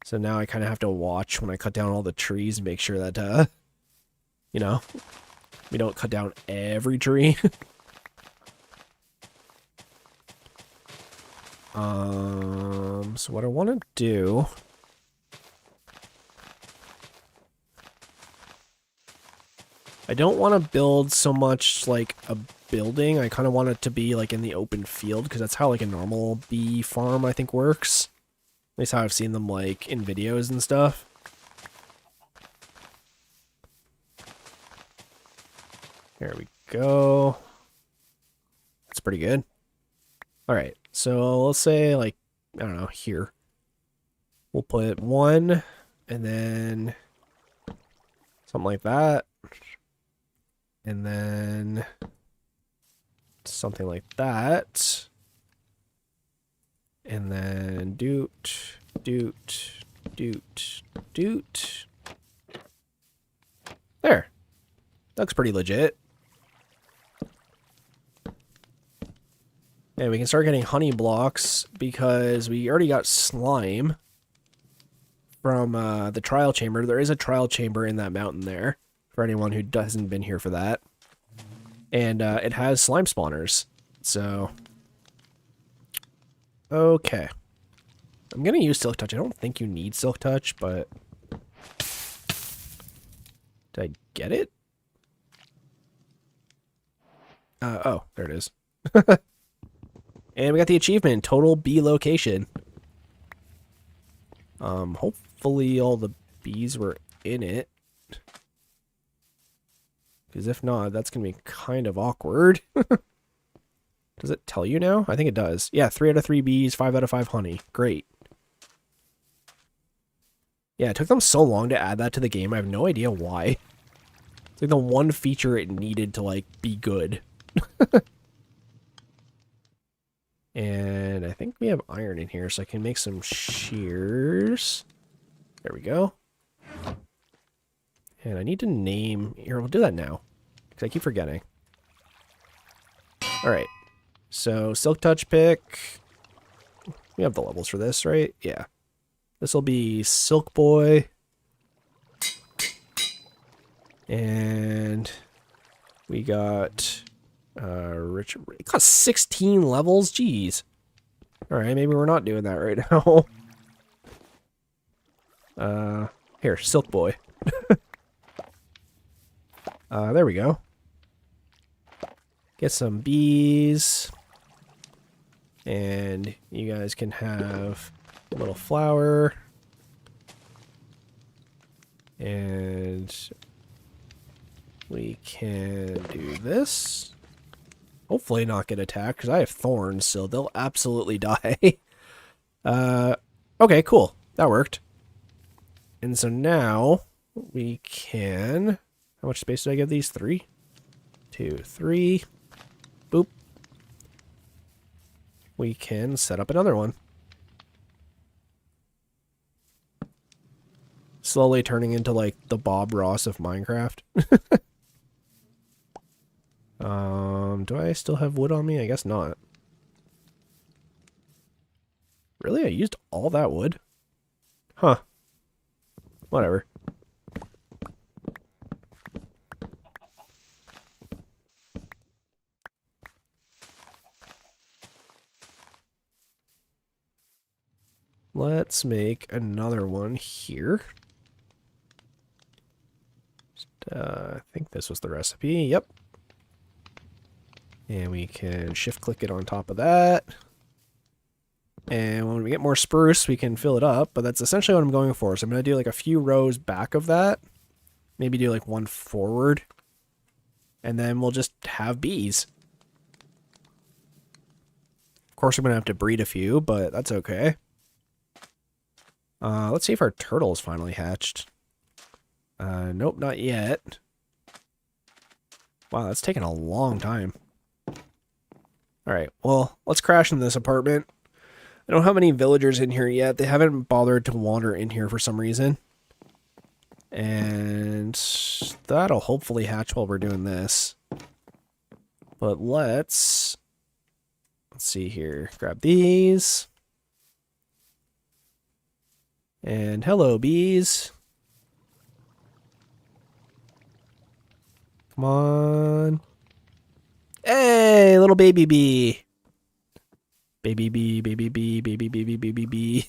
S1: So now I kind of have to watch when I cut down all the trees and make sure that, you know, we don't cut down every tree. So what I want to do... I don't want to build so much like a building. I kind of want it to be like in the open field because that's how like a normal bee farm I think works. At least how I've seen them like in videos and stuff. There we go. That's pretty good. Alright, so let's say like, I don't know, here. We'll put 1 and then something like that. And then something like that. And then doot, doot, doot, doot. There. Looks pretty legit. And we can start getting honey blocks because we already got slime from the trial chamber. There is a trial chamber in that mountain there for anyone who hasn't been here for that. And it has slime spawners. So, okay. I'm gonna use Silk Touch. I don't think you need Silk Touch, but... Did I get it? Oh, there it is. And we got the achievement, Total Bee Location. Hopefully all the bees were in it. Because if not, that's going to be kind of awkward. Does it tell you now? I think it does. Yeah, 3 out of 3 bees, 5 out of 5 honey. Great. Yeah, it took them so long to add that to the game. I have no idea why. It's like the one feature it needed to, like, be good. And I think we have iron in here, so I can make some shears. There we go. And I need to name... Here, we'll do that now. Because I keep forgetting. Alright. So, Silk Touch pick. We have the levels for this, right? Yeah. This will be Silk Boy. And... we got... Richard... It got 16 levels? Jeez. Alright, maybe we're not doing that right now. Here, Silk Boy. There we go. Get some bees. And you guys can have a little flower. And we can do this. Hopefully not get attacked, because I have thorns, so they'll absolutely die. Okay, cool. That worked. And so now we can... How much space did I give these? 3? 2, 3. Boop. We can set up another one. Slowly turning into, like, the Bob Ross of Minecraft. Do I still have wood on me? I guess not. Really? I used all that wood? Huh. Whatever. Let's make another one here. I think this was the recipe. Yep. And we can shift-click it on top of that. And when we get more spruce, we can fill it up. But that's essentially what I'm going for. So I'm going to do like a few rows back of that. Maybe do like one forward. And then we'll just have bees. Of course, I'm going to have to breed a few, but that's okay. Let's see if our turtle's finally hatched. Nope, not yet. Wow, that's taken a long time. Alright, well, let's crash into this apartment. I don't have any villagers in here yet. They haven't bothered to wander in here for some reason. And that'll hopefully hatch while we're doing this. But let's see here. Grab these. And hello, bees. Come on. Hey, little baby bee. Baby bee, baby bee, baby bee, baby bee, baby.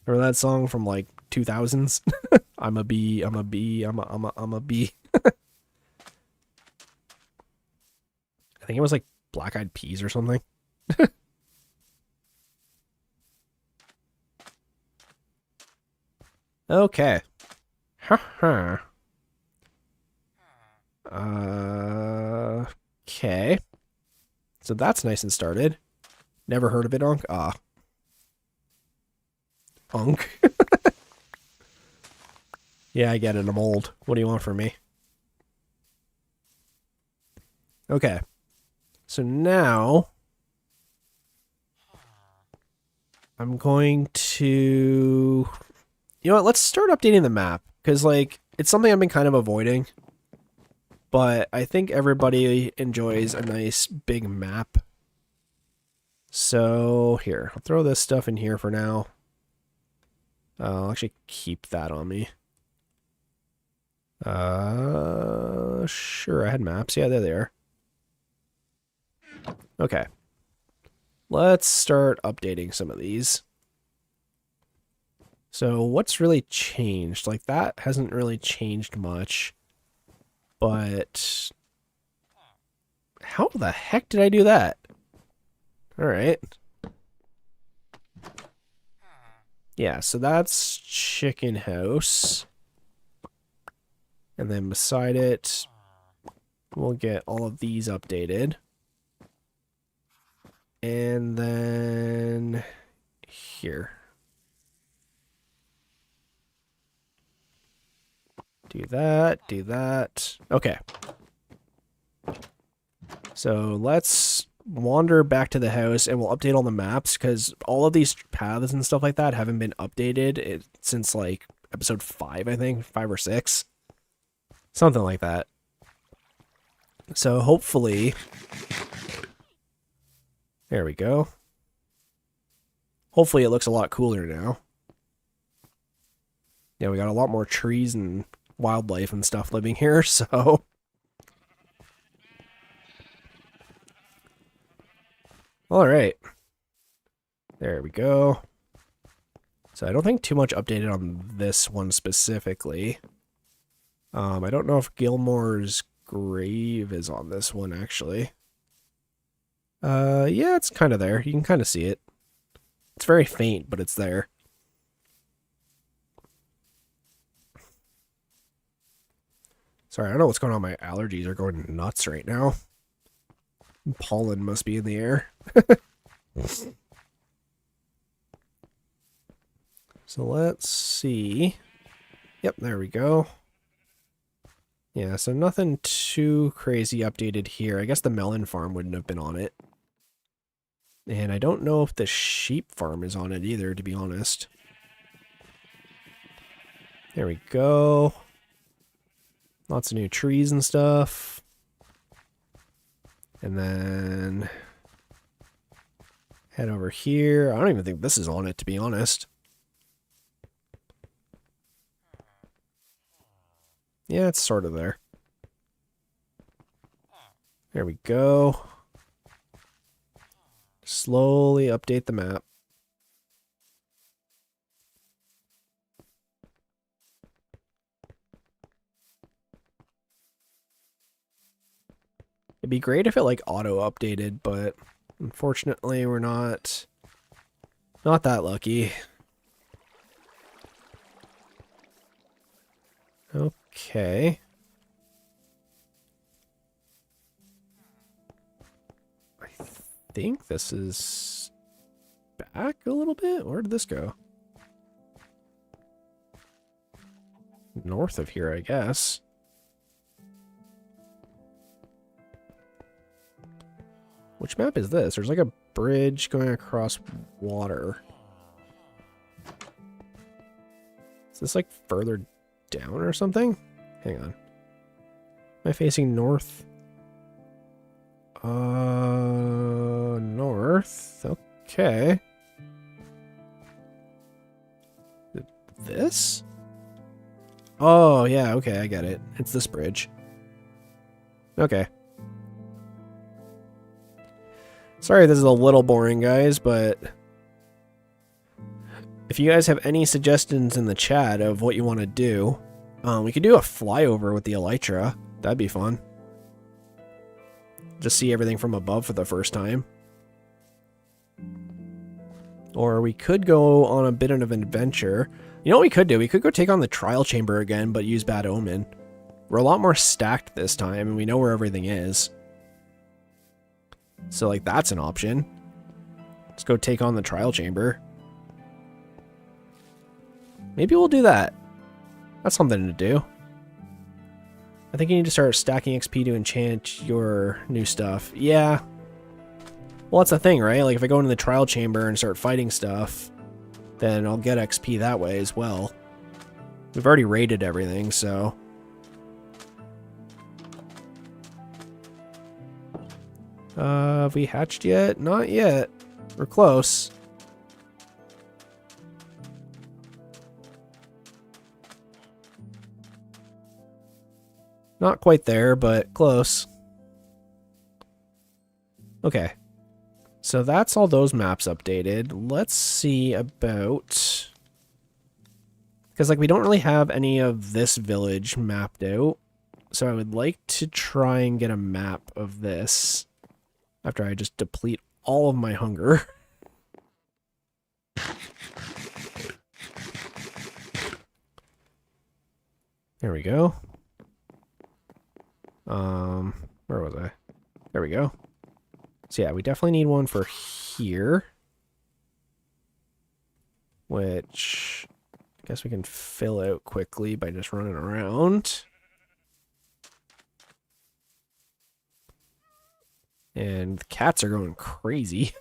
S1: Remember that song from like 2000s? I'm a bee, I'm a bee, I'm a bee. I think it was like Black Eyed Peas or something. Okay. Haha. Okay. So that's nice and started. Never heard of it, Unk? Ah. Unk. Yeah, I get it. I'm old. What do you want from me? Okay. So now... I'm going to... You know what? Let's start updating the map. Because, like, it's something I've been kind of avoiding. But I think everybody enjoys a nice big map. So, here. I'll throw this stuff in here for now. I'll actually keep that on me. Sure, I had maps. Yeah, there they are. Okay. let's start updating some of these. So what's really changed? Like that hasn't really changed much, but how the heck did I do that? All right. Yeah, so that's chicken house. And then beside it, we'll get all of these updated. And then here. Do that, do that. Okay. So let's wander back to the house and we'll update all the maps because all of these paths and stuff like that haven't been updated since like episode 5, I think, 5 or 6. Something like that. So hopefully, there we go. Hopefully it looks a lot cooler now. Yeah, we got a lot more trees and wildlife and stuff living here, so. All right. There we go. So I don't think too much updated on this one specifically. I don't know if Gilmore's grave is on this one, actually. Yeah, it's kind of there. You can kind of see it. It's very faint, but it's there. Sorry, I don't know what's going on. My allergies are going nuts right now. Pollen must be in the air. So let's see. Yep, there we go. Yeah, so nothing too crazy updated here. I guess the melon farm wouldn't have been on it. And I don't know if the sheep farm is on it either, to be honest. There we go. Lots of new trees and stuff. And then head over here. I don't even think this is on it, to be honest. Yeah, it's sort of there. There we go. Slowly update the map. It'd be great if it like auto updated, but unfortunately we're not that lucky. Okay. I think this is back a little bit. Where did this go? North of here, I guess. Which map is this? There's like a bridge going across water. Is this like further down or something? Hang on. Am I facing north? North. Okay. This? Oh, yeah, okay, I get it. It's this bridge. Okay. Sorry this is a little boring, guys, but if you guys have any suggestions in the chat of what you want to do, we could do a flyover with the Elytra. That'd be fun. Just see everything from above for the first time. Or we could go on a bit of an adventure. You know what we could do? We could go take on the trial chamber again, but use Bad Omen. We're a lot more stacked this time, and we know where everything is. So, like, that's an option. Let's go take on the trial chamber. Maybe we'll do that. That's something to do. I think you need to start stacking XP to enchant your new stuff. Yeah. Well, that's the thing, right? Like, if I go into the trial chamber and start fighting stuff, then I'll get XP that way as well. We've already raided everything, so... have we hatched yet? Not yet. We're close. Not quite there, but close. Okay. So that's all those maps updated. Let's see about... Because, like, we don't really have any of this village mapped out. So I would like to try and get a map of this after I just deplete all of my hunger. There we go. Where was I? There we go. So yeah, we definitely need one for here. Which I guess we can fill out quickly by just running around. And the cats are going crazy.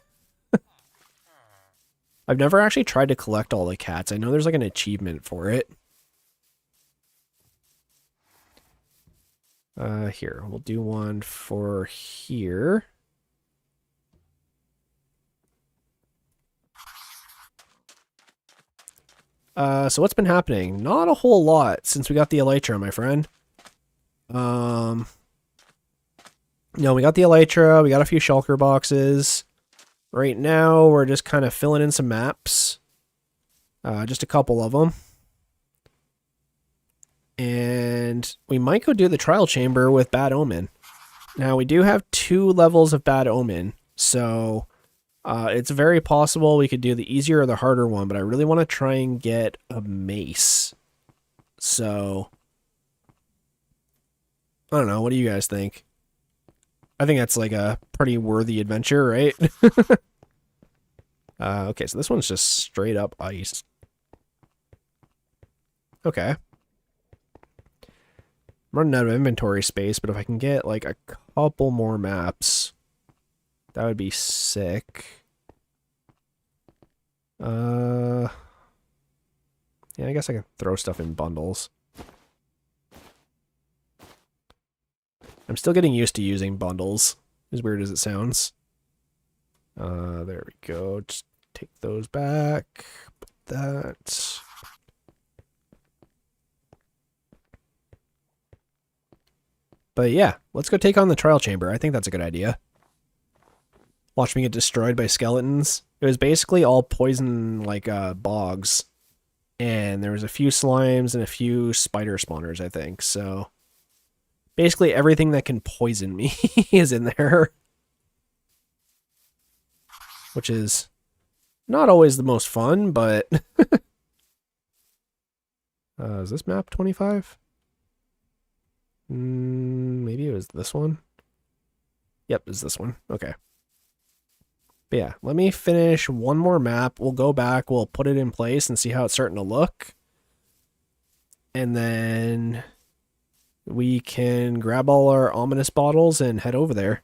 S1: I've never actually tried to collect all the cats. I know there's like an achievement for it. Here, we'll do one for here. So what's been happening? Not a whole lot since we got the Elytra, my friend. No, we got the Elytra, we got a few shulker boxes. Right now, we're just kind of filling in some maps. Just a couple of them. And we might go do the trial chamber with Bad Omen. Now, we do have 2 levels of Bad Omen, so it's very possible we could do the easier or the harder one, but I really want to try and get a mace. So, I don't know, what do you guys think? I think that's like a pretty worthy adventure, right? Okay, so this one's just straight up ice. Okay. I'm running out of inventory space, but if I can get like a couple more maps, that would be sick. Yeah, I guess I can throw stuff in bundles. I'm still getting used to using bundles, as weird as it sounds. There we go. Just take those back. Put that. But yeah, let's go take on the trial chamber. I think that's a good idea. Watch me get destroyed by skeletons. It was basically all poison, like, bogs. And there was a few slimes and a few spider spawners, I think. So, basically everything that can poison me is in there. Which is not always the most fun, but... is this map 25? Maybe it was this one. Yep, it's this one. Okay. But yeah, let me finish one more map. We'll go back, we'll put it in place and see how it's starting to look. And then we can grab all our ominous bottles and head over there.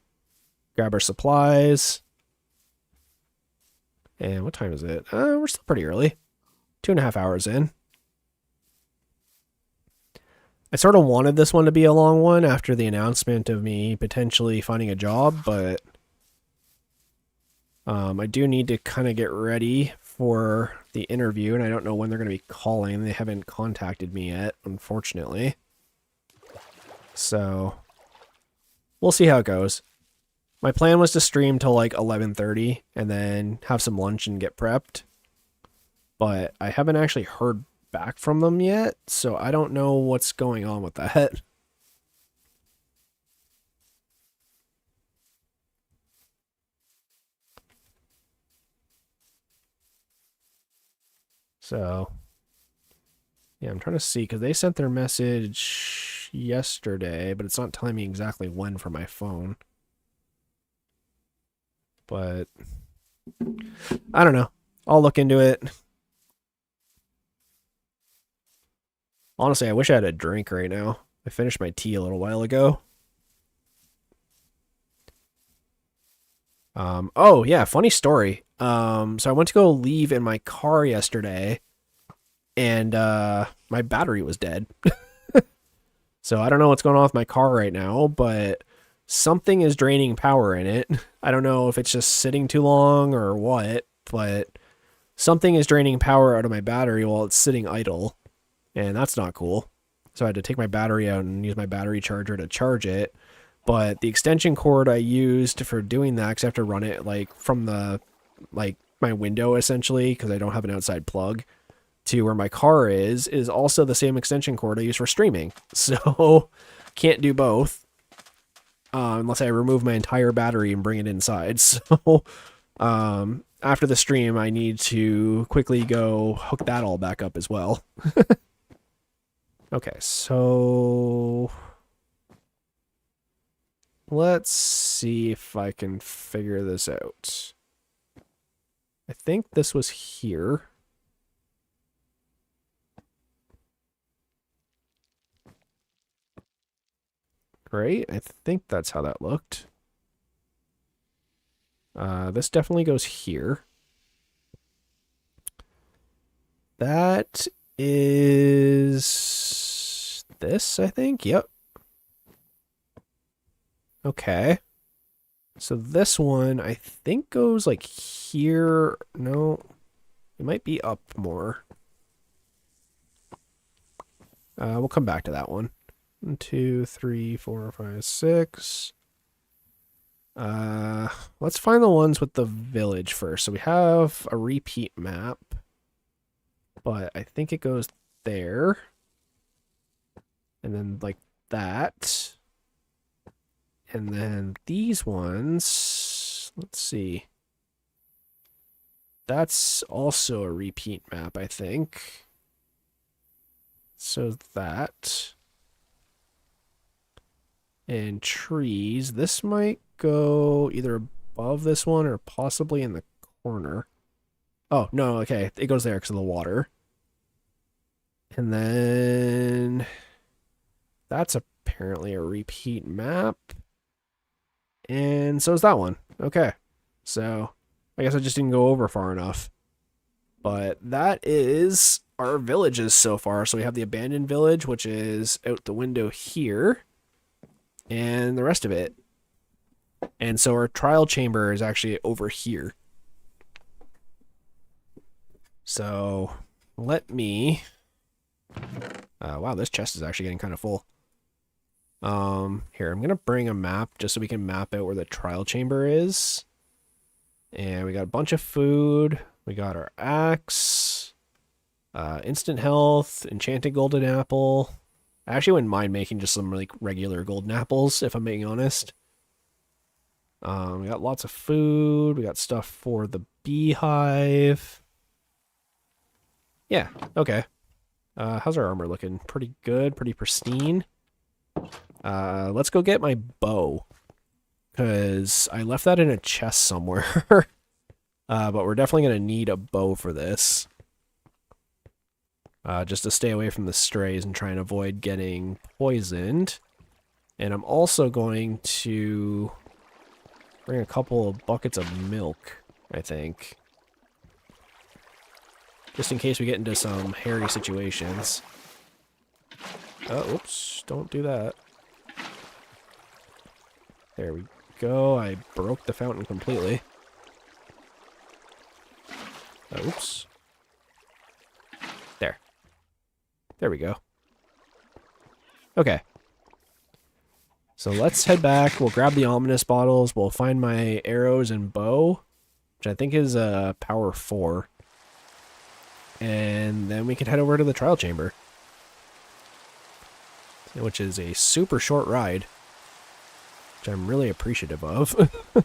S1: Grab our supplies. And what time is it? We're still pretty early. 2.5 hours in. I sort of wanted this one to be a long one after the announcement of me potentially finding a job, but I do need to kind of get ready for the interview, and I don't know when they're going to be calling. They haven't contacted me yet, unfortunately. So, we'll see how it goes. My plan was to stream till like 11:30 and then have some lunch and get prepped. But I haven't actually heard back from them yet, so I don't know what's going on with that. So, yeah, I'm trying to see, because they sent their message yesterday, but it's not telling me exactly when for my phone. But, I don't know. I'll look into it. Honestly, I wish I had a drink right now. I finished my tea a little while ago. Oh, yeah, funny story. So I went to go leave in my car yesterday, and my battery was dead. So I don't know what's going on with my car right now, but something is draining power in it. I don't know if it's just sitting too long or what, but something is draining power out of my battery while it's sitting idle. And that's not cool. So I had to take my battery out and use my battery charger to charge it. But the extension cord I used for doing that, because I have to run it like from the my window essentially, because I don't have an outside plug, to where my car is also the same extension cord I use for streaming. So can't do both unless I remove my entire battery and bring it inside. So after the stream, I need to quickly go hook that all back up as well. Okay, so let's see if I can figure this out. I think this was here. Right? I think that's how that looked. This definitely goes here. That is this, I think. Yep. Okay. So this one, I think, goes like here. No, it might be up more. We'll come back to that one. 1, 2, 3, 4, 5, 6. Let's find the ones with the village first. So we have a repeat map, but I think it goes there. And then like that. And then these ones, let's see. That's also a repeat map, I think. So that. And trees. This might go either above this one or possibly in the corner. Oh, no, okay. It goes there because of the water. And then that's apparently a repeat map. And so is that one. Okay. So I guess I just didn't go over far enough. But that is our villages so far. So we have the abandoned village, which is out the window here. And the rest of it. And so our trial chamber is actually over here. So let me... wow, this chest is actually getting kind of full. Here, I'm going to bring a map just so we can map out where the trial chamber is. And we got a bunch of food. We got our axe. Instant health. Enchanted golden apple. I actually wouldn't mind making just some like regular golden apples, if I'm being honest. We got lots of food. We got stuff for the beehive. Yeah, okay. How's our armor looking? Pretty good, pretty pristine. Let's go get my bow. Because I left that in a chest somewhere. But we're definitely going to need a bow for this. Just to stay away from the strays and try and avoid getting poisoned. And I'm also going to bring a couple of buckets of milk, I think. Just in case we get into some hairy situations. Oh, oops, don't do that. There we go. I broke the fountain completely. Oops. There. There we go. Okay. So let's head back. We'll grab the ominous bottles. We'll find my arrows and bow, which I think is power 4. And then we can head over to the trial chamber, which is a super short ride, which I'm really appreciative of. Do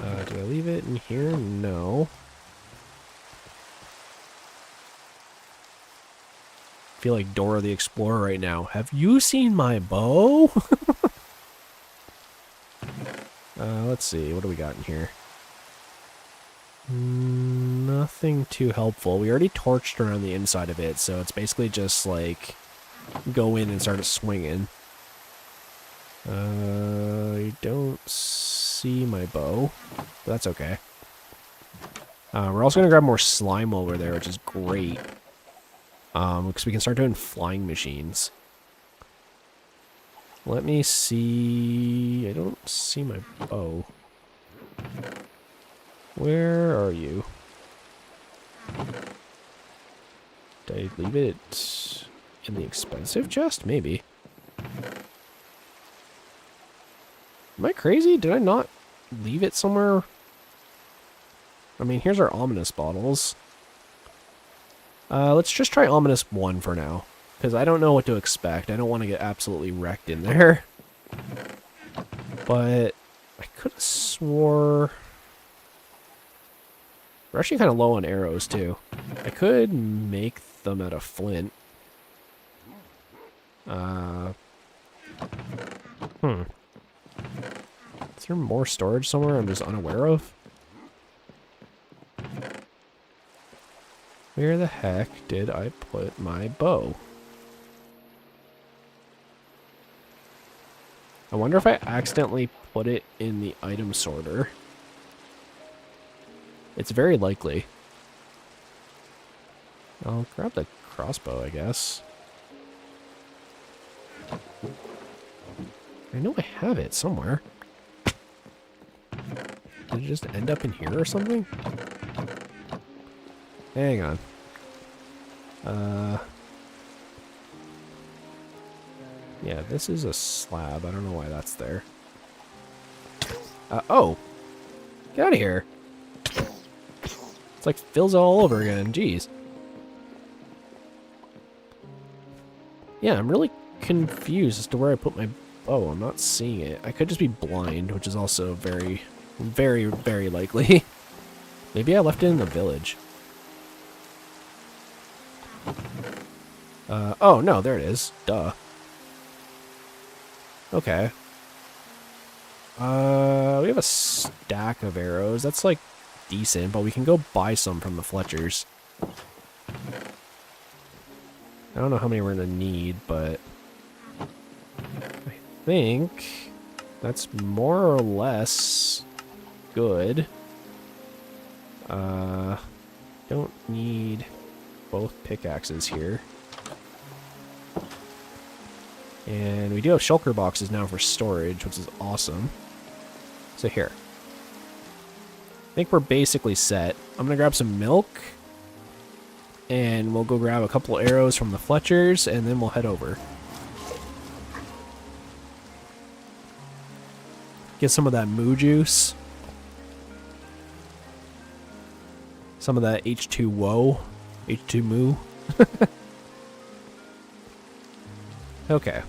S1: I leave it in here? No. I feel like Dora the Explorer right now. Have you seen my bow? Let's see. What do we got in here? Nothing too helpful. We already torched around the inside of it, so it's basically just like go in and start swinging. I don't see my bow, but that's okay. We're also going to grab more slime while we're there, which is great. Because we can start doing flying machines. Let me see... I don't see my bow. Where are you? Did I leave it in the expensive chest? Maybe. Am I crazy? Did I not leave it somewhere? I mean, here's our ominous bottles. Let's just try ominous 1 for now, because I don't know what to expect. I don't want to get absolutely wrecked in there. But I could have swore... We're actually kind of low on arrows, too. I could make them out of flint. Is there more storage somewhere I'm just unaware of? Where the heck did I put my bow? I wonder if I accidentally put it in the item sorter. It's very likely. I'll grab the crossbow, I guess. I know I have it somewhere. Did it just end up in here or something? Hang on. Yeah, this is a slab. I don't know why that's there. Oh! Get out of here! It's like fills all over again. Jeez. Yeah, I'm really confused as to where I put my bow. I'm not seeing it. I could just be blind, which is also very, very, very likely. Maybe I left it in the village. Oh, no, there it is. Duh. Okay. We have a stack of arrows. That's, like, decent, but we can go buy some from the Fletchers. I don't know how many we're gonna need, but I think that's more or less good. Don't need both pickaxes here. And we do have shulker boxes now for storage, which is awesome. So here. I think we're basically set. I'm gonna grab some milk. And we'll go grab a couple arrows from the Fletchers, and then we'll head over. Get some of that moo juice. Some of that H2-woe. H2-moo. Okay.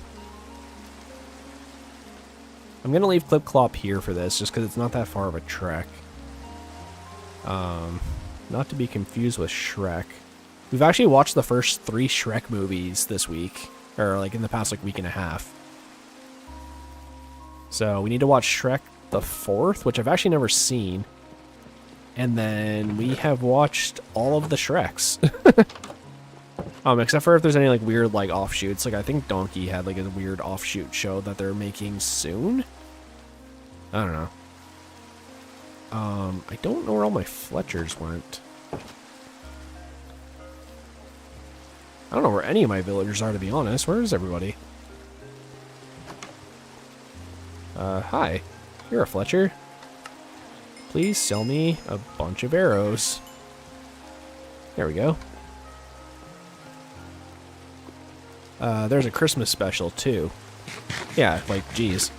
S1: I'm going to leave Clip Clop here for this, just because it's not that far of a trek. Not to be confused with Shrek. We've actually watched the first 3 Shrek movies this week. Or, like, in the past, like, week and a half. So, we need to watch Shrek the 4th, which I've actually never seen. And then we have watched all of the Shreks. Except for if there's any, like, weird, like, offshoots. Like, I think Donkey had, like, a weird offshoot show that they're making soon. I don't know. I don't know where all my Fletchers went. I don't know where any of my villagers are, to be honest. Where is everybody? Hi. You're a Fletcher. Please sell me a bunch of arrows. There we go. There's a Christmas special, too. Yeah, like, geez.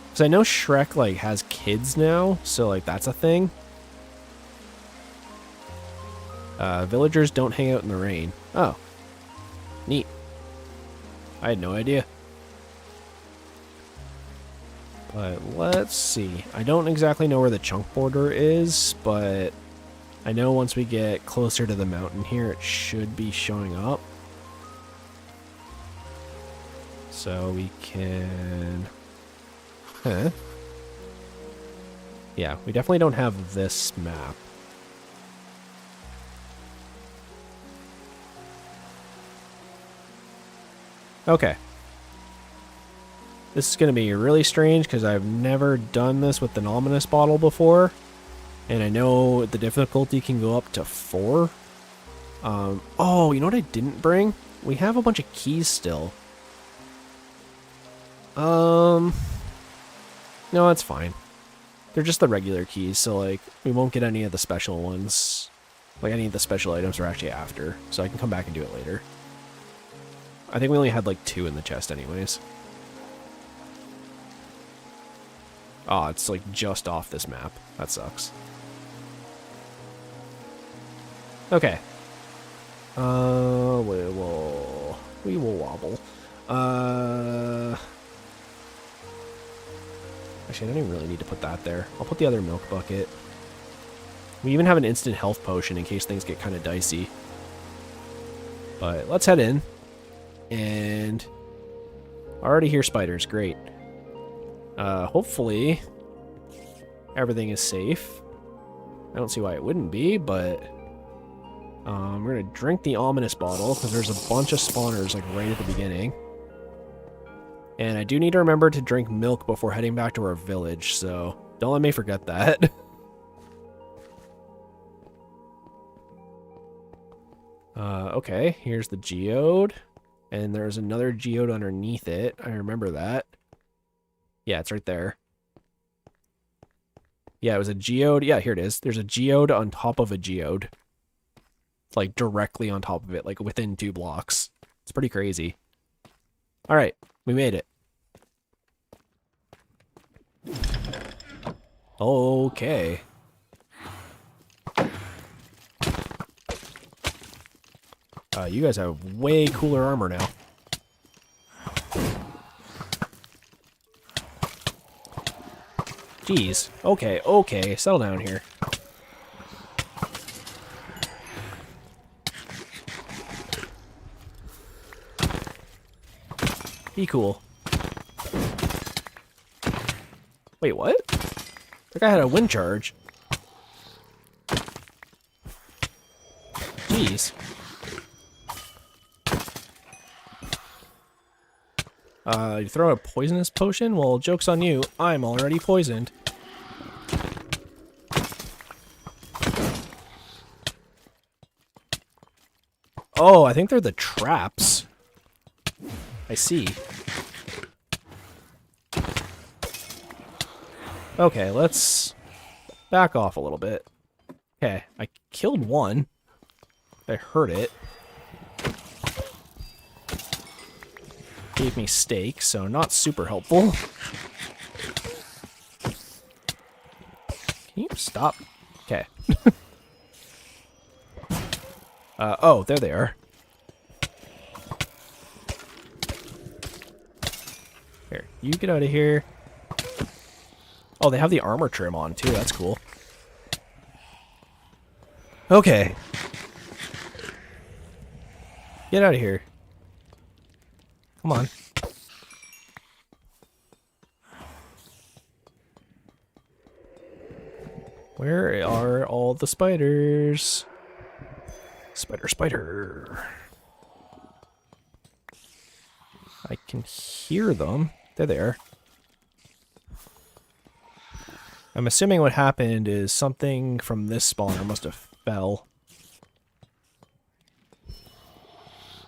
S1: Because I know Shrek, like, has kids now, so, like, that's a thing. Villagers don't hang out in the rain. Oh. Neat. I had no idea. But let's see. I don't exactly know where the chunk border is, but I know once we get closer to the mountain here, it should be showing up. So we can... Huh? Yeah, we definitely don't have this map. Okay. This is going to be really strange because I've never done this with the ominous bottle before. And I know the difficulty can go up to 4. Oh, you know what I didn't bring? We have a bunch of keys still. No, it's fine. They're just the regular keys, so, like, we won't get any of the special ones. Like, any of the special items we're actually after. So I can come back and do it later. I think we only had, like, 2 in the chest anyways. Oh, it's like just off this map. That sucks. Okay. We will wobble. Actually, I don't even really need to put that there. I'll put the other milk bucket. We even have an instant health potion in case things get kind of dicey. But let's head in. And I already hear spiders. Great. Hopefully everything is safe. I don't see why it wouldn't be, but we're gonna drink the ominous bottle because there's a bunch of spawners like right at the beginning. And I do need to remember to drink milk before heading back to our village, so don't let me forget that. Okay, here's the geode. And there's another geode underneath it. I remember that. Yeah, it's right there. Yeah, it was a geode. Yeah, here it is. There's a geode on top of a geode. It's like directly on top of it, like within 2 blocks. It's pretty crazy. All right, we made it. Okay. You guys have way cooler armor now. Jeez. Okay, okay. Settle down here. Be cool. Wait, what? That guy had a wind charge. Jeez. You throw a poisonous potion? Well, joke's on you. I'm already poisoned. Oh, I think they're the traps. I see. Okay, let's back off a little bit. Okay, I killed one. I heard it. Gave me steak, so not super helpful. Can you stop? Okay. Oh, there they are. Here, you get out of here. Oh, they have the armor trim on, too. That's cool. Okay. Get out of here. Come on. Where are all the spiders? Spider, spider. I can hear them. They're there. I'm assuming what happened is something from this spawner must have fell.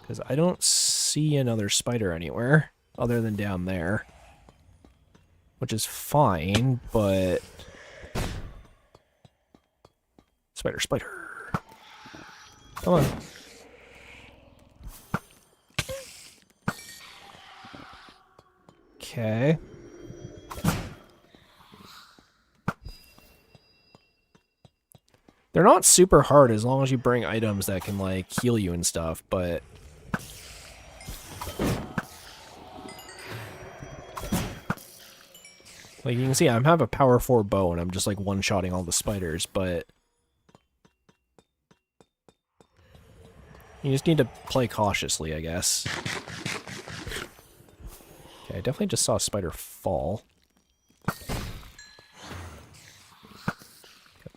S1: Because I don't see another spider anywhere other than down there. Which is fine, but... Spider, spider. Come on. Okay. They're not super hard as long as you bring items that can, like, heal you and stuff, but... Like, you can see, I have a power 4 bow, and I'm just, like, one-shotting all the spiders, but... You just need to play cautiously, I guess. Okay, I definitely just saw a spider fall. Got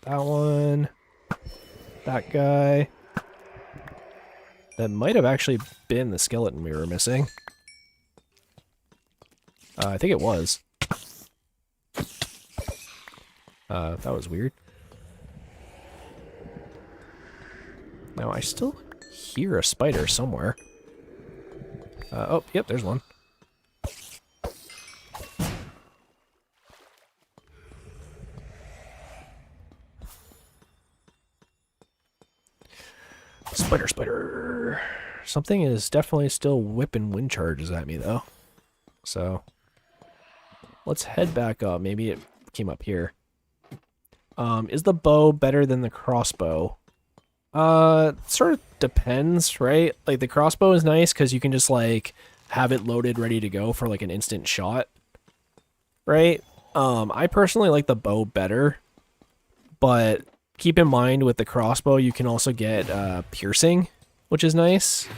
S1: that one. That guy. That might have actually been the skeleton we were missing. I think it was. That was weird. Now, I still hear a spider somewhere. Oh, yep, there's one. Spider, spider. Something is definitely still whipping wind charges at me, though. So, let's head back up. Maybe it came up here. Is the bow better than the crossbow? Sort of depends, right? Like, the crossbow is nice because you can just, like, have it loaded ready to go for, like, an instant shot, right? I personally like the bow better, but keep in mind with the crossbow, you can also get, piercing, which is nice.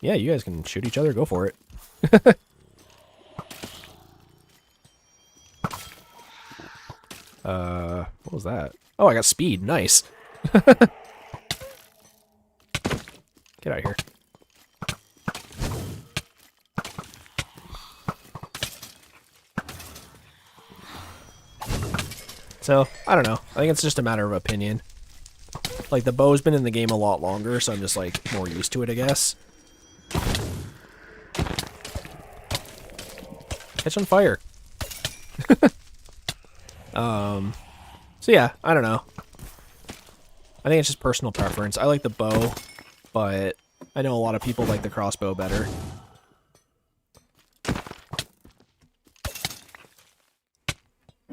S1: Yeah, you guys can shoot each other, go for it. What was that? Oh, I got speed. Nice. Get out of here. So, I don't know. I think it's just a matter of opinion. Like, the bow's been in the game a lot longer, so I'm just, like, more used to it, I guess. Catch on fire. So yeah, I don't know. I think it's just personal preference. I like the bow, but I know a lot of people like the crossbow better.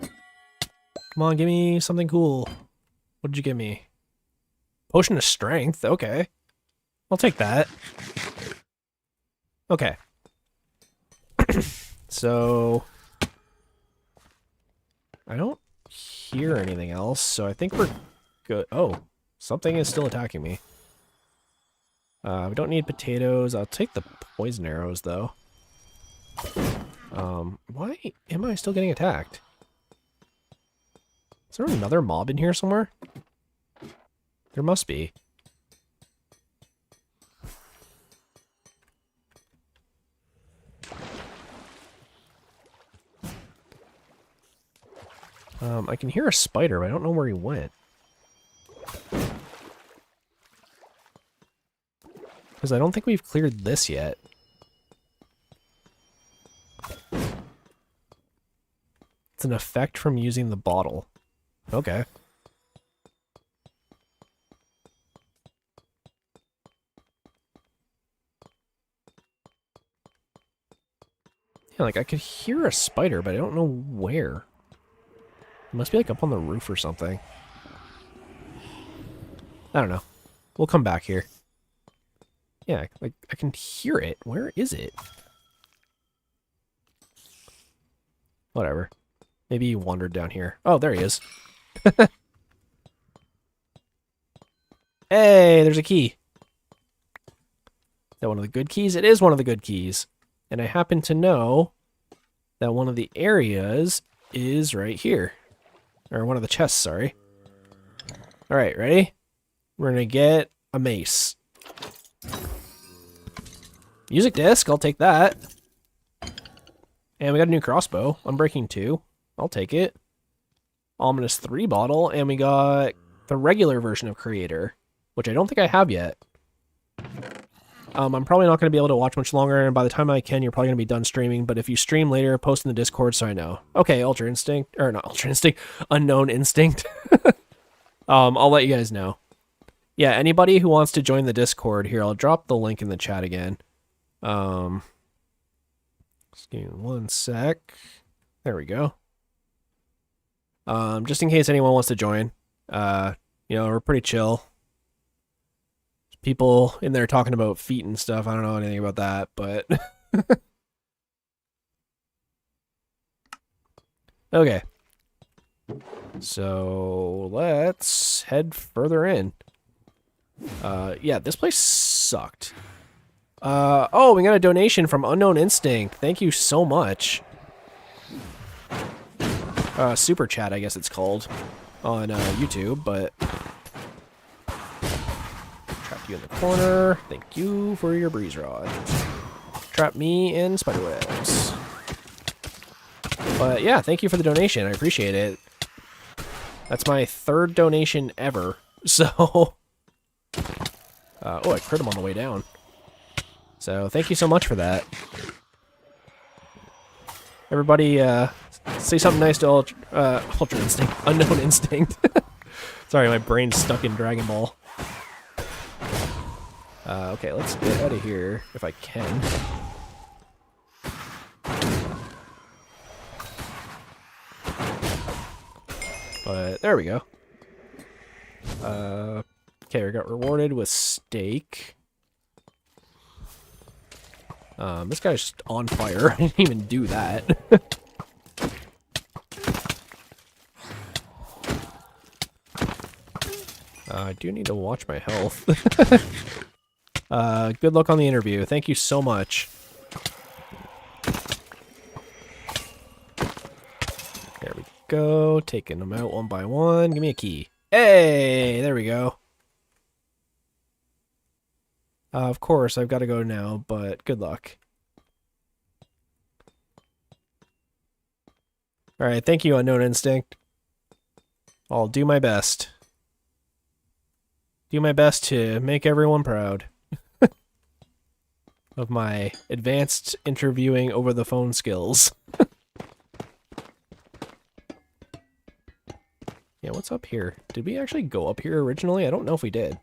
S1: Come on, give me something cool. What did you give me? Potion of strength. Okay. I'll take that. Okay. So I don't hear anything else, so I think we're good. Oh, something is still attacking me. We don't need potatoes. I'll take the poison arrows, though. Why am I still getting attacked? Is there another mob in here somewhere? There must be. I can hear a spider, but I don't know where he went. Because I don't think we've cleared this yet. It's an effect from using the bottle. Okay. Yeah, like I could hear a spider, but I don't know where. It must be like up on the roof or something. I don't know. We'll come back here. Yeah, like I can hear it. Where is it? Whatever. Maybe he wandered down here. Oh, there he is. Hey, there's a key. Is that one of the good keys? It is one of the good keys. And I happen to know that one of the areas is right here. Or one of the chests, sorry. Alright, ready? We're gonna get a mace. Music disc, I'll take that. And we got a new crossbow. Unbreaking 2. I'll take it. Ominous 3 bottle. And we got the regular version of Creator, which I don't think I have yet. I'm probably not going to be able to watch much longer, and by the time I can, you're probably going to be done streaming, but if you stream later, post in the Discord so I know. Okay, Ultra Instinct, or not Ultra Instinct, Unknown Instinct. I'll let you guys know. Yeah, anybody who wants to join the Discord, here, I'll drop the link in the chat again. Just give me 1 sec. There we go. Just in case anyone wants to join. You know, we're pretty chill. People in there talking about feet and stuff. I don't know anything about that, but... Okay. So, let's head further in. Yeah, this place sucked. Oh, we got a donation from Unknown Instinct. Thank you so much. Super chat, I guess it's called, on YouTube, but... Trap you in the corner. Thank you for your breeze rod. Trap me in spiderwebs. But yeah, thank you for the donation. I appreciate it. That's my 3rd donation ever. So, oh, I crit him on the way down. So thank you so much for that. Everybody, say something nice to Ultra Instinct. Unknown Instinct. Sorry, my brain's stuck in Dragon Ball. Okay, let's get out of here if I can. But there we go. Okay, we got rewarded with steak. This guy's just on fire. I didn't even do that. I do need to watch my health. Good luck on the interview. Thank you so much. There we go. Taking them out one by one. Give me a key. Hey! There we go. Of course, I've got to go now, but good luck. Alright, thank you, Unknown Instinct. I'll do my best. Do my best to make everyone proud of my advanced interviewing over the phone skills. Yeah, what's up here? Did we actually go up here originally? I don't know if we did.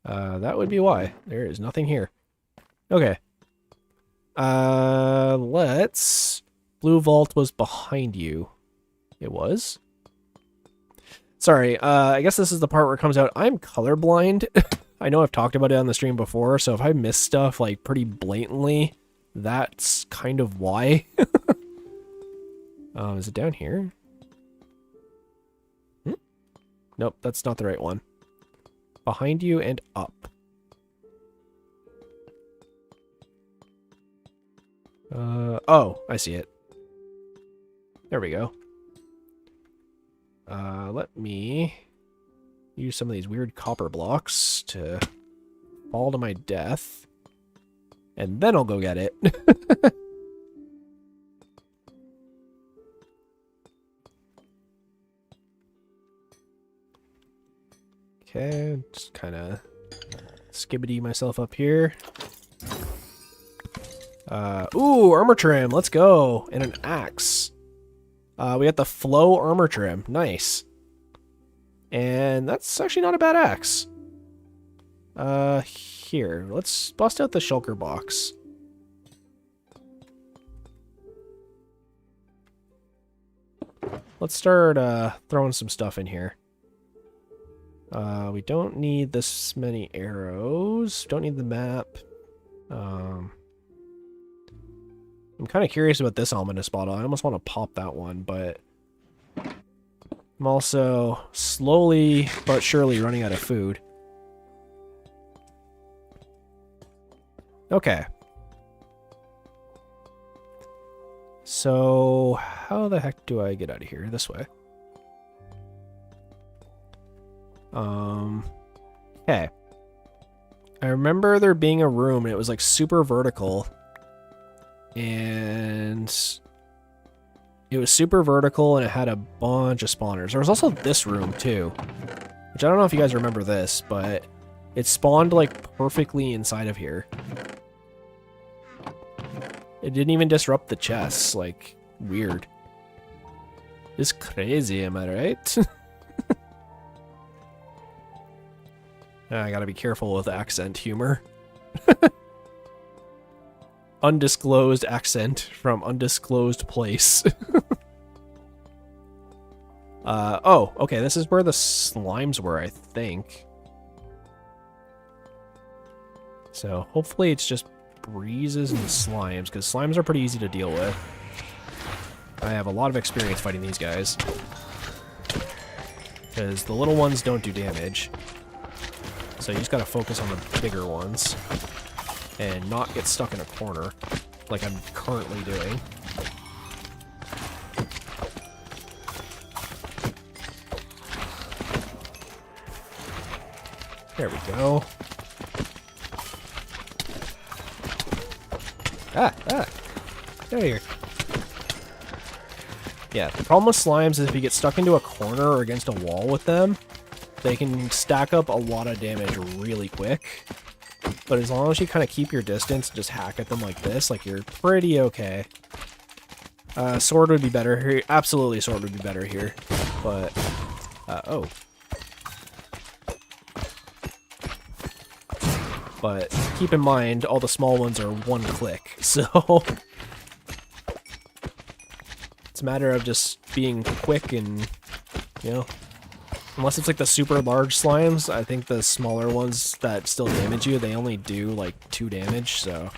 S1: That would be why. There is nothing here. Okay. Let's... Blue vault was behind you. It was? Sorry, I guess this is the part where it comes out. I'm colorblind. I know I've talked about it on the stream before, so if I miss stuff, like, pretty blatantly, that's kind of why. Is it down here? Nope, that's not the right one. Behind you and up. Oh, I see it. There we go. Let me use some of these weird copper blocks to fall to my death. And then I'll go get it. Okay, just kind of skibbity myself up here. Ooh, armor trim, let's go. And an axe. We got the flow armor trim, nice. And that's actually not a bad axe. Here, let's bust out the shulker box. Let's start throwing some stuff in here. We don't need this many arrows. Don't need the map. I'm kind of curious about this ominous bottle. I almost want to pop that one, but I'm also slowly but surely running out of food. Okay. So, how the heck do I get out of here? This way. Okay. I remember there being a room and it was like super vertical. And it was super vertical and it had a bunch of spawners. There was also this room too, which I don't know if you guys remember this, but it spawned like perfectly inside of here. It didn't even disrupt the chests, like, weird. It's crazy, am I right? I gotta be careful with accent humor. Undisclosed accent from undisclosed place. Oh, okay, this is where the slimes were, I think. So, hopefully it's just breezes and slimes, because slimes are pretty easy to deal with. I have a lot of experience fighting these guys. Because the little ones don't do damage. So you just gotta focus on the bigger ones. And not get stuck in a corner, like I'm currently doing. There we go. Ah! Get out of here. Yeah, the problem with slimes is if you get stuck into a corner or against a wall with them, they can stack up a lot of damage really quick. But as long as you kind of keep your distance and just hack at them like this, like, you're pretty okay. Sword would be better here. Absolutely, sword would be better here. But, oh. But keep in mind, all the small ones are one click, so it's a matter of just being quick and you know? Unless it's like the super large slimes, I think the smaller ones that still damage you, they only do like 2 damage, so...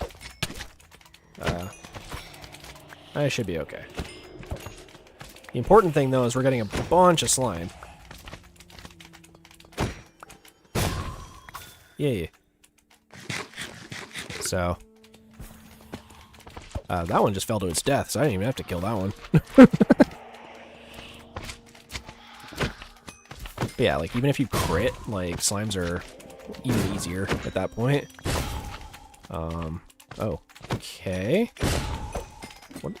S1: I should be okay. The important thing, though, is we're getting a bunch of slime. Yeah. So... that one just fell to its death, so I didn't even have to kill that one. But yeah, like, even if you crit, like, slimes are even easier at that point. Oh, okay. What?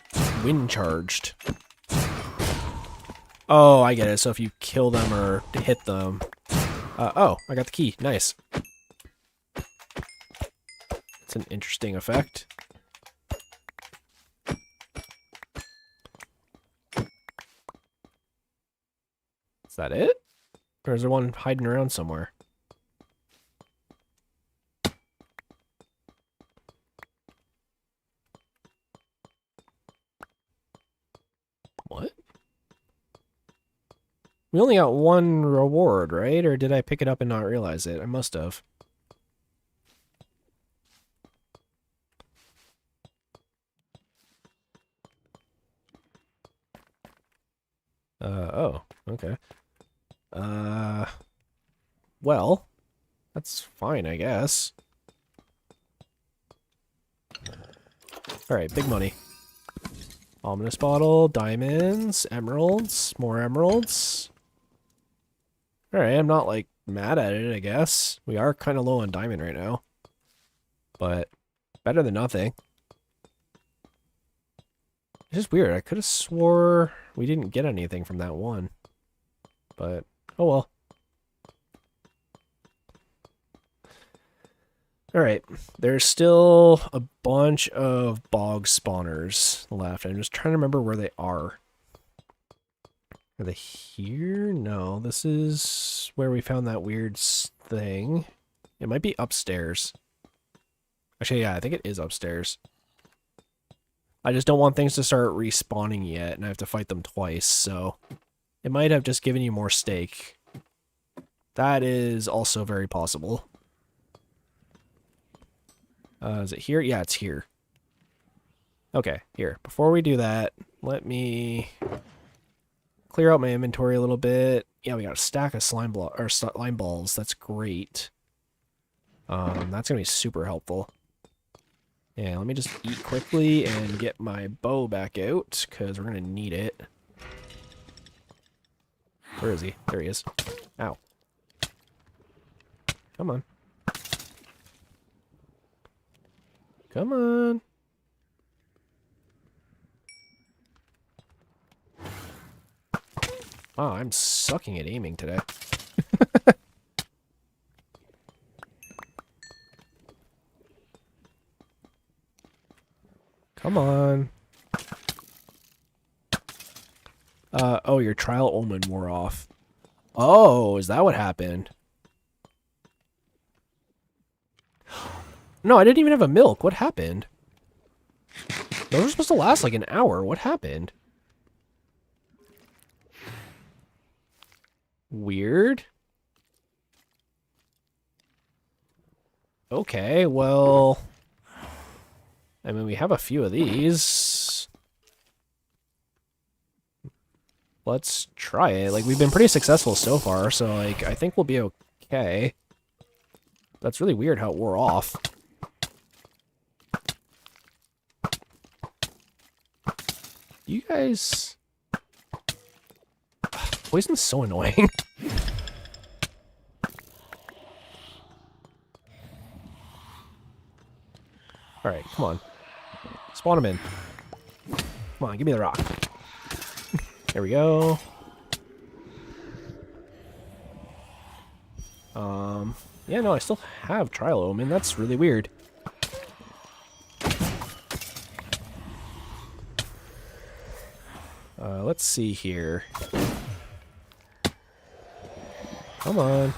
S1: Wind charged. Oh, I get it. So if you kill them or hit them... oh, I got the key. Nice. It's an interesting effect. Is that it? Or is there one hiding around somewhere? What? We only got one reward, right? Or did I pick it up and not realize it? I must have. Oh, okay. Well, that's fine, I guess. Alright, big money. Ominous bottle, diamonds, emeralds, more emeralds. Alright, I'm not, like, mad at it, I guess. We are kind of low on diamond right now. But, better than nothing. It's just weird. I could have swore we didn't get anything from that one. But, oh well. Alright, there's still a bunch of bog spawners left. I'm just trying to remember where they are. Are they here? No, this is where we found that weird thing. It might be upstairs. Actually, yeah, I think it is upstairs. I just don't want things to start respawning yet, and I have to fight them twice, so... It might have just given you more stake. That is also very possible. Is it here? Yeah, it's here. Okay, here. Before we do that, let me clear out my inventory a little bit. Yeah, we got a stack of slime balls. That's great. That's gonna be super helpful. Yeah, let me just eat quickly and get my bow back out, because we're gonna need it. Where is he? There he is. Ow. Come on. Come on. Wow, I'm sucking at aiming today. Come on. Oh, your trial omen wore off. Oh, is that what happened? No, I didn't even have a milk. What happened? Those were supposed to last like an hour. What happened? Weird. Okay, well... I mean, we have a few of these. Let's try it. Like, we've been pretty successful so far, so, like, I think we'll be okay. That's really weird how it wore off. You guys... Poison's so annoying. Alright, come on. Spawn him in. Come on, give me the rock. There we go. Yeah, no, I still have Trial Omen. That's really weird. Let's see here. Come on.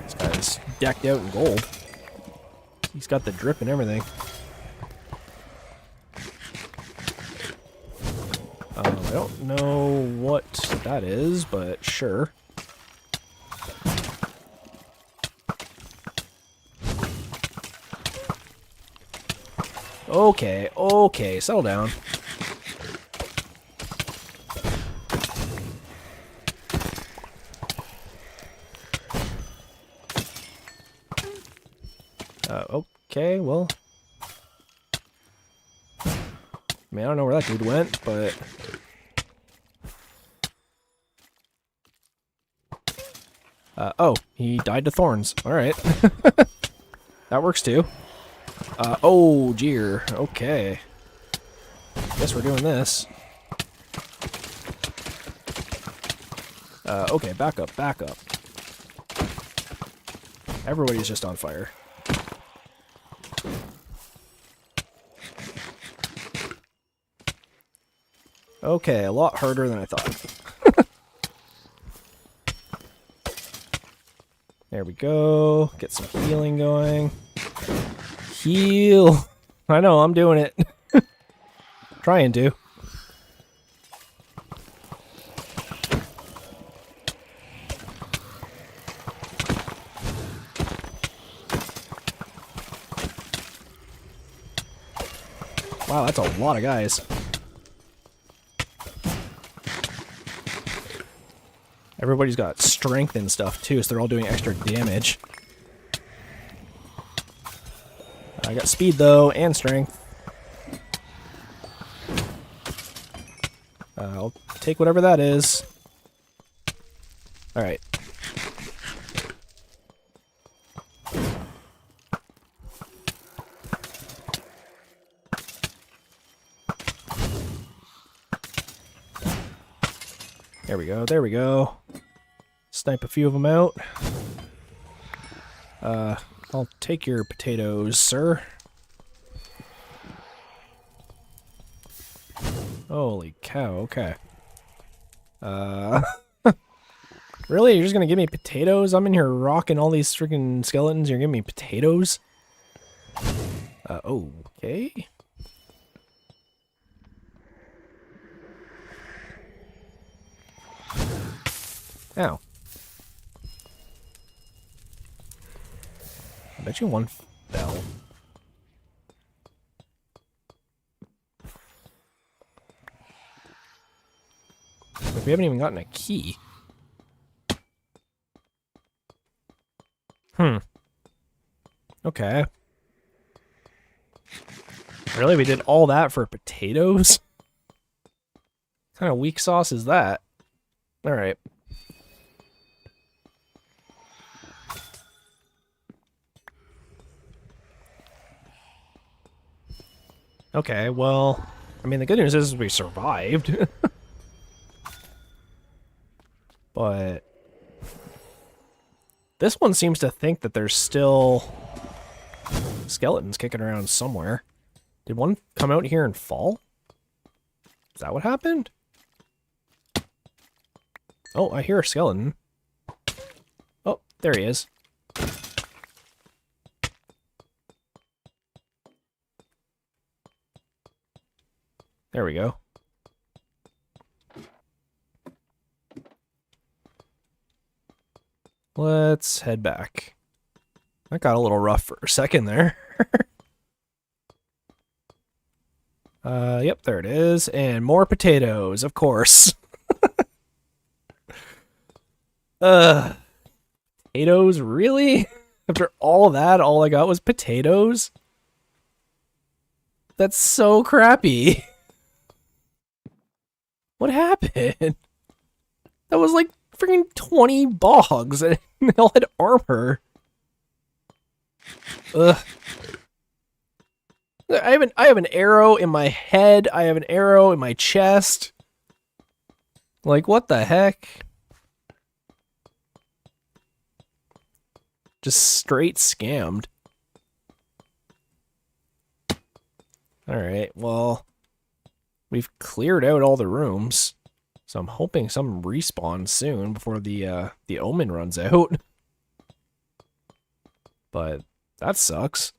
S1: This guy's decked out in gold. He's got the drip and everything. I don't know what that is, but sure. Okay, okay, settle down. Okay, well. I mean, I don't know where that dude went, but... oh, he died to thorns. Alright. That works too. Oh, jeer. Okay. Guess we're doing this. Okay, back up, back up. Everybody's just on fire. Okay, a lot harder than I thought. There we go. Get some healing going. Heal! I know, I'm doing it. Trying to. Wow, that's a lot of guys. Everybody's got strength and stuff too, so they're all doing extra damage. I got speed though, and strength. I'll take whatever that is. Alright. There we go, there we go. Snipe a few of them out. I'll take your potatoes, sir. Holy cow, okay. Really? You're just gonna give me potatoes? I'm in here rocking all these freaking skeletons, you're giving me potatoes? Okay. Ow. I bet you one fell. Like we haven't even gotten a key. Okay. Really? We did all that for potatoes? What kind of weak sauce is that? Alright. Okay, well, I mean, the good news is we survived. But this one seems to think that there's still skeletons kicking around somewhere. Did one come out here and fall? Is that what happened? Oh, I hear a skeleton. Oh, there he is. There we go. Let's head back. That got a little rough for a second there. Yep, there it is. And more potatoes, of course. Potatoes, really? After all that, all I got was potatoes? That's so crappy. What happened? That was like freaking 20 bogs and they all had armor. Ugh. I have an arrow in my head. I have an arrow in my chest. Like, what the heck? Just straight scammed. Alright, well, we've cleared out all the rooms. So I'm hoping some respawn soon before the omen runs out. But that sucks.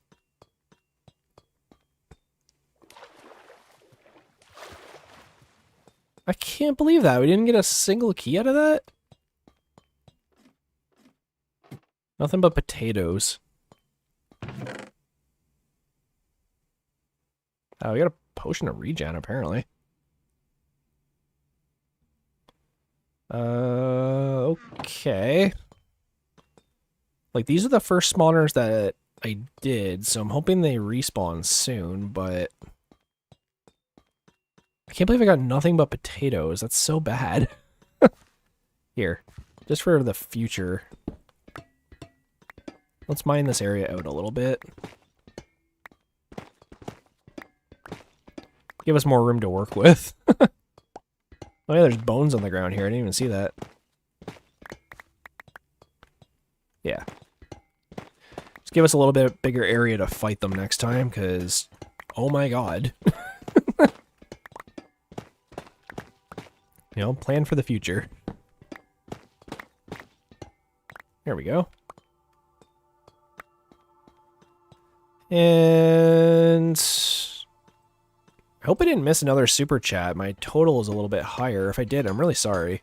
S1: I can't believe that. We didn't get a single key out of that? Nothing but potatoes. Oh, we got a potion of regen, apparently. Okay. Like, these are the first spawners that I did, so I'm hoping they respawn soon, but... I can't believe I got nothing but potatoes. That's so bad. Here, just for the future. Let's mine this area out a little bit. Give us more room to work with. Oh yeah, there's bones on the ground here. I didn't even see that. Yeah. Just give us a little bit bigger area to fight them next time, because... Oh my god. You know, plan for the future. There we go. And... I hope I didn't miss another super chat. My total is a little bit higher. If I did, I'm really sorry.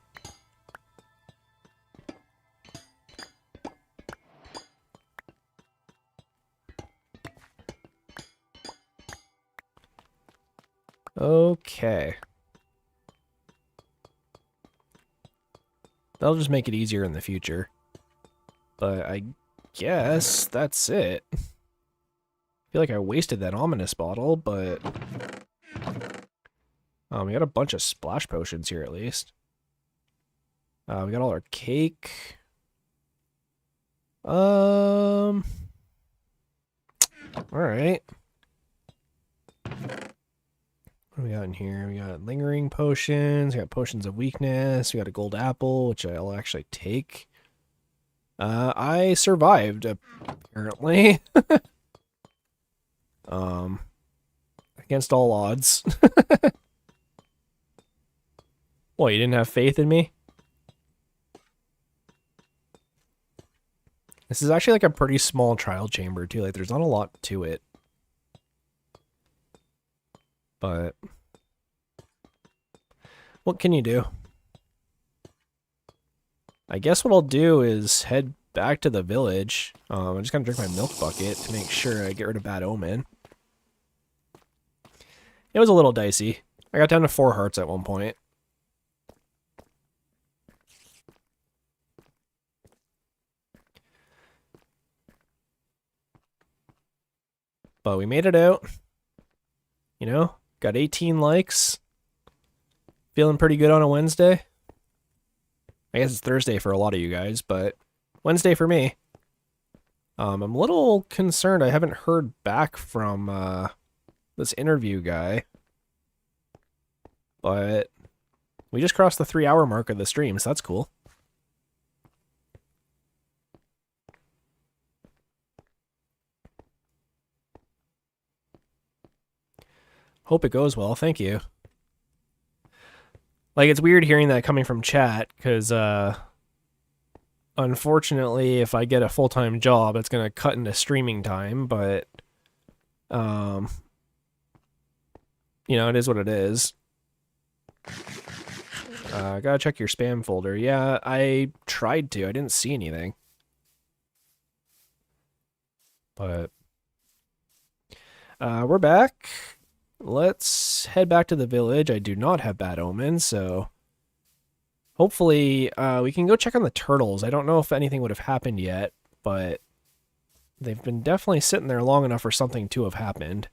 S1: Okay. That'll just make it easier in the future. But I guess that's it. I feel like I wasted that ominous bottle, but... we got a bunch of splash potions here at least. We got all our cake. Alright. What do we got in here? We got lingering potions, we got potions of weakness, we got a gold apple, which I'll actually take. I survived, apparently. Against all odds. What, you didn't have faith in me? This is actually like a pretty small trial chamber too, like there's not a lot to it. But what can you do? I guess what I'll do is head back to the village. I'm just gonna drink my milk bucket to make sure I get rid of Bad Omen. It was a little dicey. I got down to 4 hearts at one point. But we made it out. You know, got 18 likes. Feeling pretty good on a Wednesday. I guess it's Thursday for a lot of you guys, but Wednesday for me. I'm a little concerned I haven't heard back from this interview guy. But we just crossed the 3-hour mark of the stream, so that's cool. Hope it goes well, thank you. Like, it's weird hearing that coming from chat, because, unfortunately, if I get a full-time job, it's going to cut into streaming time, but, you know, it is what it is. Gotta check your spam folder. Yeah, I tried to. I didn't see anything. But, we're back. Let's head back to the village. I do not have Bad Omens, so hopefully we can go check on the turtles. I don't know if anything would have happened yet, but they've been definitely sitting there long enough for something to have happened.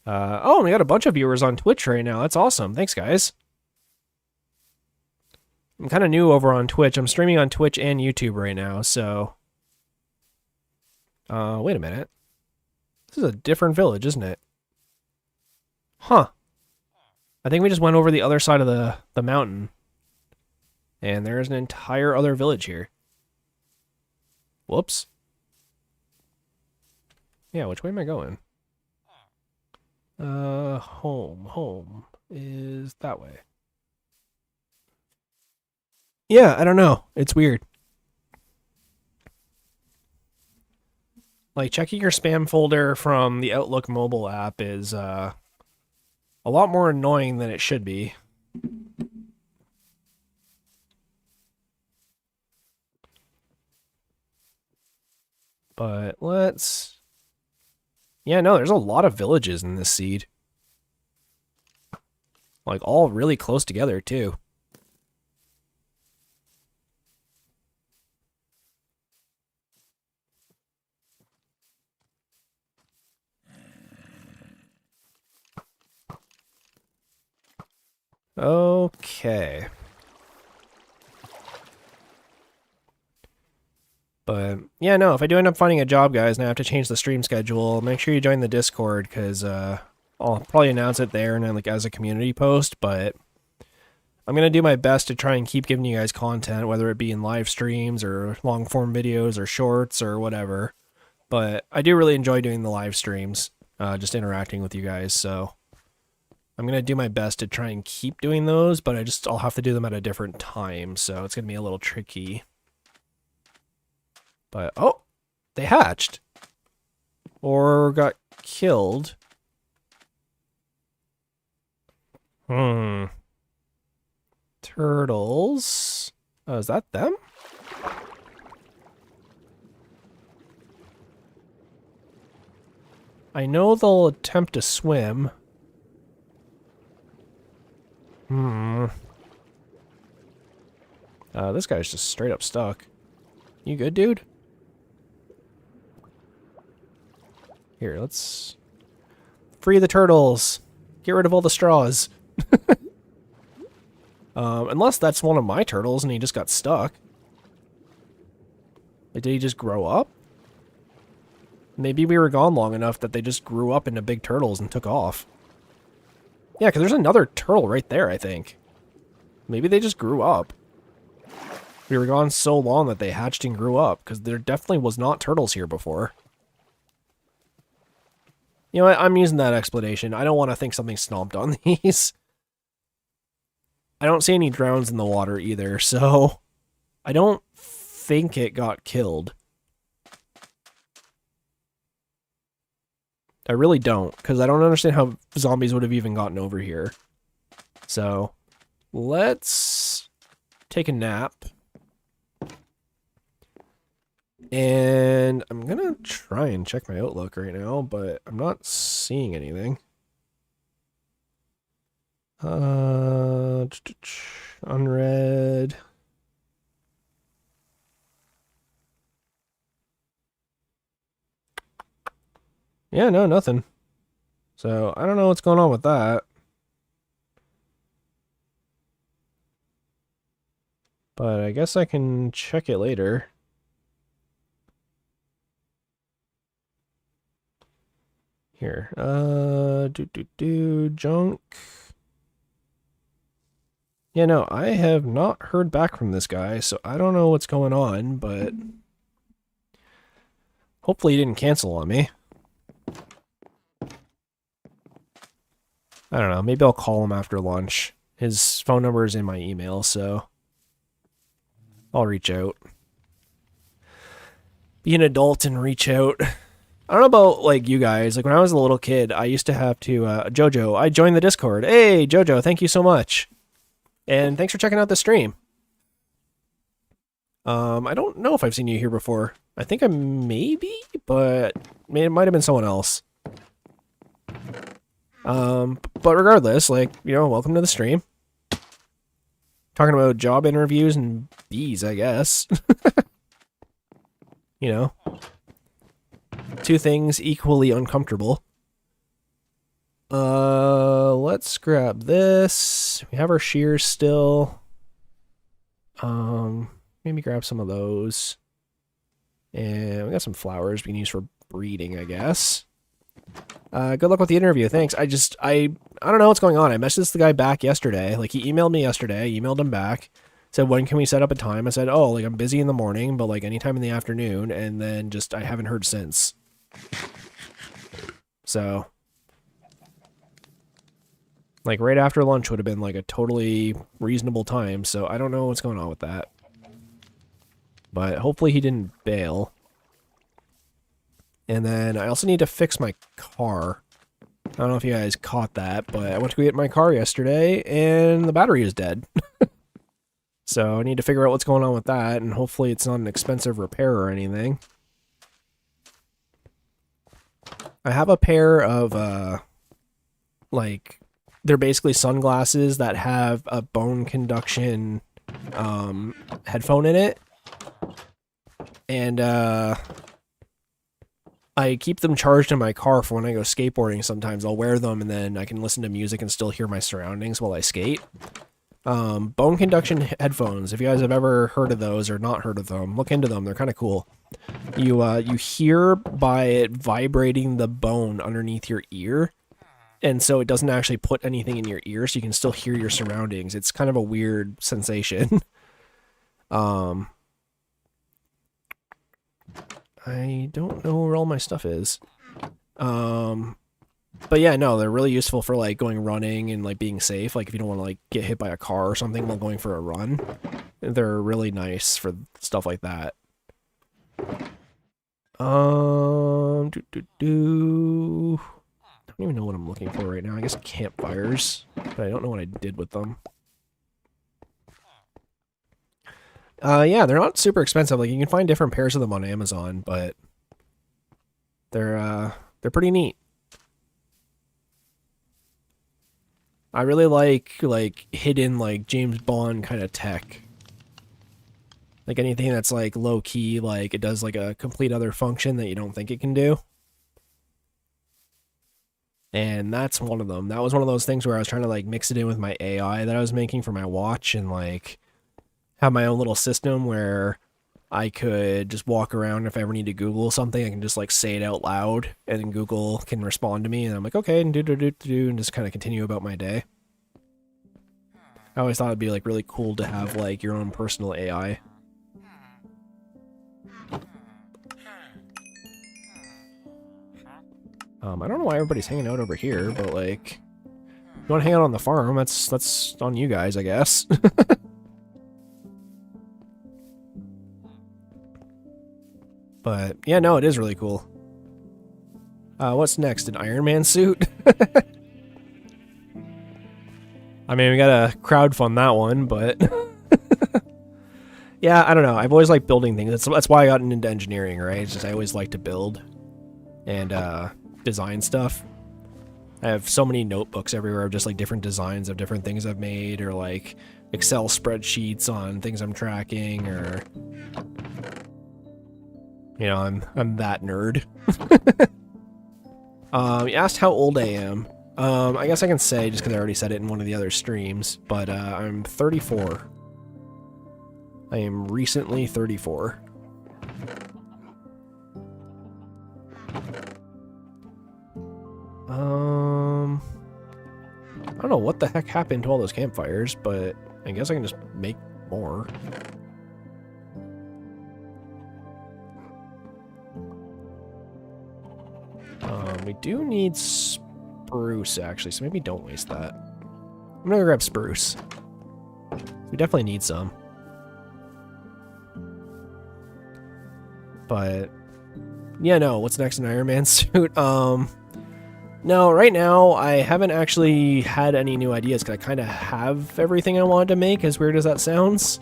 S1: Oh, we got a bunch of viewers on Twitch right now. That's awesome. Thanks, guys. I'm kind of new over on Twitch. I'm streaming on Twitch and YouTube right now, so... wait a minute. This is a different village, isn't it? Huh. I think we just went over the other side of the mountain. And there's an entire other village here. Whoops. Yeah, which way am I going? Home is that way. Yeah, I don't know. It's weird. Like, checking your spam folder from the Outlook mobile app is, a lot more annoying than it should be. But let's... Yeah, no, there's a lot of villages in this seed. Like, all really close together, too. Okay. But, yeah, no, if I do end up finding a job, guys, and I have to change the stream schedule, make sure you join the Discord, because I'll probably announce it there and then, like, as a community post, but I'm going to do my best to try and keep giving you guys content, whether it be in live streams or long-form videos or shorts or whatever. But I do really enjoy doing the live streams, just interacting with you guys, so I'm going to do my best to try and keep doing those, but I'll have to do them at a different time, so it's going to be a little tricky. But, oh, they hatched. Or got killed. Turtles. Oh, is that them? I know they'll attempt to swim. This guy's just straight up stuck. You good, dude? Here, let's free the turtles. Get rid of all the straws. Unless that's one of my turtles and he just got stuck. Like, did he just grow up? Maybe we were gone long enough that they just grew up into big turtles and took off. Yeah, because there's another turtle right there, I think. Maybe they just grew up. We were gone so long that they hatched and grew up, because there definitely was not turtles here before. You know what? I'm using that explanation. I don't want to think something stomped on these. I don't see any drowns in the water either, so I don't think it got killed. I really don't, because I don't understand how zombies would have even gotten over here. So, let's take a nap. And I'm going to try and check my Outlook right now, but I'm not seeing anything. Unread. Yeah, no, nothing. So, I don't know what's going on with that. But I guess I can check it later. Here, junk. Yeah, no, I have not heard back from this guy, so I don't know what's going on, but hopefully he didn't cancel on me. I don't know, maybe I'll call him after lunch. His phone number is in my email, so I'll reach out. Be an adult and reach out. I don't know about, like, you guys. Like, when I was a little kid, I used to have to, Jojo, I joined the Discord. Hey, Jojo, thank you so much. And thanks for checking out the stream. I don't know if I've seen you here before. I think I maybe, but it might have been someone else. But regardless, like, you know, welcome to the stream. Talking about job interviews and bees, I guess. You know. Two things equally uncomfortable. Let's grab this. We have our shears still. Maybe grab some of those. And we got some flowers we can use for breeding, I guess. Good luck with the interview. Thanks. I don't know what's going on. I messaged the guy back yesterday. Like, he emailed me yesterday. I emailed him back. Said, when can we set up a time? I said, oh, like, I'm busy in the morning, but, like, anytime in the afternoon. And then I haven't heard since. So, like, right after lunch would have been, like, a totally reasonable time. So, I don't know what's going on with that. But hopefully he didn't bail. And then I also need to fix my car. I don't know if you guys caught that, but I went to go get my car yesterday, and the battery is dead. So I need to figure out what's going on with that, and hopefully it's not an expensive repair or anything. I have a pair of, like, they're basically sunglasses that have a bone conduction headphone in it. And I keep them charged in my car for when I go skateboarding sometimes. I'll wear them and then I can listen to music and still hear my surroundings while I skate. Bone conduction headphones, if you guys have ever heard of those or not heard of them, look into them. They're kind of cool. You hear by it vibrating the bone underneath your ear, and so it doesn't actually put anything in your ear, so you can still hear your surroundings. It's kind of a weird sensation. I don't know where all my stuff is. But yeah, no, they're really useful for like going running and like being safe. Like if you don't want to like get hit by a car or something while going for a run, they're really nice for stuff like that. I don't even know what I'm looking for right now. I guess campfires, but I don't know what I did with them. Yeah, they're not super expensive. Like you can find different pairs of them on Amazon, but they're pretty neat. I really like hidden like James Bond kind of tech. Like anything that's like low key, like it does like a complete other function that you don't think it can do. And that's one of them. That was one of those things where I was trying to like mix it in with my AI that I was making for my watch and like have my own little system where I could just walk around. If I ever need to Google something, I can just like say it out loud and then Google can respond to me and I'm like, okay, and and just kind of continue about my day. I always thought it'd be like really cool to have like your own personal AI. I don't know why everybody's hanging out over here, but like, if you want to hang out on the farm, that's on you guys, I guess. But yeah, no, it is really cool. What's next? An Iron Man suit? I mean, we gotta crowdfund that one, but yeah, I don't know. I've always liked building things. That's why I got into engineering, right? It's just I always like to build and design stuff. I have so many notebooks everywhere of just like different designs of different things I've made, or like Excel spreadsheets on things I'm tracking, or you know, I'm that nerd. You asked how old I am. I guess I can say, just because I already said it in one of the other streams, but I'm 34. I am recently 34. I don't know what the heck happened to all those campfires, but I guess I can just make more. We do need spruce, actually, so maybe don't waste that. I'm gonna grab spruce. We definitely need some. But, yeah, no, what's next in Iron Man suit? No, right now, I haven't actually had any new ideas, because I kind of have everything I wanted to make, as weird as that sounds.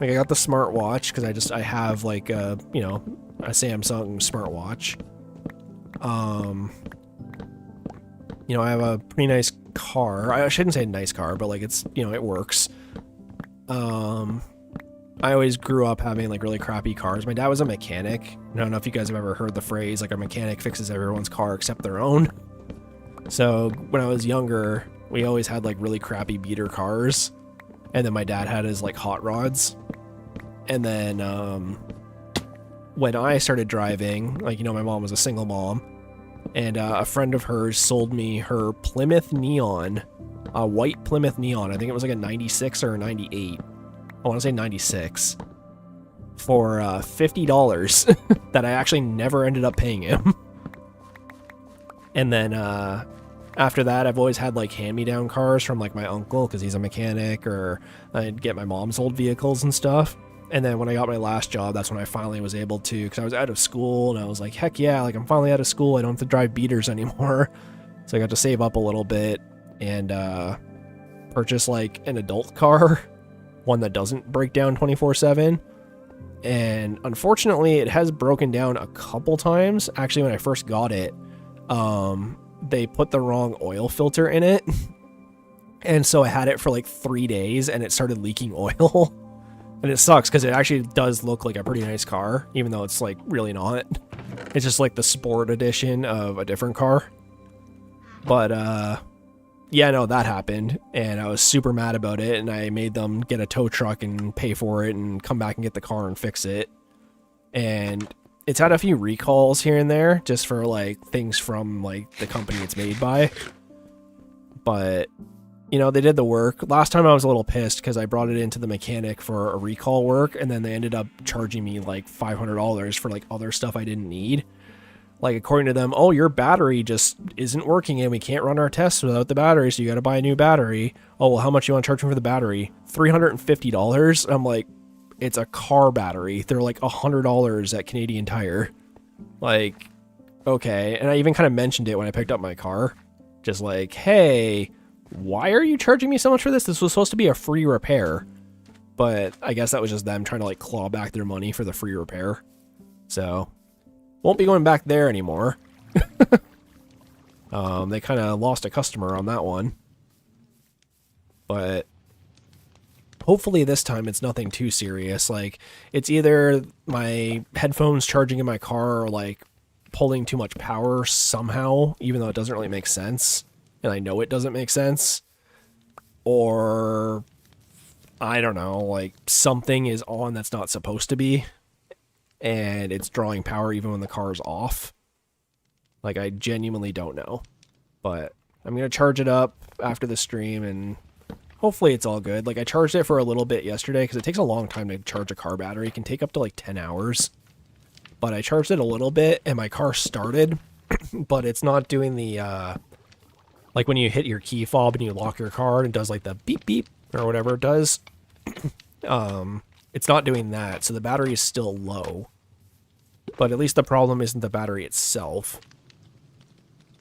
S1: Like, I got the smartwatch, because I have, like, you know, a Samsung smartwatch. You know, I have a pretty nice car. I shouldn't say nice car, but like it's, you know, it works. I always grew up having like really crappy cars. My dad was a mechanic. I don't know if you guys have ever heard the phrase like a mechanic fixes everyone's car except their own. So when I was younger, we always had like really crappy beater cars. And then my dad had his like hot rods. And then when I started driving, like, you know, my mom was a single mom. And a friend of hers sold me her Plymouth Neon, a white Plymouth Neon. I think it was like a 96 or a 98. I want to say 96. For $50 that I actually never ended up paying him. And then after that, I've always had like hand-me-down cars from like my uncle because he's a mechanic, or I'd get my mom's old vehicles and stuff. And then when I got my last job, that's when I finally was able to, because I was out of school and I was like, heck yeah, like I'm finally out of school. I don't have to drive beaters anymore. So I got to save up a little bit and purchase like an adult car, one that doesn't break down 24/7. And unfortunately, it has broken down a couple times. Actually, when I first got it, they put the wrong oil filter in it. And so I had it for like 3 days and it started leaking oil. And it sucks because it actually does look like a pretty nice car, even though it's like really not. It's just like the sport edition of a different car. But yeah, no, that happened. And I was super mad about it. And I made them get a tow truck and pay for it and come back and get the car and fix it. And it's had a few recalls here and there just for like things from like the company it's made by. But you know, they did the work. Last time I was a little pissed because I brought it into the mechanic for a recall work, and then they ended up charging me like $500 for like other stuff I didn't need. Like, according to them, oh, your battery just isn't working and we can't run our tests without the battery, so you got to buy a new battery. Oh, well, how much you want to charge me for the battery? $350? I'm like, it's a car battery. They're like $100 at Canadian Tire. Like, okay. And I even kind of mentioned it when I picked up my car. Just like, hey, why are you charging me so much for this? This was supposed to be a free repair. But I guess that was just them trying to like claw back their money for the free repair. So, won't be going back there anymore. They kind of lost a customer on that one. But hopefully this time it's nothing too serious. Like, it's either my headphones charging in my car or like pulling too much power somehow, even though it doesn't really make sense. And I know it doesn't make sense. Or, I don't know, like something is on that's not supposed to be. And it's drawing power even when the car is off. Like, I genuinely don't know. But I'm going to charge it up after the stream and hopefully it's all good. Like, I charged it for a little bit yesterday because it takes a long time to charge a car battery. It can take up to like 10 hours. But I charged it a little bit and my car started. But it's not doing the, like when you hit your key fob and you lock your car and it does like the beep beep or whatever it does. It's not doing that, so the battery is still low. But at least the problem isn't the battery itself.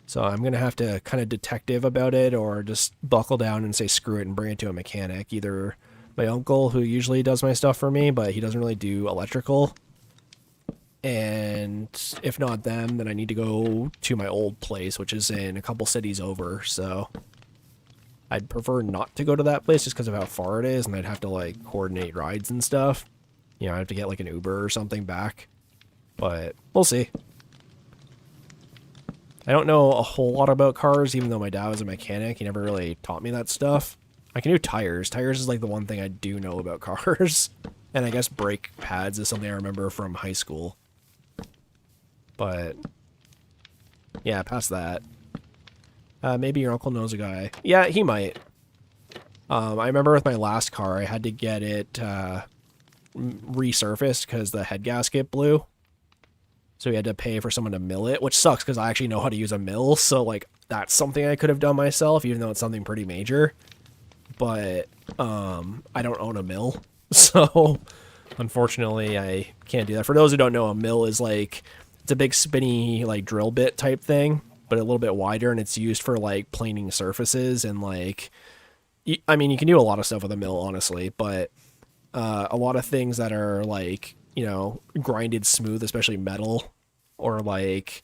S1: So I'm going to have to kind of detective about it or just buckle down and say screw it and bring it to a mechanic. Either my uncle, who usually does my stuff for me, but he doesn't really do electrical. And if not them, then I need to go to my old place, which is in a couple cities over, so I'd prefer not to go to that place just because of how far it is, and I'd have to, like, coordinate rides and stuff. You know, I'd have to get, like, an Uber or something back. But we'll see. I don't know a whole lot about cars, even though my dad was a mechanic. He never really taught me that stuff. I can do tires. Tires is, like, the one thing I do know about cars. And I guess brake pads is something I remember from high school. But, yeah, past that. Maybe your uncle knows a guy. Yeah, he might. I remember with my last car, I had to get it resurfaced because the head gasket blew. So we had to pay for someone to mill it, which sucks because I actually know how to use a mill. So, like, that's something I could have done myself, even though it's something pretty major. But I don't own a mill. So, unfortunately, I can't do that. For those who don't know, a mill is like, it's a big spinny, like, drill bit type thing, but a little bit wider, and it's used for, like, planing surfaces and, like, I mean, you can do a lot of stuff with a mill, honestly, but a lot of things that are, like, you know, grinded smooth, especially metal, or, like,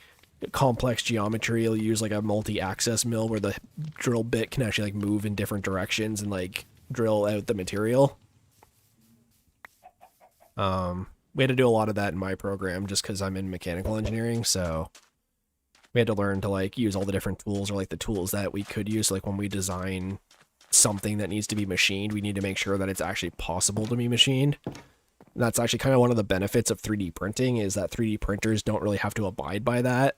S1: complex geometry, you'll use, like, a multi-axis mill where the drill bit can actually, like, move in different directions and, like, drill out the material. We had to do a lot of that in my program just because I'm in mechanical engineering, so we had to learn to, like, use all the different tools, or, like, the tools that we could use. Like, when we design something that needs to be machined, we need to make sure that it's actually possible to be machined. That's actually kind of one of the benefits of 3D printing, is that 3D printers don't really have to abide by that.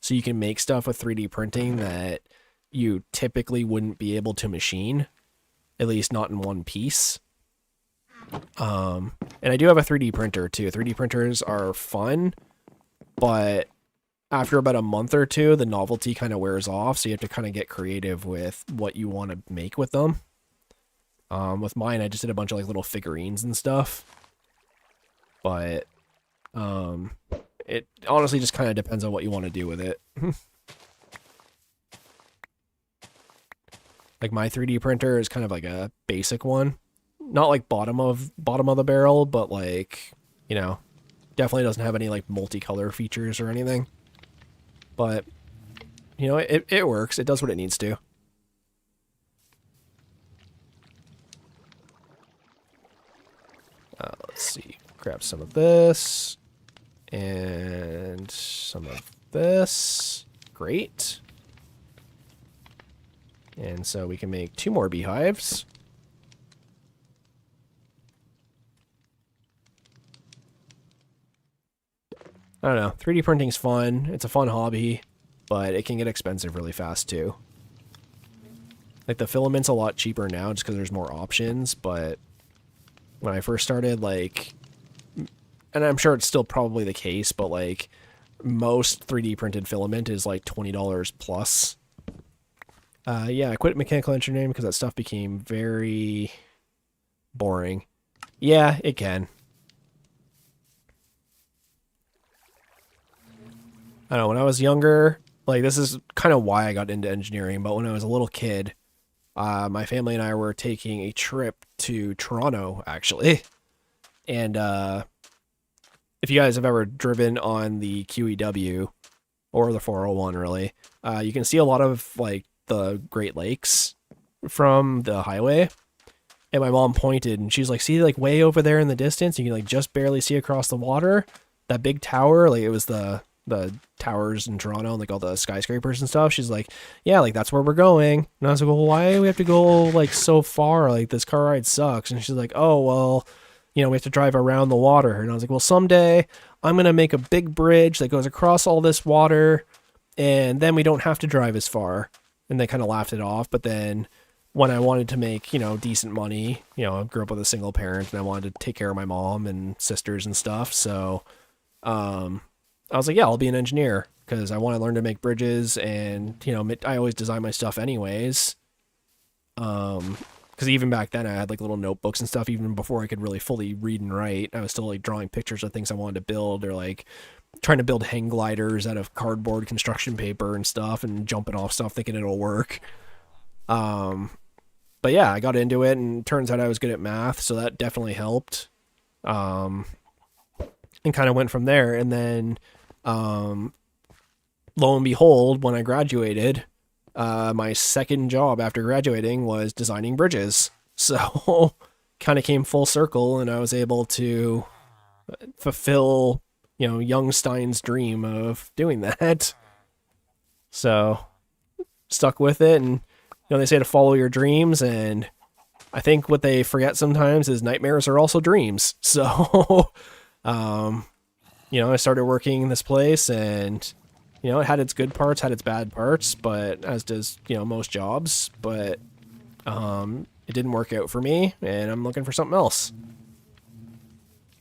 S1: So you can make stuff with 3D printing that you typically wouldn't be able to machine, at least not in one piece. And I do have a 3D printer too. 3D printers are fun, but after about a month or two, the novelty kind of wears off, so you have to kind of get creative with what you want to make with them. With mine, I just did a bunch of, like, little figurines and stuff. But it honestly just kind of depends on what you want to do with it. Like my 3D printer is kind of like a basic one. Not like bottom of the barrel, but like, you know, definitely doesn't have any like multicolor features or anything. But, you know, it works. It does what it needs to. Let's see. Grab some of this. And some of this. Great. And so we can make 2 more beehives. I don't know. 3D printing's fun. It's a fun hobby, but it can get expensive really fast too. Like the filament's a lot cheaper now just because there's more options, but when I first started, like, and I'm sure it's still probably the case, but like most 3D printed filament is like $20 plus. Yeah, I quit mechanical engineering because that stuff became very boring. Yeah, it can. I don't know, when I was younger, like this is kind of why I got into engineering, but when I was a little kid, my family and I were taking a trip to Toronto, actually. And if you guys have ever driven on the QEW, or the 401 really, you can see a lot of like the Great Lakes from the highway. And my mom pointed and she's like, see, like way over there in the distance, you can like just barely see across the water, that big tower. Like it was the towers in Toronto and like all the skyscrapers and stuff. She's like, yeah, like that's where we're going. And I was like, well, why do we have to go like so far? Like this car ride sucks. And she's like, oh, well, you know, we have to drive around the water. And I was like, well, someday I'm going to make a big bridge that goes across all this water and then we don't have to drive as far. And they kind of laughed it off. But then when I wanted to make, you know, decent money, you know, I grew up with a single parent and I wanted to take care of my mom and sisters and stuff. So, I was like, yeah, I'll be an engineer because I want to learn to make bridges and, you know, I always design my stuff anyways. Because even back then I had like little notebooks and stuff even before I could really fully read and write. I was still like drawing pictures of things I wanted to build or like trying to build hang gliders out of cardboard construction paper and stuff and jumping off stuff thinking it'll work. But yeah, I got into it and it turns out I was good at math, so that definitely helped. And kind of went from there. And then, lo and behold, when I graduated, my second job after graduating was designing bridges. So kind of came full circle and I was able to fulfill, you know, young Stein's dream of doing that. So stuck with it. And, you know, they say to follow your dreams. And I think what they forget sometimes is nightmares are also dreams. So, you know, I started working in this place and, you know, it had its good parts, had its bad parts, but as does, you know, most jobs, but, it didn't work out for me and I'm looking for something else.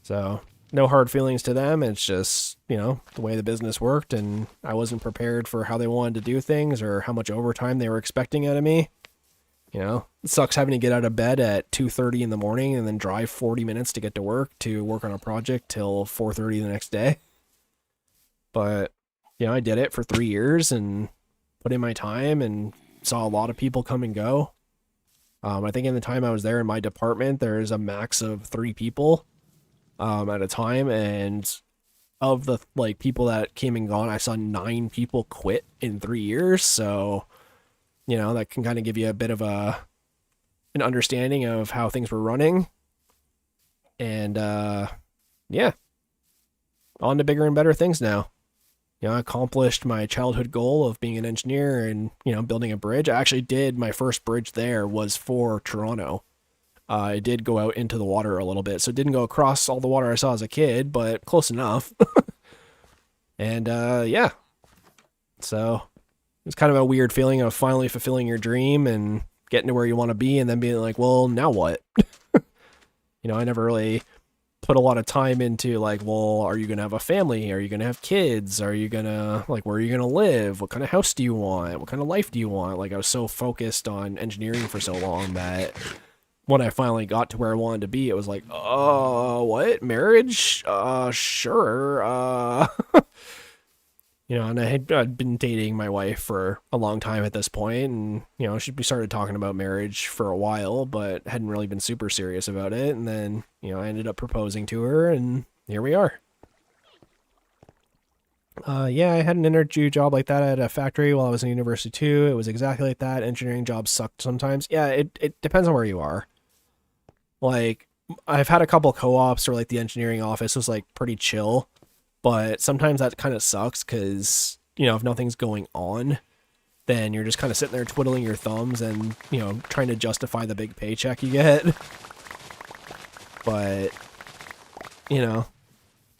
S1: So no hard feelings to them. It's just, you know, the way the business worked and I wasn't prepared for how they wanted to do things or how much overtime they were expecting out of me. You know, it sucks having to get out of bed at 2:30 in the morning and then drive 40 minutes to get to work on a project till 4:30 the next day. But, you know, I did it for 3 years and put in my time and saw a lot of people come and go. I think in the time I was there in my department, there's a max of 3 people at a time. And of the like people that came and gone, I saw 9 people quit in 3 years. So, you know, that can kind of give you a bit of an understanding of how things were running. And, yeah, on to bigger and better things now. You know, I accomplished my childhood goal of being an engineer and, you know, building a bridge. I actually did, my first bridge there was for Toronto. I did go out into the water a little bit, so it didn't go across all the water I saw as a kid, but close enough. And, yeah. So it's kind of a weird feeling of finally fulfilling your dream and getting to where you want to be and then being like, well, now what? You know, I never really put a lot of time into like, well, are you going to have a family? Are you going to have kids? Are you going to, like, where are you going to live? What kind of house do you want? What kind of life do you want? Like, I was so focused on engineering for so long that when I finally got to where I wanted to be, it was like, what? Marriage? Sure. And I'd been dating my wife for a long time at this point, and we started talking about marriage for a while, but hadn't really been super serious about it. And then I ended up proposing to her, and here we are. Yeah, I had an energy job like that at a factory while I was in university too. It was exactly like that. Engineering jobs sucked sometimes. Yeah, it depends on where you are. Like, I've had a couple co-ops where like the engineering office was like pretty chill, but sometimes that kind of sucks because if nothing's going on, then you're just kind of sitting there twiddling your thumbs and trying to justify the big paycheck you get. But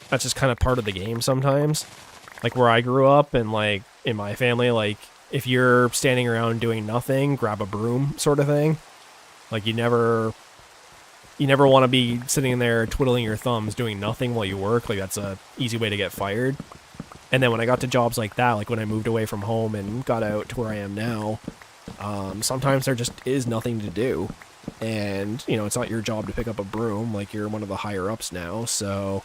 S1: that's just kind of part of the game sometimes. Like where I grew up and like in my family, like if you're standing around doing nothing, grab a broom sort of thing. Like you never want to be sitting there twiddling your thumbs doing nothing while you work. Like that's a easy way to get fired. And then when I got to jobs like that, like when I moved away from home and got out to where I am now, sometimes there just is nothing to do. And, it's not your job to pick up a broom. Like you're one of the higher ups now. So,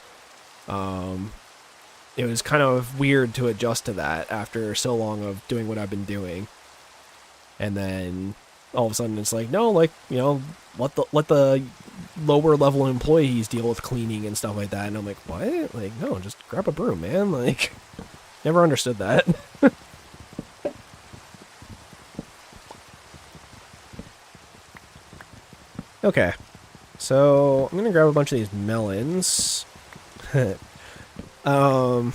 S1: it was kind of weird to adjust to that after so long of doing what I've been doing. And then all of a sudden it's like, no, like, let the lower level employees deal with cleaning and stuff like that. And I'm like, what? Like, no, just grab a broom, man. Like, never understood that. Okay. So I'm gonna grab a bunch of these melons. I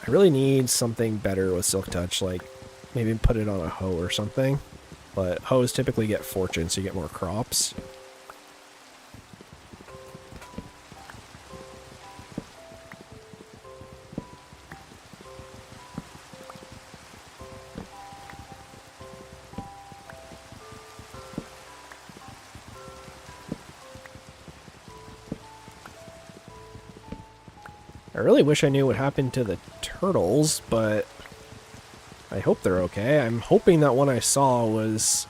S1: really need something better with Silk Touch, like maybe put it on a hoe or something. But hoes typically get fortune, so you get more crops. I really wish I knew what happened to the turtles, but I hope they're okay. I'm hoping that one I saw was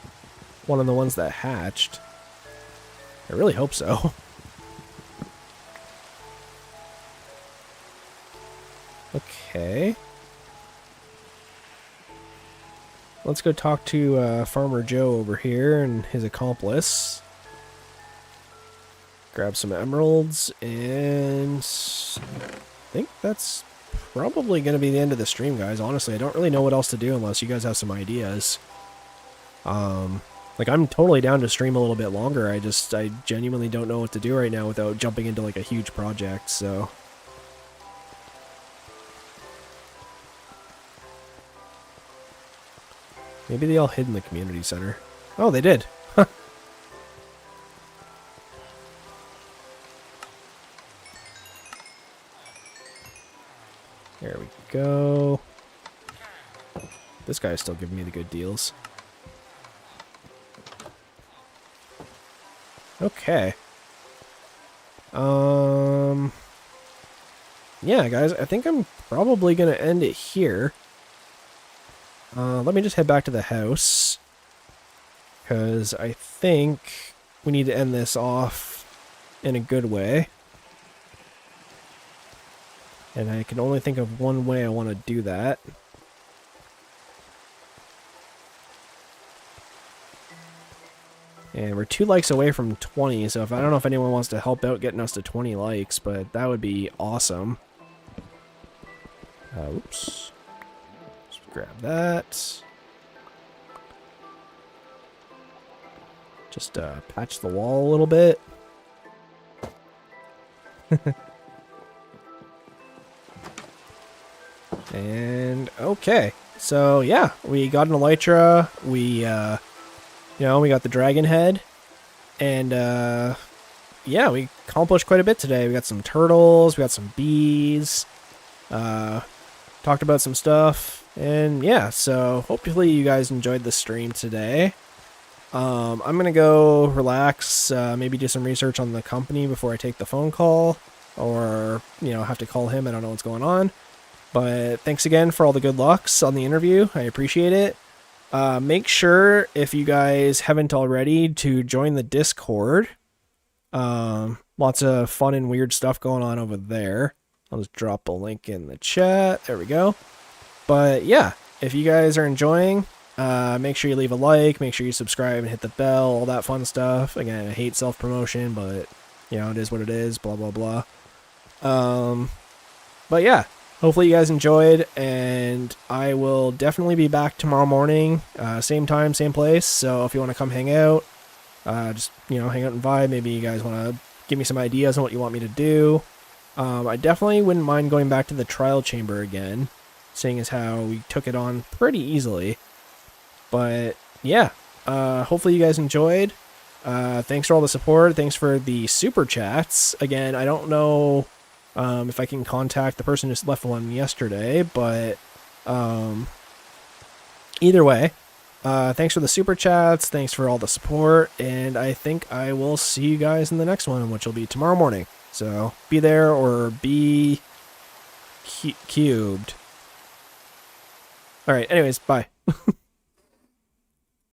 S1: one of the ones that hatched. I really hope so. Okay. Let's go talk to Farmer Joe over here and his accomplice. Grab some emeralds, and I think that's probably going to be the end of the stream, guys. Honestly, I don't really know what else to do unless you guys have some ideas. Like, I'm totally down to stream a little bit longer. I genuinely don't know what to do right now without jumping into, like, a huge project, so... Maybe they all hid in the community center. Oh, they did. There we go. This guy's still giving me the good deals. Okay. Yeah, guys, I think I'm probably going to end it here. Let me just head back to the house, because I think we need to end this off in a good way. And I can only think of one way I want to do that. And we're 2 likes away from 20, so I don't know if anyone wants to help out getting us to 20 likes, but that would be awesome. Oops. Just grab that. Just patch the wall a little bit. And okay, so yeah, we got an Elytra. We we got the dragon head, and yeah, we accomplished quite a bit today. We got some turtles, we got some bees, talked about some stuff, and yeah, so hopefully you guys enjoyed the stream today. I'm gonna go relax, maybe do some research on the company before I take the phone call, or have to call him. I don't know what's going on. But thanks again for all the good lucks on the interview. I appreciate it. Make sure, if you guys haven't already, to join the Discord. Lots of fun and weird stuff going on over there. I'll just drop a link in the chat. There we go. But yeah, if you guys are enjoying, make sure you leave a like, make sure you subscribe and hit the bell, all that fun stuff. Again, I hate self-promotion, but, you know, it is what it is, blah, blah, blah. But yeah, hopefully you guys enjoyed, and I will definitely be back tomorrow morning, same time, same place. So if you want to come hang out, just, you know, hang out and vibe. Maybe you guys want to give me some ideas on what you want me to do. I definitely wouldn't mind going back to the trial chamber again, seeing as how we took it on pretty easily. But yeah, hopefully you guys enjoyed. Thanks for all the support. Thanks for the super chats. Again, I don't know if I can contact the person who just left one yesterday, but either way, thanks for the super chats. Thanks for all the support. And I think I will see you guys in the next one, which will be tomorrow morning. So be there or be cubed. All right. Anyways, bye.